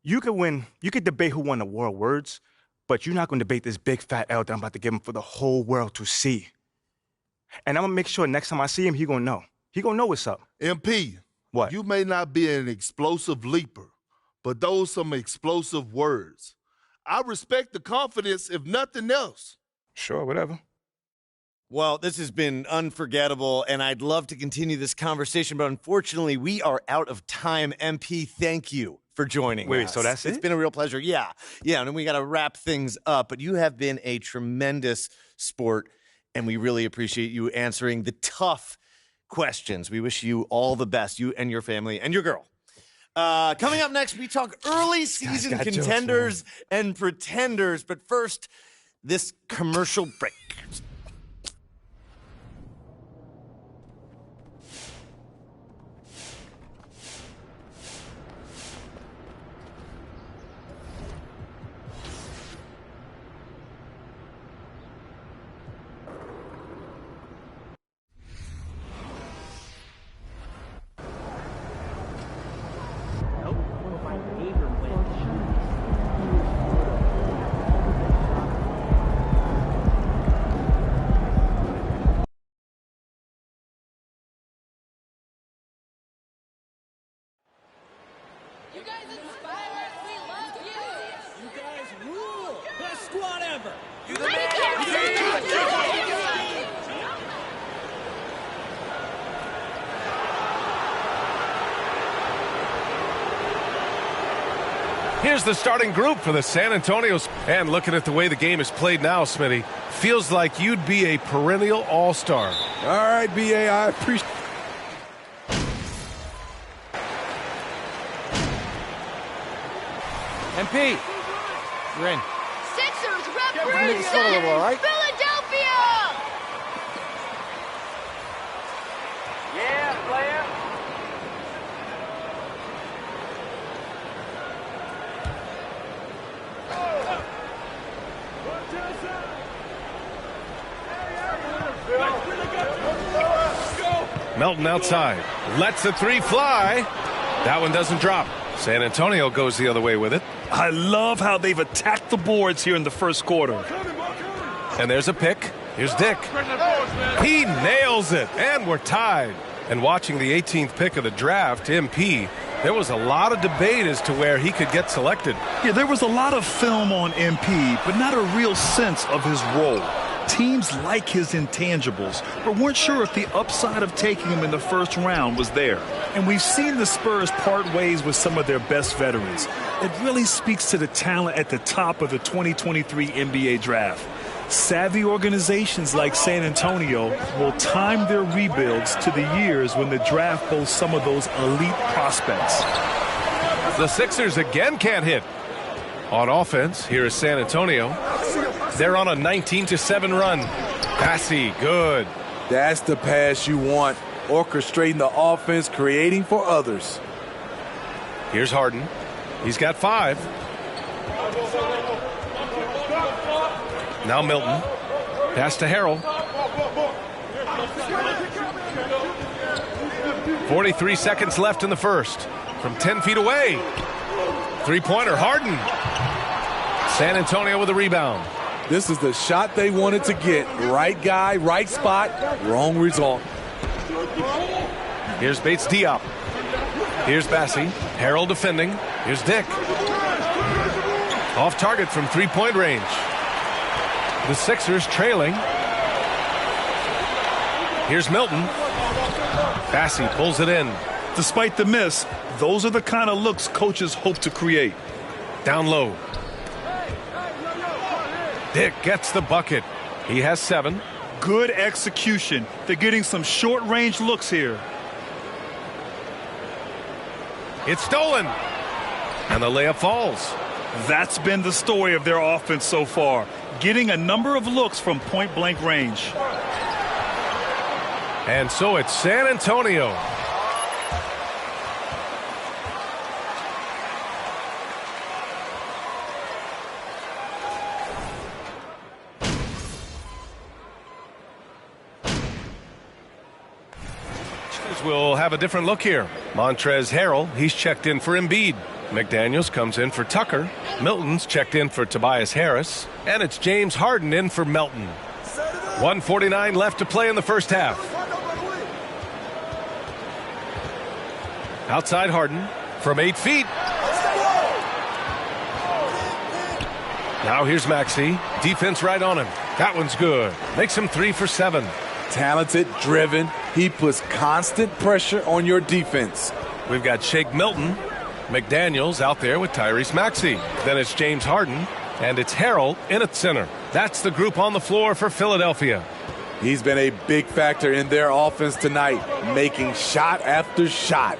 Speaker 12: you could debate who won the world words, but you're not going to debate this big fat L that I'm about to give him for the whole world to see. And I'm going to make sure next time I see him, he going to know. He going to know what's up.
Speaker 18: MP.
Speaker 12: What?
Speaker 18: You may not be an explosive leaper, but those some explosive words. I respect the confidence, if nothing else.
Speaker 12: Sure, whatever.
Speaker 15: Well, this has been unforgettable, and I'd love to continue this conversation, but unfortunately, we are out of time. MP, thank you for joining us.
Speaker 12: Wait, so that's it?
Speaker 15: It's been a real pleasure. Yeah, and then we got to wrap things up, but you have been a tremendous sport, and we really appreciate you answering the tough questions. We wish you all the best, you and your family and your girl. Coming up next, we talk early season contenders and pretenders, but first, this commercial break.
Speaker 17: Here's the starting group for the San Antonio. And looking at the way the game is played now, Smitty, feels like you'd be a perennial all-star.
Speaker 1: All right, BA, I appreciate.
Speaker 10: MP, you're in.
Speaker 21: Sixers
Speaker 10: Make it slow a little, all right?
Speaker 21: Philadelphia!
Speaker 4: Yeah, player.
Speaker 17: Melton outside. Lets the three fly. That one doesn't drop. San Antonio goes the other way with it.
Speaker 22: I love how they've attacked the boards here in the first quarter.
Speaker 17: And there's a pick. Here's Dick. He nails it. And we're tied. And watching the 18th pick of the draft, MP, there was a lot of debate as to where he could get selected.
Speaker 22: Yeah, there was a lot of film on MP, but not a real sense of his role. Teams like his intangibles, but weren't sure if the upside of taking him in the first round was there. And we've seen the Spurs part ways with some of their best veterans. It really speaks to the talent at the top of the 2023 NBA draft. Savvy organizations like San Antonio will time their rebuilds to the years when the draft boasts some of those elite prospects.
Speaker 17: The Sixers again can't hit. On offense, here is San Antonio. They're on a 19-7 run. Passy, good.
Speaker 20: That's the pass you want. Orchestrating the offense, creating for others.
Speaker 17: Here's Harden. He's got 5. Now Milton. Pass to Harrell. 43 seconds left in the first. From 10 feet away. Three-pointer, Harden. San Antonio with a rebound.
Speaker 20: This is the shot they wanted to get. Right guy, right spot, wrong result.
Speaker 17: Here's Bates Diop. Here's Bassie. Harrell defending. Here's Dick. Off target from three-point range. The Sixers trailing. Here's Milton. Bassie pulls it in.
Speaker 22: Despite the miss, those are the kind of looks coaches hope to create.
Speaker 17: Down low. Dick gets the bucket. He has 7.
Speaker 22: Good execution. They're getting some short-range looks here.
Speaker 17: It's stolen. And the layup falls.
Speaker 22: That's been the story of their offense so far. Getting a number of looks from point-blank range.
Speaker 17: And so it's San Antonio. We'll have a different look here. Montrezl Harrell, he's checked in for Embiid. McDaniels comes in for Tucker. Milton's checked in for Tobias Harris. And it's James Harden in for Melton. 1:49 left to play in the first half. Outside Harden from 8 feet. Now here's Maxey. Defense right on him. That one's good. Makes him 3 for 7.
Speaker 20: Talented, driven. He puts constant pressure on your defense.
Speaker 17: We've got Shake Milton. McDaniels out there with Tyrese Maxey. Then it's James Harden. And it's Harrell in at center. That's the group on the floor for Philadelphia.
Speaker 20: He's been a big factor in their offense tonight, making shot after shot.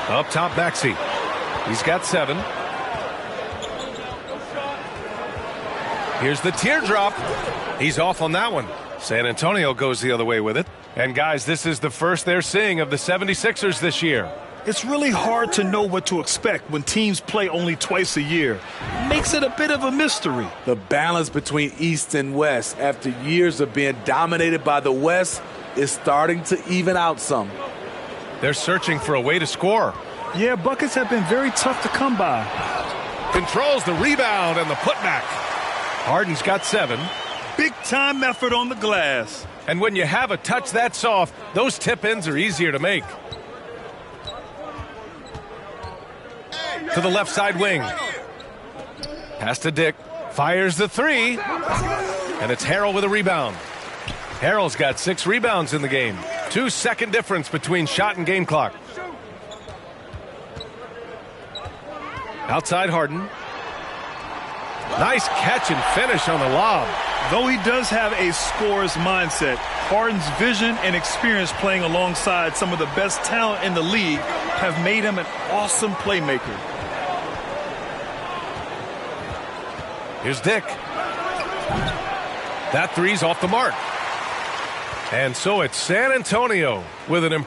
Speaker 17: Up top, Maxey. He's got 7. Here's the teardrop. He's off on that one. San Antonio goes the other way with it. And guys, this is the first they're seeing of the 76ers this year.
Speaker 22: It's really hard to know what to expect when teams play only twice a year. Makes it a bit of a mystery.
Speaker 20: The balance between East and West after years of being dominated by the West is starting to even out some.
Speaker 17: They're searching for a way to score.
Speaker 22: Yeah, buckets have been very tough to come by.
Speaker 17: Controls the rebound and the putback. Harden's got 7.
Speaker 22: Big time effort on the glass.
Speaker 17: And when you have a touch that soft, those tip-ins are easier to make. To the left side wing. Pass to Dick. Fires the 3. And it's Harrell with a rebound. Harrell's got 6 rebounds in the game. 2-second difference between shot and game clock. Outside Harden. Nice catch and finish on the lob.
Speaker 22: Though he does have a scorer's mindset, Harden's vision and experience playing alongside some of the best talent in the league have made him an awesome playmaker.
Speaker 17: Here's Dick. That 3's off the mark. And so it's San Antonio with an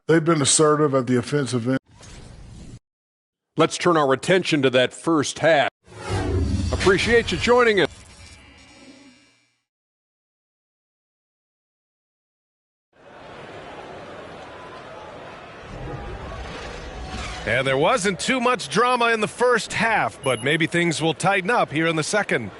Speaker 11: They've been assertive at the offensive end.
Speaker 1: Let's turn our attention to that first half. Appreciate you joining us.
Speaker 17: And there wasn't too much drama in the first half, but maybe things will tighten up here in the second.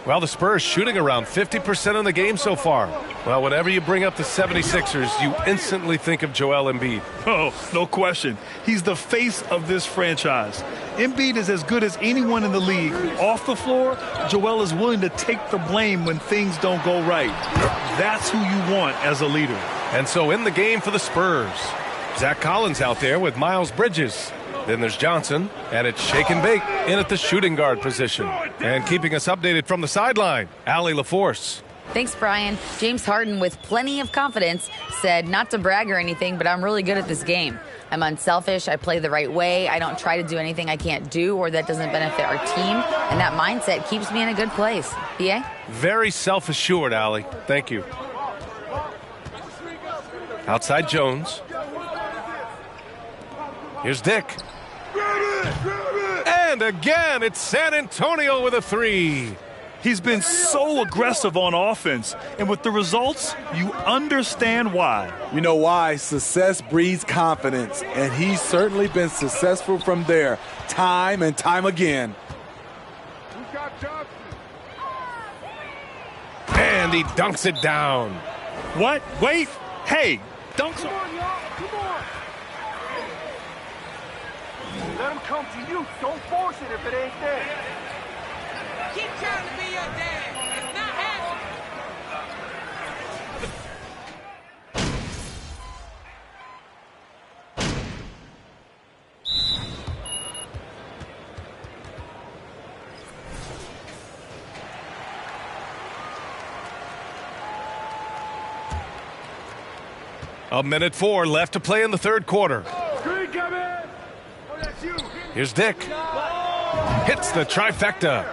Speaker 17: Well, the Spurs shooting around 50% in the game so far. Well, whenever you bring up the 76ers, you instantly think of Joel Embiid.
Speaker 22: Oh, no question. He's the face of this franchise. Embiid is as good as anyone in the league. Off the floor, Joel is willing to take the blame when things don't go right. That's who you want as a leader.
Speaker 17: And so in the game for the Spurs, Zach Collins out there with Miles Bridges. Then there's Johnson, and it's shake and bake in at the shooting guard position. And keeping us updated from the sideline, Allie LaForce.
Speaker 16: Thanks, Brian. James Harden, with plenty of confidence, said not to brag or anything, but I'm really good at this game. I'm unselfish. I play the right way. I don't try to do anything I can't do or that doesn't benefit our team. And that mindset keeps me in a good place. BA?
Speaker 17: Very self-assured, Allie. Thank you. Outside Jones. Here's Dick. And again, it's San Antonio with a three.
Speaker 22: He's been so aggressive on offense, and with the results, you understand why.
Speaker 20: You know why? Success breeds confidence, and he's certainly been successful from there, time and time again.
Speaker 17: And he dunks it down.
Speaker 22: What? Wait. Hey, dunks.
Speaker 4: Let him come to you. Don't force it if it ain't there. Keep trying to be your dad. It's not happening.
Speaker 17: A minute 4 left to play in the third quarter. Here's Dick. Hits the trifecta.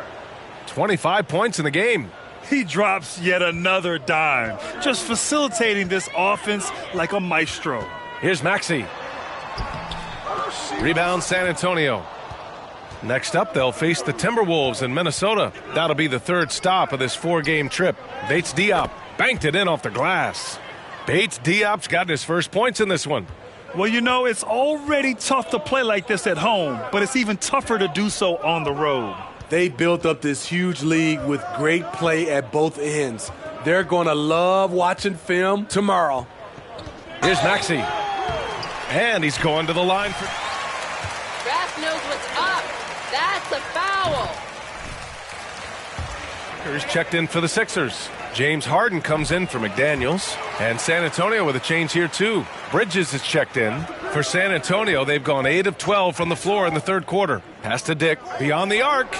Speaker 17: 25 points in the game.
Speaker 22: He drops yet another dime, just facilitating this offense like a maestro.
Speaker 17: Here's Maxey. Rebound San Antonio. Next up, they'll face the Timberwolves in Minnesota. That'll be the third stop of this 4-game trip. Bates Diop banked it in off the glass. Bates Diop's got his first points in this one.
Speaker 22: Well, you know, it's already tough to play like this at home, but it's even tougher to do so on the road.
Speaker 20: They built up this huge league with great play at both ends. They're going to love watching film tomorrow.
Speaker 17: Here's Maxey. And he's going to the line for...
Speaker 21: Ref knows what's up. That's a foul.
Speaker 17: Here's checked in for the Sixers. James Harden comes in for McDaniels. And San Antonio with a change here, too. Bridges is checked in. For San Antonio, they've gone 8 of 12 from the floor in the third quarter. Pass to Dick. Beyond the arc.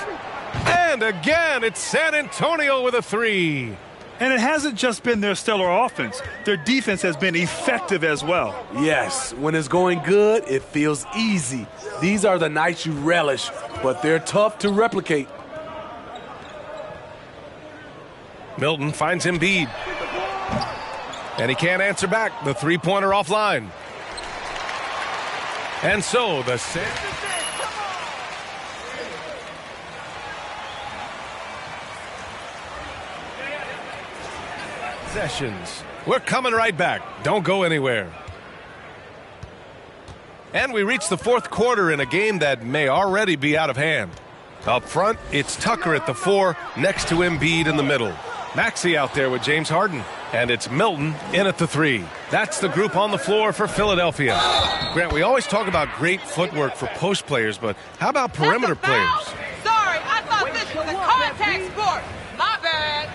Speaker 17: And again, it's San Antonio with a three.
Speaker 22: And it hasn't just been their stellar offense. Their defense has been effective as well.
Speaker 20: Yes, when it's going good, it feels easy. These are the nights you relish, but they're tough to replicate.
Speaker 17: Milton finds Embiid. And he can't answer back. The three-pointer offline. And so the possessions. We're coming right back. Don't go anywhere. And we reach the fourth quarter in a game that may already be out of hand. Up front, it's Tucker at the 4, next to Embiid in the middle. Maxey out there with James Harden. And it's Milton in at the 3. That's the group on the floor for Philadelphia. Grant, we always talk about great footwork for post players, but how about perimeter players?
Speaker 21: Sorry, I thought this was a contact sport. My bad.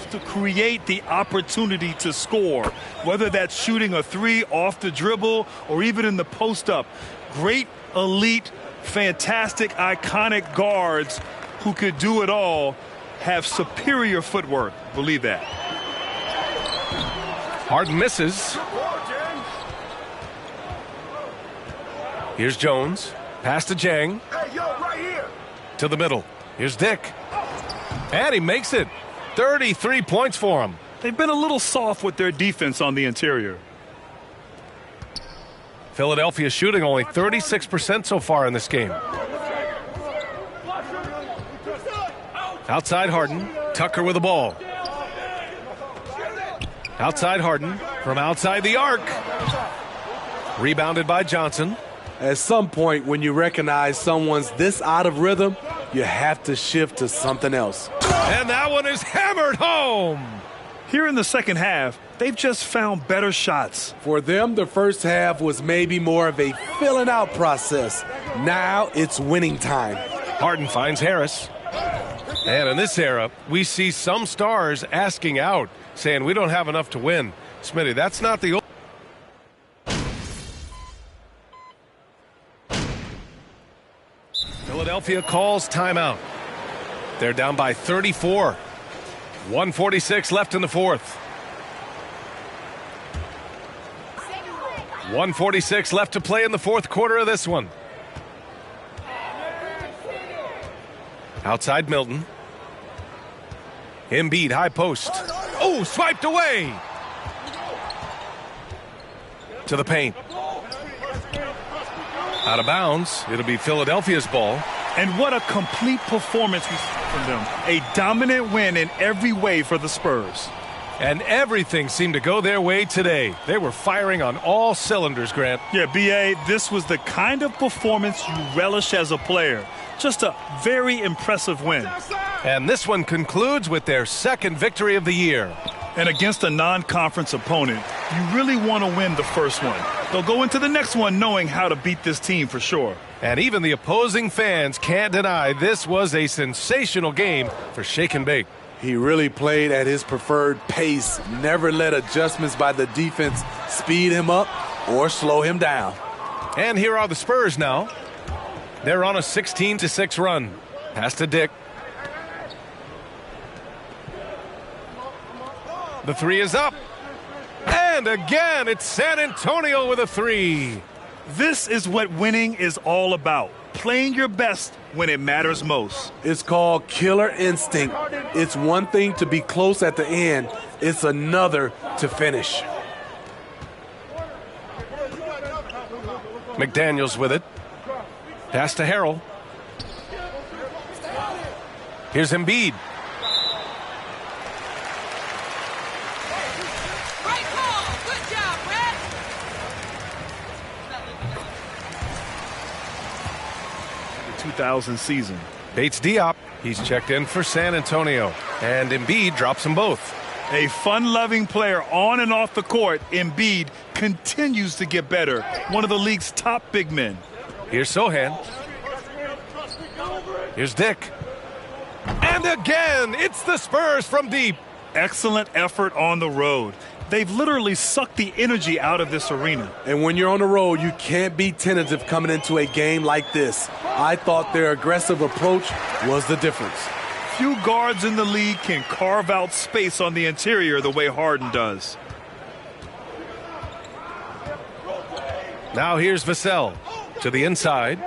Speaker 22: To create the opportunity to score, whether that's shooting a 3 off the dribble or even in the post-up. Great, elite, fantastic, iconic guards who could do it all have superior footwork. Believe that.
Speaker 17: Harden misses. Here's Jones. Pass to Jang.
Speaker 4: Hey, yo, right here.
Speaker 17: To the middle. Here's Dick. And he makes it. 33 points for him.
Speaker 22: They've been a little soft with their defense on the interior.
Speaker 17: Philadelphia shooting only 36% so far in this game. Outside Harden. Tucker with the ball. Outside Harden. From outside the arc. Rebounded by Johnson.
Speaker 20: At some point, when you recognize someone's this out of rhythm, you have to shift to something else.
Speaker 17: And that one is hammered home.
Speaker 22: Here in the second half, they've just found better shots.
Speaker 20: For them, the first half was maybe more of a filling out process. Now it's winning time.
Speaker 17: Harden finds Harris. And in this era, we see some stars asking out, saying we don't have enough to win. Smitty, that's not the... Philadelphia calls timeout. They're down by 34. 1:46 left in the fourth. 1:46 left to play in the fourth quarter of this one. Outside Milton. Embiid, high post. Oh, swiped away. To the paint. Out of bounds. It'll be Philadelphia's ball.
Speaker 22: And what a complete performance we saw from them. A dominant win in every way for the Spurs.
Speaker 17: And everything seemed to go their way today. They were firing on all cylinders, Grant.
Speaker 22: Yeah, B.A., this was the kind of performance you relish as a player. Just a very impressive win.
Speaker 17: And this one concludes with their second victory of the year.
Speaker 22: And against a non-conference opponent, you really want to win the first one. They'll go into the next one knowing how to beat this team for sure.
Speaker 17: And even the opposing fans can't deny this was a sensational game for Shake and Bake.
Speaker 20: He really played at his preferred pace, never let adjustments by the defense speed him up or slow him down.
Speaker 17: And here are the Spurs now. They're on a 16-6 run. Pass to Dick. The three is up. And again, it's San Antonio with a three.
Speaker 22: This is what winning is all about. Playing your best when it matters most.
Speaker 20: It's called killer instinct. It's one thing to be close at the end. It's another to finish.
Speaker 17: McDaniels with it. Pass to Harrell. Here's Embiid.
Speaker 21: Great call. Good job, Brett.
Speaker 22: 2000 season.
Speaker 17: Bates Diop. He's checked in for San Antonio. And Embiid drops them both.
Speaker 22: A fun-loving player on and off the court, Embiid continues to get better. One of the league's top big men.
Speaker 17: Here's Sohan. Here's Dick. And again, it's the Spurs from deep.
Speaker 22: Excellent effort on the road. They've literally sucked the energy out of this arena.
Speaker 20: And when you're on the road, you can't be tentative coming into a game like this. I thought their aggressive approach was the difference.
Speaker 22: Few guards in the league can carve out space on the interior the way Harden does.
Speaker 17: Now here's Vassell to the inside.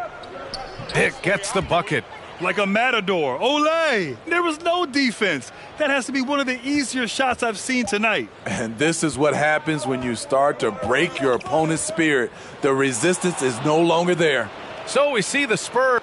Speaker 17: Dick gets the bucket.
Speaker 22: Like a matador. Olé! There was no defense. That has to be one of the easier shots I've seen tonight.
Speaker 20: And this is what happens when you start to break your opponent's spirit. The resistance is no longer there.
Speaker 17: So we see the Spurs.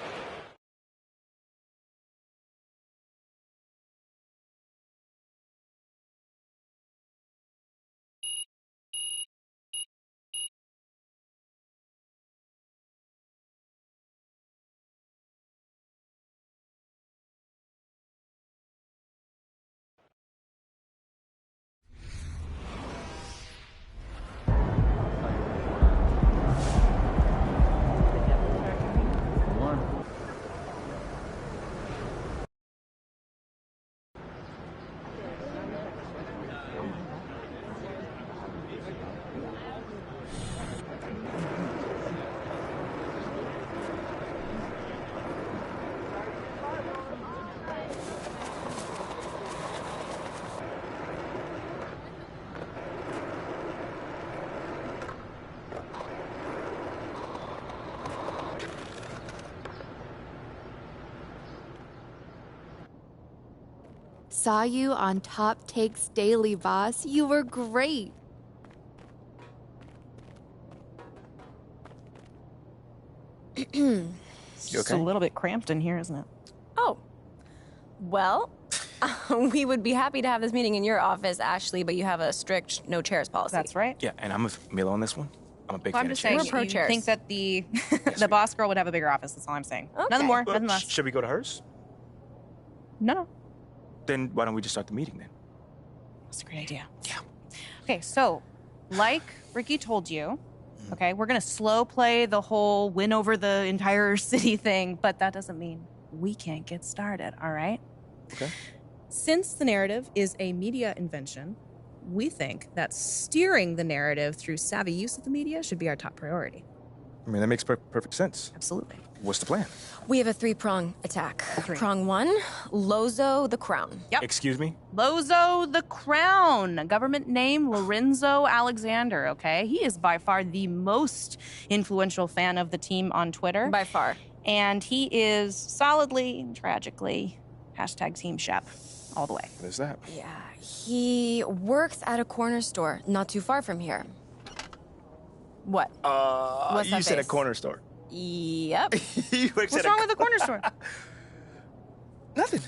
Speaker 5: Saw you on Top Takes Daily, boss. You were great.
Speaker 2: It's a little bit cramped in here, isn't it?
Speaker 6: Oh, well, we would be happy to have this meeting in your office, Ashley, but you have a strict no chairs policy.
Speaker 2: That's right.
Speaker 12: Yeah, and I'm with Milo on this one. I'm a big
Speaker 2: Well,
Speaker 12: fan
Speaker 2: I'm
Speaker 12: of
Speaker 2: just
Speaker 12: chairs.
Speaker 2: saying,
Speaker 6: We're pro
Speaker 2: you
Speaker 6: chairs.
Speaker 2: think that the the boss girl would have a bigger office. That's all I'm saying. Nothing more, nothing less.
Speaker 12: Should we go to hers?
Speaker 2: No.
Speaker 12: Then why don't we just start the meeting then?
Speaker 2: That's a great idea. Yeah. Okay, so like Ricky told you, okay, we're gonna slow play the whole win over the entire city thing, but that doesn't mean we can't get started, all right?
Speaker 12: Okay.
Speaker 2: Since the narrative is a media invention, we think that steering the narrative through savvy use of the media should be our top priority.
Speaker 13: I mean, that makes perfect sense.
Speaker 2: Absolutely.
Speaker 13: What's the plan?
Speaker 6: We have a three-prong attack. Prong 1, Lozo the Crown.
Speaker 2: Yep.
Speaker 12: Excuse me?
Speaker 2: Lozo the Crown. Government name Lorenzo Alexander, okay? He is by far the most influential fan of the team on Twitter.
Speaker 6: By far.
Speaker 2: And he is solidly, tragically, hashtag Team Shep all the way.
Speaker 13: What is that?
Speaker 6: Yeah, he works at a corner store not too far from here. What? What's
Speaker 13: You
Speaker 6: that
Speaker 13: said a
Speaker 6: face?
Speaker 13: corner store.
Speaker 6: Yep.
Speaker 2: What's wrong with the corner store?
Speaker 13: Nothing.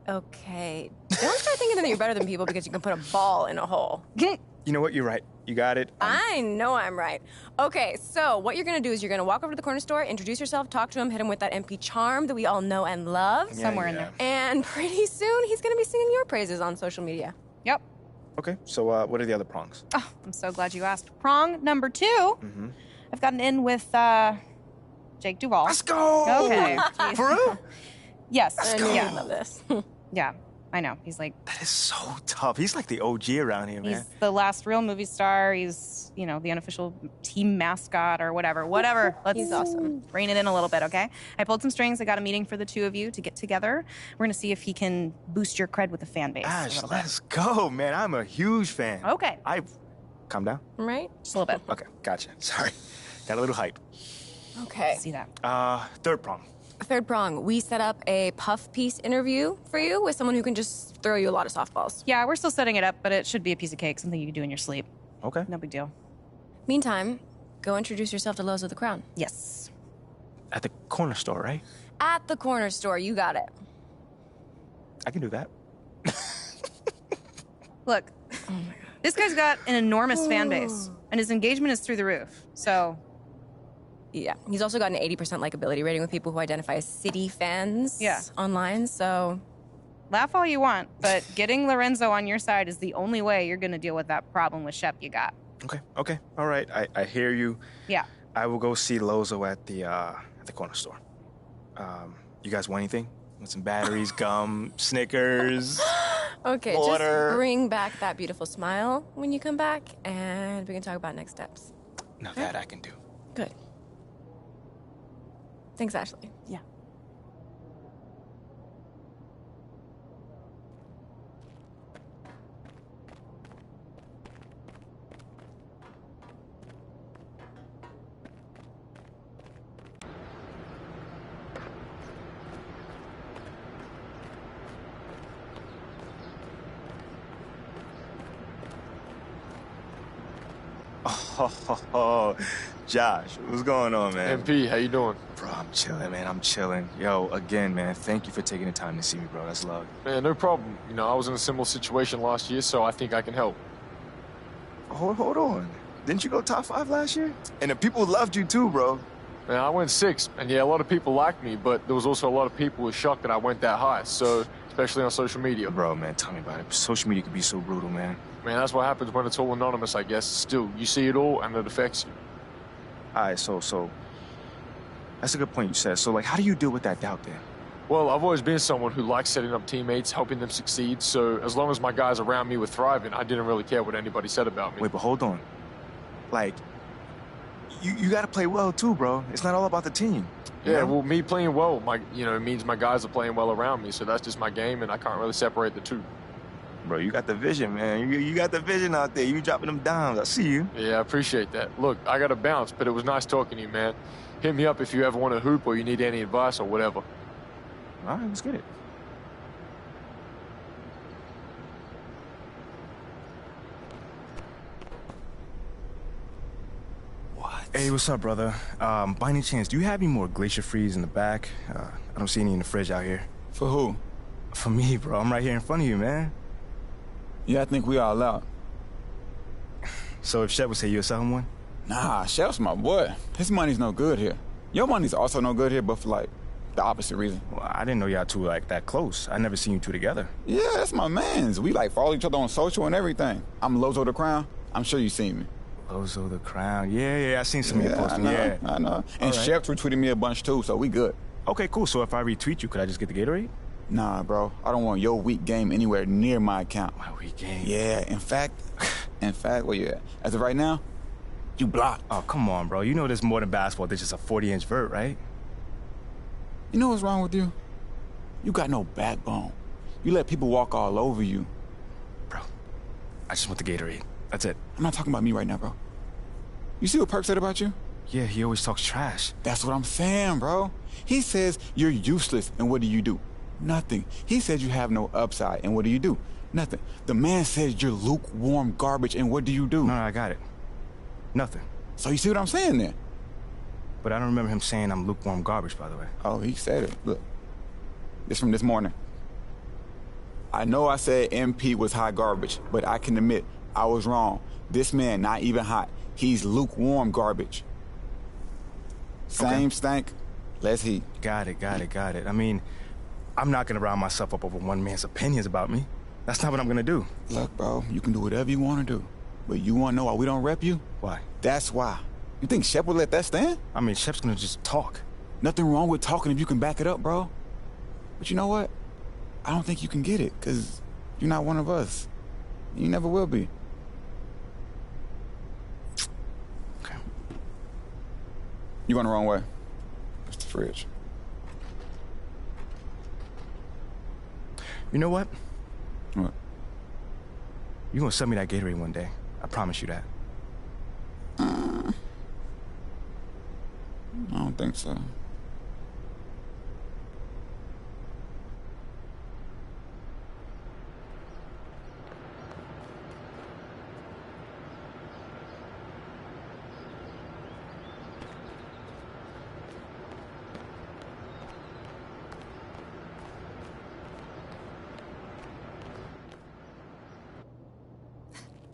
Speaker 6: Okay. Don't start thinking that you're better than people because you can put a ball in a hole.
Speaker 13: You know what? You're right. You got it.
Speaker 6: I know I'm right. Okay, so what you're gonna do is you're gonna walk over to the corner store, introduce yourself, talk to him, hit him with that MP charm that we all know and love.
Speaker 2: Somewhere in there.
Speaker 6: And pretty soon he's gonna be singing your praises on social media.
Speaker 2: Yep.
Speaker 13: Okay, so what are the other prongs?
Speaker 2: Oh, I'm so glad you asked. Prong number 2.
Speaker 13: Mm-hmm.
Speaker 2: I've gotten in with Jake Duvall.
Speaker 13: Let's go!
Speaker 2: Okay. Jeez.
Speaker 13: For real?
Speaker 2: Yes.
Speaker 6: I knew
Speaker 2: Yeah.
Speaker 6: you'd love this.
Speaker 2: Yeah, I know. He's like,
Speaker 12: That is so tough. He's like the OG around here,
Speaker 2: he's
Speaker 12: man.
Speaker 2: the last real movie star. He's, you know, the unofficial team mascot or whatever. Whatever. Let's
Speaker 6: He's awesome.
Speaker 2: rein it in a little bit, okay? I pulled some strings. I got a meeting for the two of you to get together. We're going to see if he can boost your cred with the fan base. a
Speaker 12: Ash,
Speaker 2: little bit.
Speaker 12: let's go, man. I'm a huge fan.
Speaker 2: Okay.
Speaker 12: Calm down.
Speaker 6: Right?
Speaker 2: Just a little bit.
Speaker 12: Okay, gotcha. Sorry. Got a little hype.
Speaker 6: Okay.
Speaker 2: See that.
Speaker 12: Third prong.
Speaker 6: Third prong, we set up a puff piece interview for you with someone who can just throw you a lot of softballs.
Speaker 2: Yeah, we're still setting it up, but it should be a piece of cake, something you can do in your sleep.
Speaker 12: Okay.
Speaker 2: No big deal.
Speaker 6: Meantime, go introduce yourself to Lozo the Crown.
Speaker 2: Yes.
Speaker 12: At the corner store, right?
Speaker 6: At the corner store, you got it.
Speaker 12: I can do that.
Speaker 2: Look, this guy's got an enormous fan base, and his engagement is through the roof. So,
Speaker 6: yeah, he's also got an 80% likability rating with people who identify as City fans online, so...
Speaker 2: Laugh all you want, but getting Lorenzo on your side is the only way you're going to deal with that problem with Shep you got.
Speaker 13: Okay. All right. I hear you.
Speaker 2: Yeah.
Speaker 13: I will go see Lozo at the corner store. You guys want anything? Want some batteries, gum, Snickers?
Speaker 6: Okay,
Speaker 13: water.
Speaker 6: just bring back that beautiful smile when you come back, and we can talk about next steps.
Speaker 13: Now that I can do.
Speaker 6: Good. Thanks, Ashley.
Speaker 2: Yeah.
Speaker 12: Oh, Josh, what's going on, man?
Speaker 1: MP, how you doing?
Speaker 12: Bro, I'm chilling, man. I'm chilling. Yo, again, man, thank you for taking the time to see me, bro. That's love.
Speaker 1: Man, no problem. You know, I was in a similar situation last year, so I think I can help.
Speaker 12: Hold on. Didn't you go top 5 last year? And the people loved you too, bro.
Speaker 1: Man, I went 6, and yeah, a lot of people liked me, but there was also a lot of people who were shocked that I went that high, so especially on social media.
Speaker 12: Bro, man, tell me about it. Social media can be so brutal, man.
Speaker 1: Man, that's what happens when it's all anonymous, I guess. Still, you see it all, and it affects you.
Speaker 12: All right, so that's a good point you said. So, like, how do you deal with that doubt then?
Speaker 1: Well, I've always been someone who likes setting up teammates, helping them succeed, so as long as my guys around me were thriving, I didn't really care what anybody said about me.
Speaker 12: Wait, but hold on. Like, you got to play well too, bro. It's not all about the team.
Speaker 1: Yeah,
Speaker 12: know?
Speaker 1: well, me playing well, it means my guys are playing well around me, so that's just my game, and I can't really separate the two.
Speaker 12: Bro, you got the vision, man. You got the vision out there. You dropping them dimes. I see you.
Speaker 1: Yeah, I appreciate that. Look, I got to bounce, but it was nice talking to you, man. Hit me up if you ever want to hoop or you need any advice or whatever.
Speaker 12: All right, let's get it.
Speaker 13: What? Hey, what's up, brother? By any chance, do you have any more Glacier Freeze in the back? I don't see any in the fridge out here.
Speaker 10: For who?
Speaker 13: For me, bro. I'm right here in front of you, man.
Speaker 10: Yeah, I think we all out.
Speaker 13: So if Shep would say you'll sell him one?
Speaker 10: Nah, Shep's my boy. His money's no good here. Your money's also no good here, but for, like, the opposite reason.
Speaker 13: Well, I didn't know y'all two like that close. I never seen you two together.
Speaker 10: Yeah, that's my mans. We, like, follow each other on social and everything. I'm Lozo the Crown. I'm sure you seen me.
Speaker 13: Lozo the Crown. Yeah, I seen some of your posts. Yeah,
Speaker 10: I know. And
Speaker 13: right.
Speaker 10: Shep retweeted me a bunch, too, so we good.
Speaker 13: Okay, cool. So if I retweet you, could I just get the Gatorade?
Speaker 10: Nah, bro. I don't want your weak game anywhere near my account.
Speaker 13: My weak game?
Speaker 10: Yeah, in fact, where you at? As of right now, You blocked.
Speaker 12: Oh, come on, bro. You know there's more than basketball. There's just a 40-inch vert, right?
Speaker 10: You know what's wrong with you? You got no backbone. You let people walk all over you.
Speaker 12: Bro, I just want the Gatorade. That's it.
Speaker 10: I'm not talking about me right now, bro. You see what Perk said about you?
Speaker 12: Yeah, he always talks trash.
Speaker 10: That's what I'm saying, bro. He says you're useless, and what do? Nothing. He says you have no upside, and what do? Nothing. The man says you're lukewarm garbage, and what do?
Speaker 12: No, I got it. Nothing.
Speaker 10: So you see what I'm saying then?
Speaker 12: But I don't remember him saying I'm lukewarm garbage, by the way.
Speaker 10: Oh, he said it. Look. This from this morning. I know I said MP was hot garbage, but I can admit I was wrong. This man not even hot. He's lukewarm garbage. Same stank, less heat.
Speaker 12: Got it. I mean, I'm not gonna rile myself up over one man's opinions about me. That's not what I'm gonna do.
Speaker 10: Look, bro, you can do whatever you wanna do. But you wanna know why we don't rep you?
Speaker 12: Why?
Speaker 10: That's why. You think Shep would let that stand?
Speaker 12: I mean, Shep's gonna just talk.
Speaker 10: Nothing wrong with talking if you can back it up, bro. But you know what? I don't think you can get it, because you're not one of us. You never will be.
Speaker 12: Okay.
Speaker 10: You going the wrong way. It's the fridge.
Speaker 12: You know what?
Speaker 10: What?
Speaker 12: You're gonna sell me that Gatorade one day. I promise you that.
Speaker 10: I don't think so.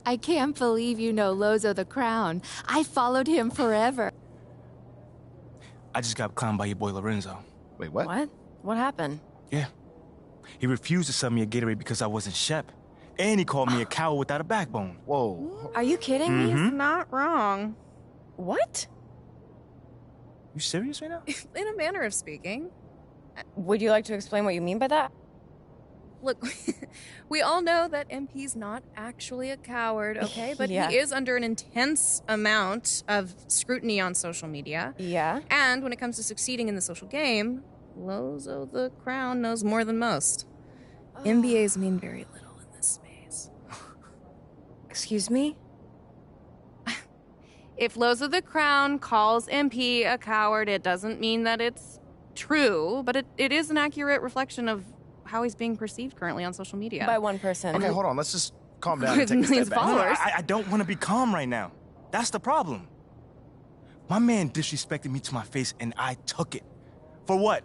Speaker 5: I can't believe you know Lozo the Crown. I followed him forever.
Speaker 12: I just got clowned by your boy Lorenzo.
Speaker 8: Wait, what?
Speaker 6: What? What happened?
Speaker 12: Yeah. He refused to sell me a Gatorade because I wasn't Shep. And he called me a coward without a backbone.
Speaker 8: Whoa.
Speaker 6: Are you kidding me?
Speaker 2: He's not wrong.
Speaker 6: What?
Speaker 12: You serious right now?
Speaker 2: In a manner of speaking.
Speaker 6: Would you like to explain what you mean by that?
Speaker 2: Look, we all know that MP's not actually a coward, okay? But
Speaker 6: Yeah.
Speaker 2: he is under an intense amount of scrutiny on social media.
Speaker 6: Yeah.
Speaker 2: And when it comes to succeeding in the social game, Lozo the Crown knows more than most. MBAs mean very little in this space.
Speaker 6: Excuse me?
Speaker 2: If Lozo the Crown calls MP a coward, it doesn't mean that it's true, but it is an accurate reflection of how he's being perceived currently on social media.
Speaker 6: By one person.
Speaker 8: Okay, hold on. Let's just calm down and
Speaker 2: With
Speaker 8: take a
Speaker 2: millions
Speaker 8: step
Speaker 2: of
Speaker 8: back.
Speaker 2: followers.
Speaker 12: I don't want to be calm right now. That's the problem. My man disrespected me to my face, and I took it. For what?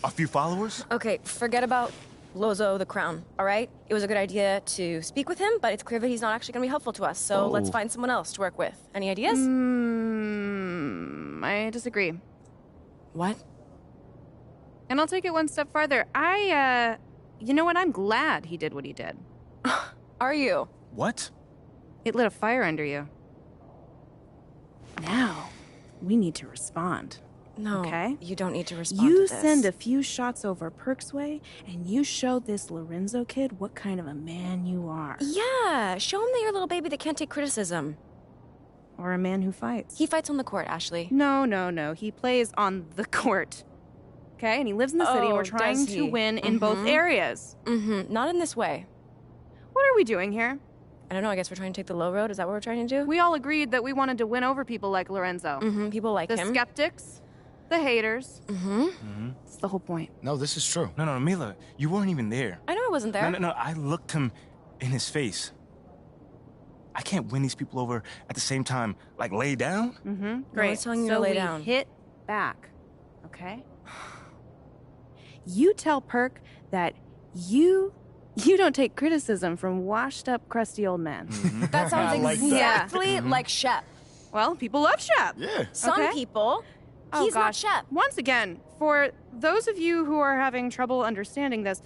Speaker 12: A few followers?
Speaker 6: Okay, forget about Lozo the Crown, all right? It was a good idea to speak with him, but it's clear that he's not actually going to be helpful to us, so let's find someone else to work with. Any ideas?
Speaker 2: I disagree.
Speaker 6: What?
Speaker 2: And I'll take it one step farther. You know what? I'm glad he did what he did.
Speaker 6: Are you?
Speaker 12: What?
Speaker 2: It lit a fire under you. Now, we need to respond.
Speaker 6: No,
Speaker 2: okay?
Speaker 6: You don't need to respond
Speaker 2: You
Speaker 6: to this.
Speaker 2: send a few shots over Perk's way, and you show this Lorenzo kid what kind of a man you are.
Speaker 6: Yeah, show him that you're a little baby that can't take criticism.
Speaker 2: Or a man who fights.
Speaker 6: He fights on the court, Ashley.
Speaker 2: No. He plays on the court. Okay? And he lives in the city, and we're trying to win in both areas.
Speaker 6: Not in this way.
Speaker 2: What are we doing here?
Speaker 6: I don't know, I guess we're trying to take the low road. Is that what we're trying to do?
Speaker 2: We all agreed that we wanted to win over people like Lorenzo.
Speaker 6: People like
Speaker 2: the
Speaker 6: him.
Speaker 2: The skeptics, the haters. That's the whole point.
Speaker 8: No, this is true.
Speaker 12: No, Mila, you weren't even there.
Speaker 6: I know I wasn't there.
Speaker 12: No, I looked him in his face. I can't win these people over at the same time, like lay down.
Speaker 2: Great.
Speaker 6: I was telling you
Speaker 2: so
Speaker 6: to lay
Speaker 2: we
Speaker 6: down.
Speaker 2: hit back, okay? You tell Perk that you don't take criticism from washed-up, crusty old men.
Speaker 6: That sounds exactly like Shep.
Speaker 2: Well, people love Shep.
Speaker 8: Yeah.
Speaker 6: Some people. He's not Shep.
Speaker 2: Once again, for those of you who are having trouble understanding this,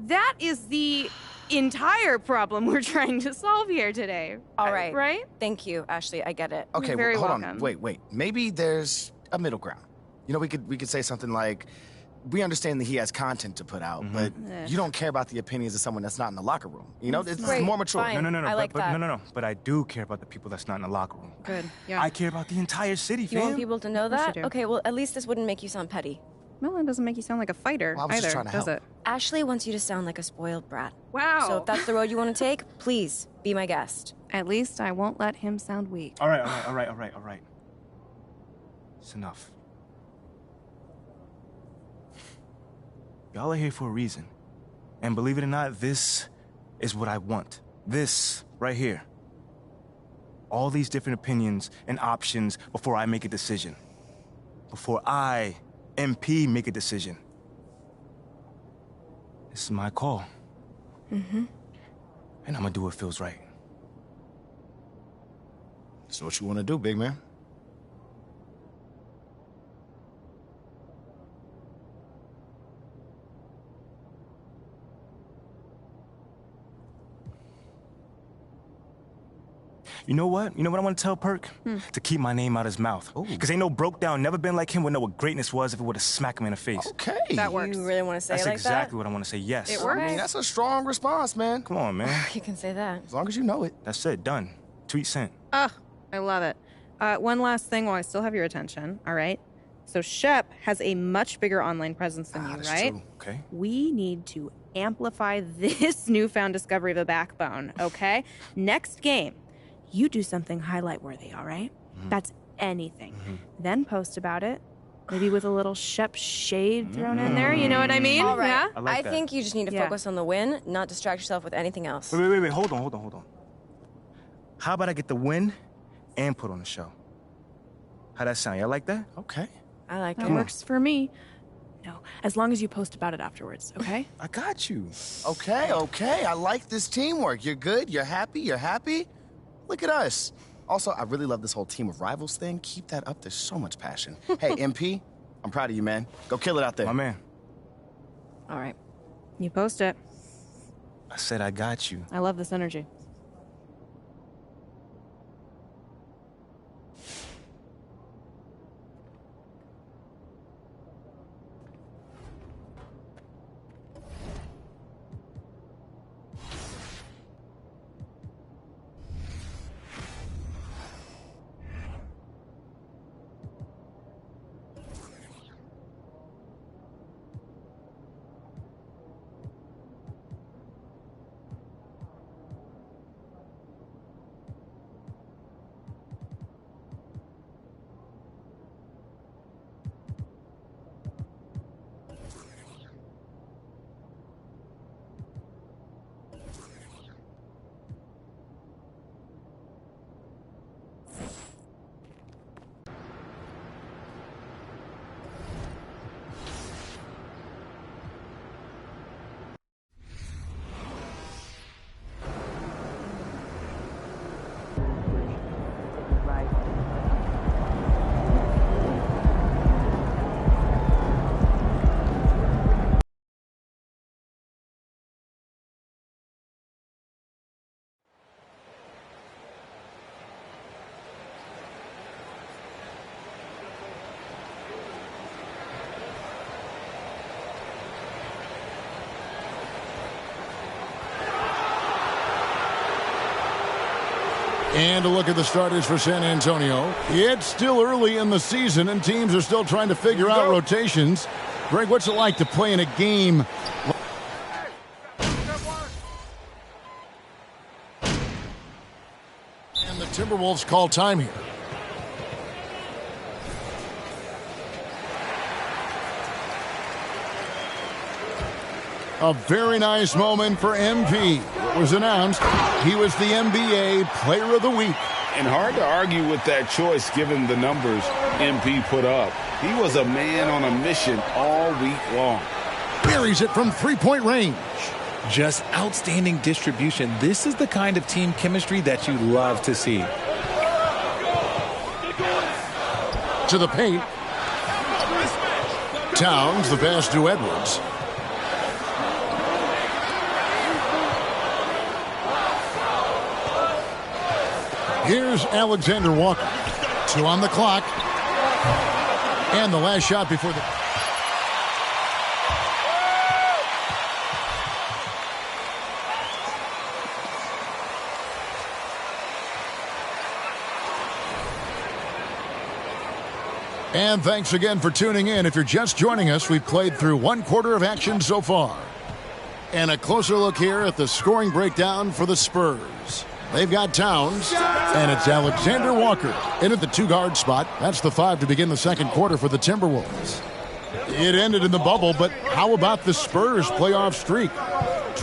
Speaker 2: that is the entire problem we're trying to solve here today.
Speaker 6: All right.
Speaker 2: Right?
Speaker 6: Thank you, Ashley. I get it.
Speaker 8: Okay,
Speaker 2: You're very
Speaker 8: hold
Speaker 2: welcome.
Speaker 8: on. Wait. Maybe there's a middle ground. You know, we could say something like, we understand that he has content to put out, but you don't care about the opinions of someone that's not in the locker room. You know, it's
Speaker 6: Great,
Speaker 8: more mature.
Speaker 6: fine.
Speaker 12: No.
Speaker 6: I like that.
Speaker 12: No. But I do care about the people that's not in the locker room.
Speaker 2: Good. Yeah.
Speaker 12: I care about the entire city,
Speaker 6: You
Speaker 12: fam.
Speaker 6: want people to know
Speaker 2: Of course
Speaker 6: that?
Speaker 2: you do.
Speaker 6: Okay, well, at least this wouldn't make you sound petty.
Speaker 2: Well, it doesn't make you sound like a fighter
Speaker 8: Well, I was just
Speaker 2: either,
Speaker 8: trying to
Speaker 2: does
Speaker 8: help.
Speaker 2: it?
Speaker 6: Ashley wants you to sound like a spoiled brat.
Speaker 2: Wow.
Speaker 6: So if that's the road you want to take, please be my guest.
Speaker 2: At least I won't let him sound weak.
Speaker 12: All right. It's enough. Y'all are here for a reason. And believe it or not, this is what I want. This right here. All these different opinions and options before I make a decision. Before I, MP, make a decision. This is my call. And I'm gonna do what feels right.
Speaker 8: That's what you want to do, big man.
Speaker 12: You know what? You know what I want to tell Perk? To keep my name out his mouth. Because ain't no broke down, never been like him, would know what greatness was if it would have smacked him in the face.
Speaker 8: Okay.
Speaker 2: That works.
Speaker 6: You really want to say
Speaker 12: That's
Speaker 6: it like
Speaker 12: exactly what I want to say, yes.
Speaker 2: It
Speaker 8: I
Speaker 2: works.
Speaker 8: mean, that's a strong response, man.
Speaker 12: Come on, man.
Speaker 6: that? You can say that.
Speaker 8: As long as you know it.
Speaker 12: That's it, done. Tweet sent.
Speaker 2: Oh, I love it. One last thing while I still have your attention, all right? So Shep has a much bigger online presence than you,
Speaker 8: that's
Speaker 2: right?
Speaker 8: true.
Speaker 12: Okay.
Speaker 2: We need to amplify this newfound discovery of a backbone, okay? Next game, you do something highlight worthy, all right? That's anything. Then post about it, maybe with a little Shep shade thrown in there, you know what I mean?
Speaker 6: All right.
Speaker 2: Yeah?
Speaker 12: I like
Speaker 6: I
Speaker 12: that.
Speaker 6: think you just need to
Speaker 2: Yeah.
Speaker 6: focus on the win, not distract yourself with anything else.
Speaker 12: Wait. Hold on. How about I get the win and put on the show? How that sound? Y'all like that?
Speaker 8: Okay.
Speaker 6: I like
Speaker 2: That
Speaker 6: it.
Speaker 2: works for me. No, as long as you post about it afterwards, okay?
Speaker 12: I got you.
Speaker 8: Okay. I like this teamwork. You're good. You're happy. Look at us. Also, I really love this whole team of rivals thing. Keep that up. There's so much passion. Hey, MP, I'm proud of you, man. Go kill it out there.
Speaker 12: My man,
Speaker 2: All right. You post it.
Speaker 12: I said I got you.
Speaker 2: I love this energy.
Speaker 11: And a look at the starters for San Antonio. It's still early in the season, and teams are still trying to figure out rotations. Greg, what's it like to play in a game? And the Timberwolves call time here. A very nice moment for MP. It was announced he was the NBA Player of the Week.
Speaker 7: And hard to argue with that choice given the numbers MP put up. He was a man on a mission all week long.
Speaker 11: Buries it from three-point range.
Speaker 14: Just outstanding distribution. This is the kind of team chemistry that you love to see.
Speaker 11: To the paint. Towns, the pass to Edwards. Here's Alexander Walker. 2 on the clock. And the last shot before the... And thanks again for tuning in. If you're just joining us, we've played through one quarter of action so far. And a closer look here at the scoring breakdown for the Spurs. They've got Towns, and it's Alexander Walker in at the 2-guard spot. That's the 5 to begin the second quarter for the Timberwolves. It ended in the bubble, but how about the Spurs playoff streak?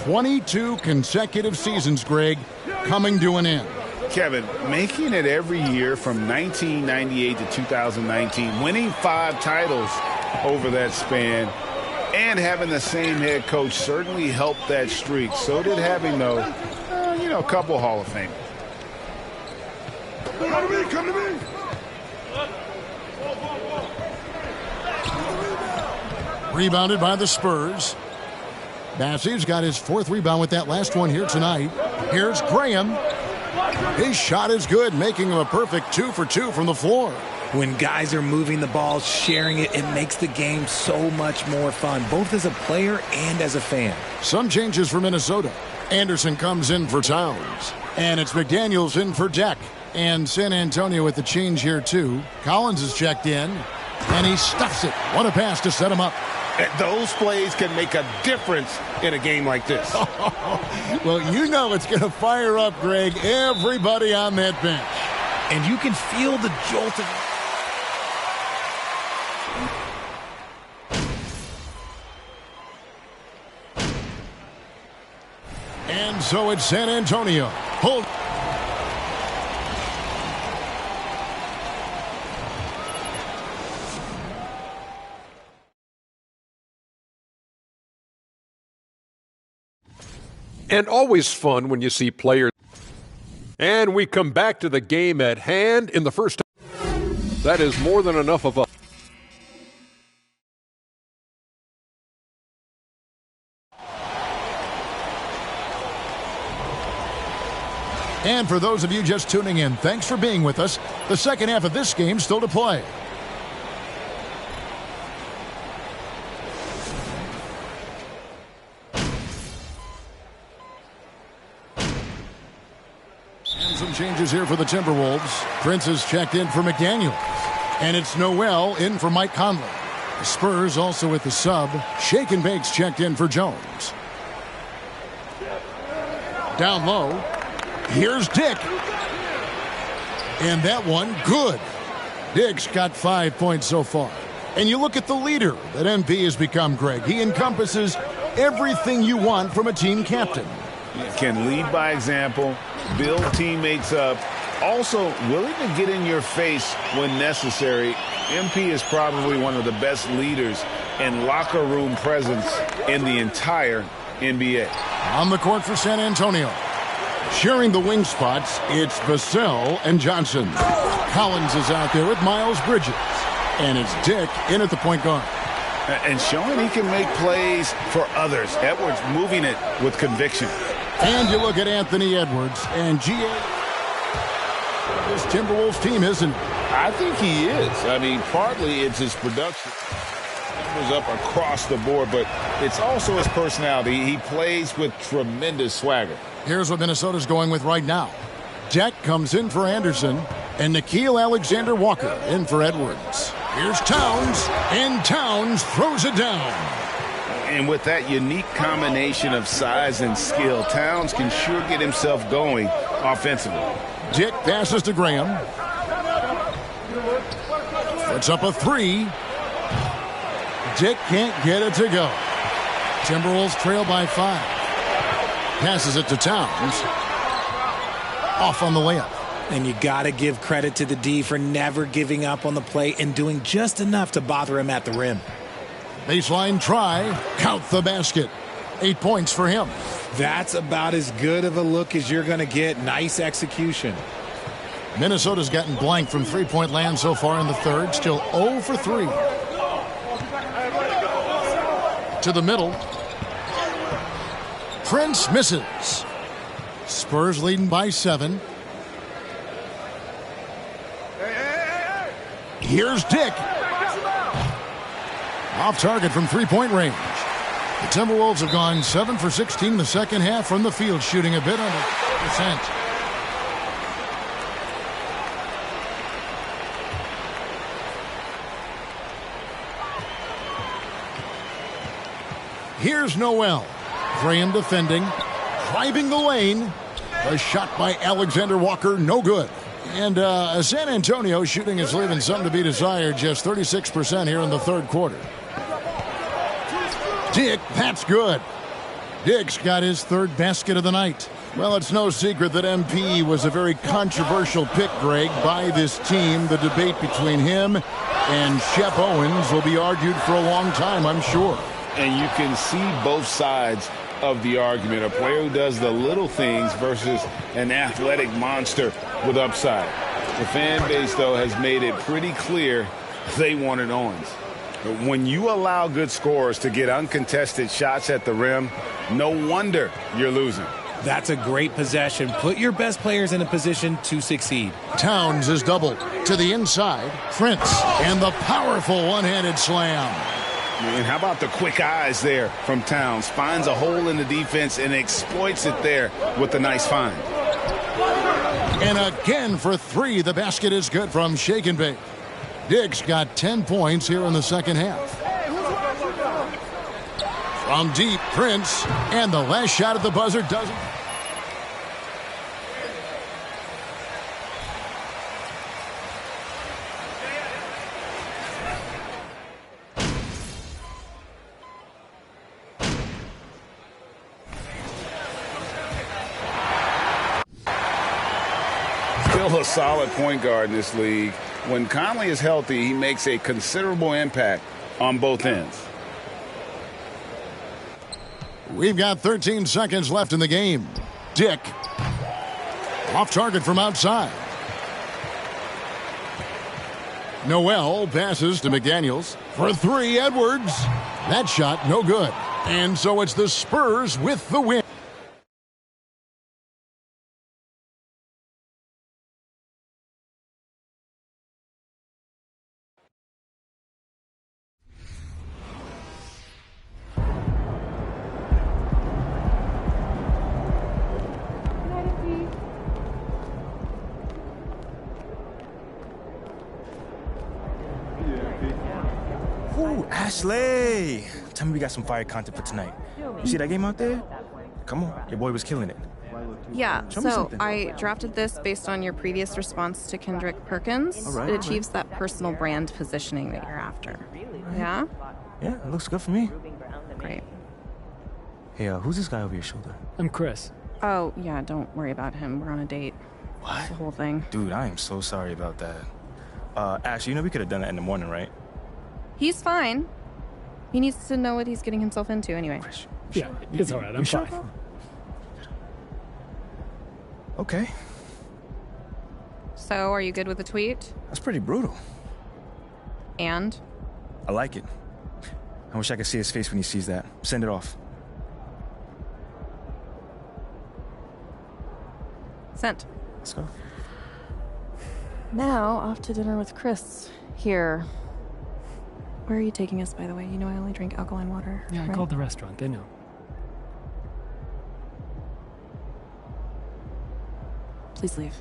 Speaker 11: 22 consecutive seasons, Greg, coming to an end.
Speaker 7: Kevin, making it every year from 1998 to 2019, winning 5 titles over that span, and having the same head coach certainly helped that streak. So did having, though, a couple Hall of Famers.
Speaker 4: Come to me, come to me.
Speaker 11: Rebounded by the Spurs. Bassey's got his 4th rebound with that last one here tonight. Here's Graham. His shot is good, making him a perfect 2 for 2 from the floor.
Speaker 14: When guys are moving the ball, sharing it, it makes the game so much more fun, both as a player and as a fan.
Speaker 11: Some changes for Minnesota. Anderson comes in for Towns. And it's McDaniels in for Deck. And San Antonio with the change here, too. Collins is checked in, and he stuffs it. What a pass to set him up.
Speaker 17: Those plays can make a difference in a game like this.
Speaker 11: Well, you know it's going to fire up, Greg, everybody on that bench.
Speaker 14: And you can feel the jolt of...
Speaker 11: And so it's San Antonio. Hold.
Speaker 1: And always fun when you see players. And we come back to the game at hand in the first time. That is more than enough of a...
Speaker 11: And for those of you just tuning in, thanks for being with us. The second half of this game still to play. And some changes here for the Timberwolves. Prince is checked in for McDaniels. And it's Noel in for Mike Conley. The Spurs also with the sub. Shake and Bake's checked in for Jones. Down low. Here's Dick. And that one, good. Dick's got 5 points so far. And you look at the leader that MP has become, Greg. He encompasses everything you want from a team captain.
Speaker 7: He can lead by example, build teammates up, also willing to get in your face when necessary. MP is probably one of the best leaders and locker room presence in the entire NBA.
Speaker 11: On the court for San Antonio. Sharing the wing spots, it's Vassell and Johnson. Collins is out there with Miles Bridges. And it's Dick in at the point guard.
Speaker 7: And showing he can make plays for others. Edwards moving it with conviction.
Speaker 11: And you look at Anthony Edwards and G.A. This Timberwolves team, isn't it?
Speaker 7: I think he is. I mean, partly it's his production. Numbers up across the board, but it's also his personality. He plays with tremendous swagger.
Speaker 11: Here's what Minnesota's going with right now. Deck comes in for Anderson, and Nickeil Alexander-Walker in for Edwards. Here's Towns, and Towns throws it down.
Speaker 7: And with that unique combination of size and skill, Towns can sure get himself going offensively.
Speaker 11: Dick passes to Graham. Puts up a 3. Dick can't get it to go. Timberwolves trail by 5. Passes it to Towns. Off on the layup.
Speaker 14: And you got to give credit to the D for never giving up on the play and doing just enough to bother him at the rim.
Speaker 11: Baseline try. Count the basket. 8 points for him.
Speaker 14: That's about as good of a look as you're going to get. Nice execution.
Speaker 11: Minnesota's gotten blank from three-point land so far in the third. Still 0 for 3. To the middle. Prince misses. Spurs leading by 7. Here's Dick. Off target from three-point range. The Timberwolves have gone 7 for 16 the second half from the field, shooting a bit under 50%. Here's Noel. Graham defending. Driving the lane. A shot by Alexander Walker, no good. And San Antonio shooting is leaving something to be desired, just 36% here in the third quarter. Dick, that's good. Dick's got his third basket of the night. Well, it's no secret that MP was a very controversial pick, Greg, by this team. The debate between him and Shep Owens will be argued for a long time, I'm sure.
Speaker 7: And you can see both sides of the argument. A player who does the little things versus an athletic monster with upside. The fan base, though, has made it pretty clear they wanted Owens. But when you allow good scorers to get uncontested shots at the rim, no wonder you're losing.
Speaker 3: That's a great possession. Put your best players in a position to succeed.
Speaker 11: Towns is doubled to the inside. Prince and the powerful one-handed slam.
Speaker 7: And how about the quick eyes there from Towns? Finds a hole in the defense and exploits it there with a nice find.
Speaker 11: And again for three, the basket is good from Shake and Bake. Dick's got 10 points here in the second half. From deep, Prince, and the last shot at the buzzer doesn't.
Speaker 7: Still a solid point guard in this league. When Conley is healthy, he makes a considerable impact on both ends.
Speaker 11: We've got 13 seconds left in the game. Dick off target from outside. Noel passes to McDaniels. For three, Edwards. That shot, no good. And so it's the Spurs with the win.
Speaker 12: Ooh, Ashley! Tell me we got some fire content for tonight. You see that game out there? Come on, your boy was killing it.
Speaker 9: Yeah,
Speaker 12: Show me
Speaker 9: so
Speaker 12: something.
Speaker 9: I drafted this based on your previous response to Kendrick Perkins.
Speaker 12: All right,
Speaker 9: it
Speaker 12: all
Speaker 9: achieves that personal brand positioning that you're after. Yeah?
Speaker 12: Yeah, it looks good for me.
Speaker 9: Great.
Speaker 12: Hey, who's this guy over your shoulder?
Speaker 23: I'm Chris.
Speaker 9: Oh, yeah, don't worry about him. We're on a date.
Speaker 12: What?
Speaker 9: It's the whole thing.
Speaker 12: Dude, I am so sorry about that. Ash, you know we could have done that in the morning, right?
Speaker 9: He's fine. He needs to know what he's getting himself into anyway.
Speaker 23: Yeah, it's all right. I'm
Speaker 12: sure?
Speaker 23: fine.
Speaker 12: Okay.
Speaker 9: So, are you good with the tweet?
Speaker 12: That's pretty brutal.
Speaker 9: And?
Speaker 12: I like it. I wish I could see his face when he sees that. Send it off.
Speaker 9: Sent.
Speaker 12: Let's go.
Speaker 9: Now, off to dinner with Chris. Here. Where are you taking us, by the way? You know I only drink alkaline water.
Speaker 23: Yeah, I
Speaker 9: right?
Speaker 23: called the restaurant. They know.
Speaker 9: Please leave.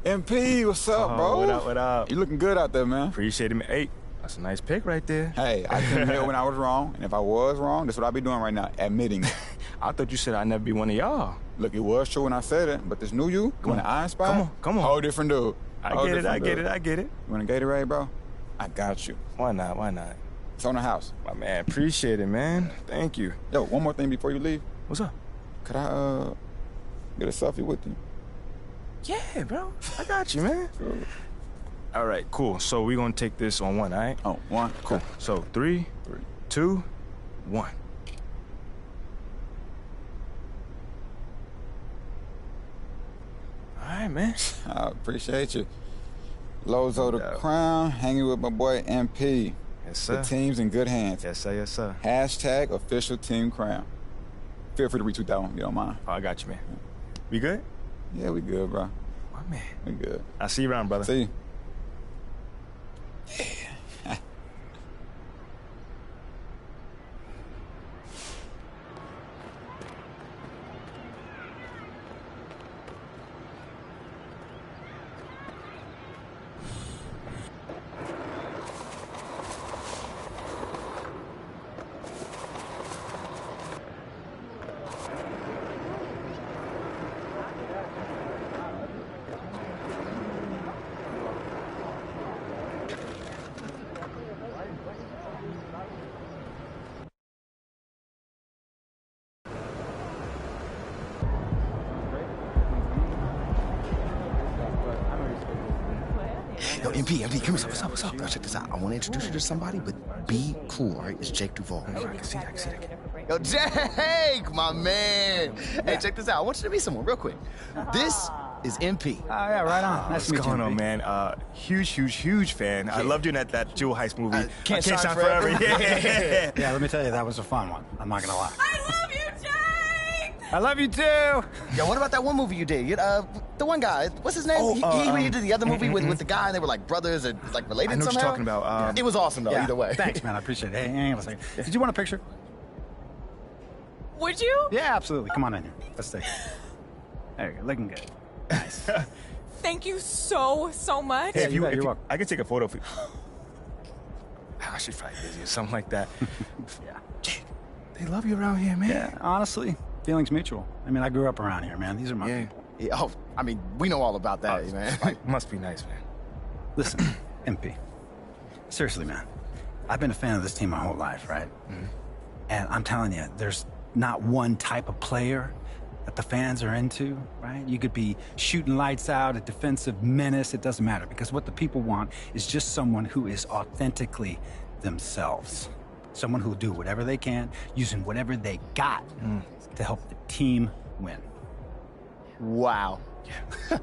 Speaker 10: MP, what's up, bro?
Speaker 12: What up, what up?
Speaker 10: You looking good out there, man.
Speaker 12: Appreciate it, man. Hey, that's a nice pick right there.
Speaker 10: Hey, I can admit when I was wrong, and if I was wrong, that's what I'll be doing right now, admitting.
Speaker 12: I thought you said I'd never be one of y'all.
Speaker 10: Look, it was true when I said it, but this new you, when I inspired,
Speaker 12: come on.
Speaker 10: Whole different dude.
Speaker 12: I get it.
Speaker 10: You want a Gatorade, bro? I got you.
Speaker 12: Why not?
Speaker 10: It's on the house.
Speaker 12: My man, appreciate it, man. Thank you.
Speaker 10: Yo, one more thing before you leave.
Speaker 12: What's up?
Speaker 10: Could I, get a selfie with you?
Speaker 12: Yeah, bro. I got you, man. All right, cool. So we're going to take this on one, all right?
Speaker 10: Oh, one.
Speaker 12: Cool. So 3, 2, 1. All right, man.
Speaker 10: I appreciate you. Lozo the Crown, hanging with my boy MP.
Speaker 12: Yes, sir.
Speaker 10: The team's in good hands.
Speaker 12: Yes, sir. Yes, sir.
Speaker 10: Hashtag official team crown. Feel free to retweet that one if you don't mind.
Speaker 12: Oh, I got you, man. We good?
Speaker 10: Yeah, we good, bro.
Speaker 12: My man.
Speaker 10: We good.
Speaker 12: I'll see you around, brother.
Speaker 10: See you.
Speaker 8: Yo, MP, come here. What's up? Yo, check this out. I want to introduce you to somebody, but be cool, all right? It's Jake Duvall.
Speaker 12: I can see that.
Speaker 8: Yo, Jake, my man. Hey, check this out. I want you to meet someone real quick. This is MP.
Speaker 15: Oh, yeah, right on. Nice to meet you,
Speaker 12: What's going on,
Speaker 15: MP.
Speaker 12: man? Huge fan. I loved you in that Jewel Heist movie.
Speaker 8: Can't Shine
Speaker 12: Forever. Yeah.
Speaker 15: Yeah, let me tell you, that was a fun one. I'm not gonna lie.
Speaker 21: I love you, Jake!
Speaker 15: I love you too.
Speaker 8: Yo, what about that one movie you did? The one guy, what's his name? He did the other movie with the guy, and they were like brothers or like related
Speaker 12: I know
Speaker 8: somehow.
Speaker 12: what you're talking about.
Speaker 8: It was awesome though.
Speaker 15: Yeah.
Speaker 8: Either way.
Speaker 15: Thanks, man. I appreciate it. Hey, hang on a second. Did you want a picture?
Speaker 21: Would you?
Speaker 15: Yeah, absolutely. Come on in here. Let's take it. There you go. Looking good. Nice.
Speaker 21: Thank you so much.
Speaker 12: Hey,
Speaker 15: you're
Speaker 12: if
Speaker 15: welcome.
Speaker 12: I could take a photo for you. She's probably busy or something like that.
Speaker 15: Yeah.
Speaker 12: Jake, they love you around here, man.
Speaker 15: Yeah, honestly, feelings mutual. I mean, I grew up around here, man. These are my people.
Speaker 8: Yeah, oh, I mean, we know all about that, man.
Speaker 12: Must be nice, man.
Speaker 15: Listen, MP. Seriously, man. I've been a fan of this team my whole life, right?
Speaker 12: Mm-hmm.
Speaker 15: And I'm telling you, there's not one type of player that the fans are into, right? You could be shooting lights out, a defensive menace, it doesn't matter, because what the people want is just someone who is authentically themselves. Someone who'll do whatever they can, using whatever they got to help the team win.
Speaker 8: Wow. Yeah.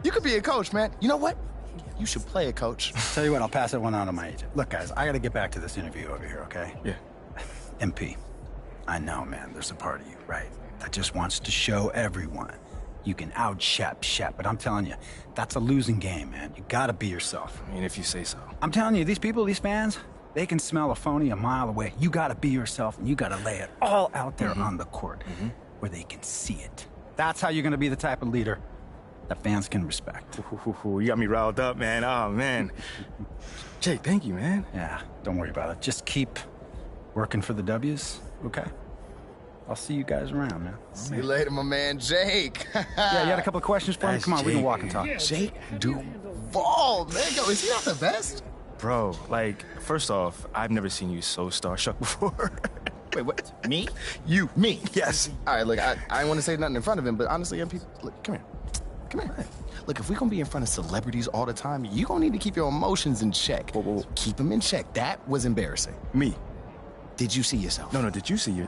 Speaker 8: You could be a coach, man. You know what? You should play a coach.
Speaker 15: Tell you what, I'll pass that one on to my agent. Look, guys, I gotta get back to this interview over here, okay?
Speaker 12: Yeah.
Speaker 15: MP, I know, man, there's a part of you, right, that just wants to show everyone you can out-Shep, but I'm telling you, that's a losing game, man. You gotta be yourself.
Speaker 12: I mean, if you say so.
Speaker 15: I'm telling you, these people, these fans, they can smell a phony a mile away. You gotta be yourself, and you gotta lay it all out there on the court where they can see it. That's how you're gonna be the type of leader that fans can respect.
Speaker 12: You got me riled up, man. Oh, man. Jake, thank you, man.
Speaker 15: Yeah, don't worry about it. Just keep working for the W's, okay? I'll see you guys around, man.
Speaker 8: See you later, my man, Jake.
Speaker 15: Yeah, you had a couple of questions for me? Come on, we can walk and talk.
Speaker 8: Jake Duvall, man. Yo, is he not the best?
Speaker 12: Bro, like, first off, I've never seen you so starstruck before.
Speaker 8: Wait, what? Me?
Speaker 12: You.
Speaker 8: Me?
Speaker 12: Yes.
Speaker 8: All right, look, I don't want to say nothing in front of him, but honestly, MP, look, come here. Come here. Look, if we're going to be in front of celebrities all the time, you're going to need to keep your emotions in check. Whoa. Keep them in check. That was embarrassing.
Speaker 12: Me?
Speaker 8: Did you see yourself?
Speaker 12: No, did you see you?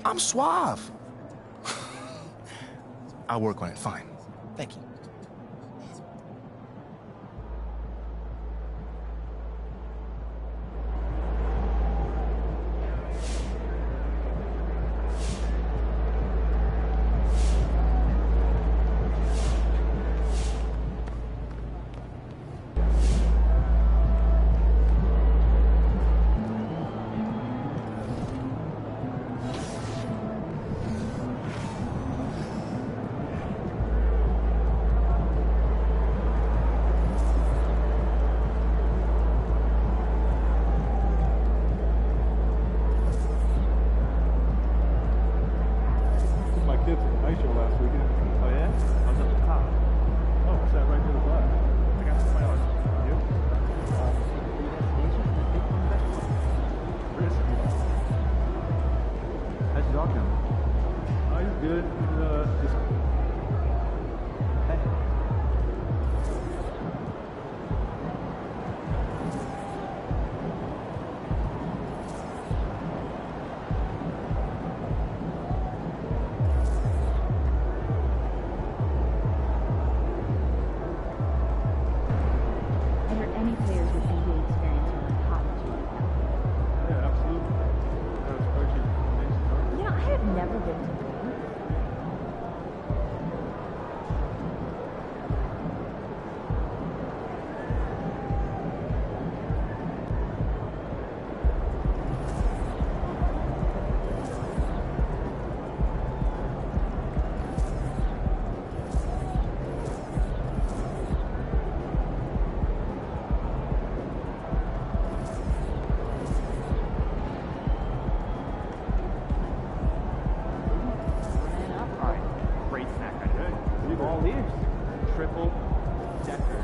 Speaker 8: I'm suave.
Speaker 12: I'll work on it, fine.
Speaker 8: Thank you.
Speaker 16: Decker.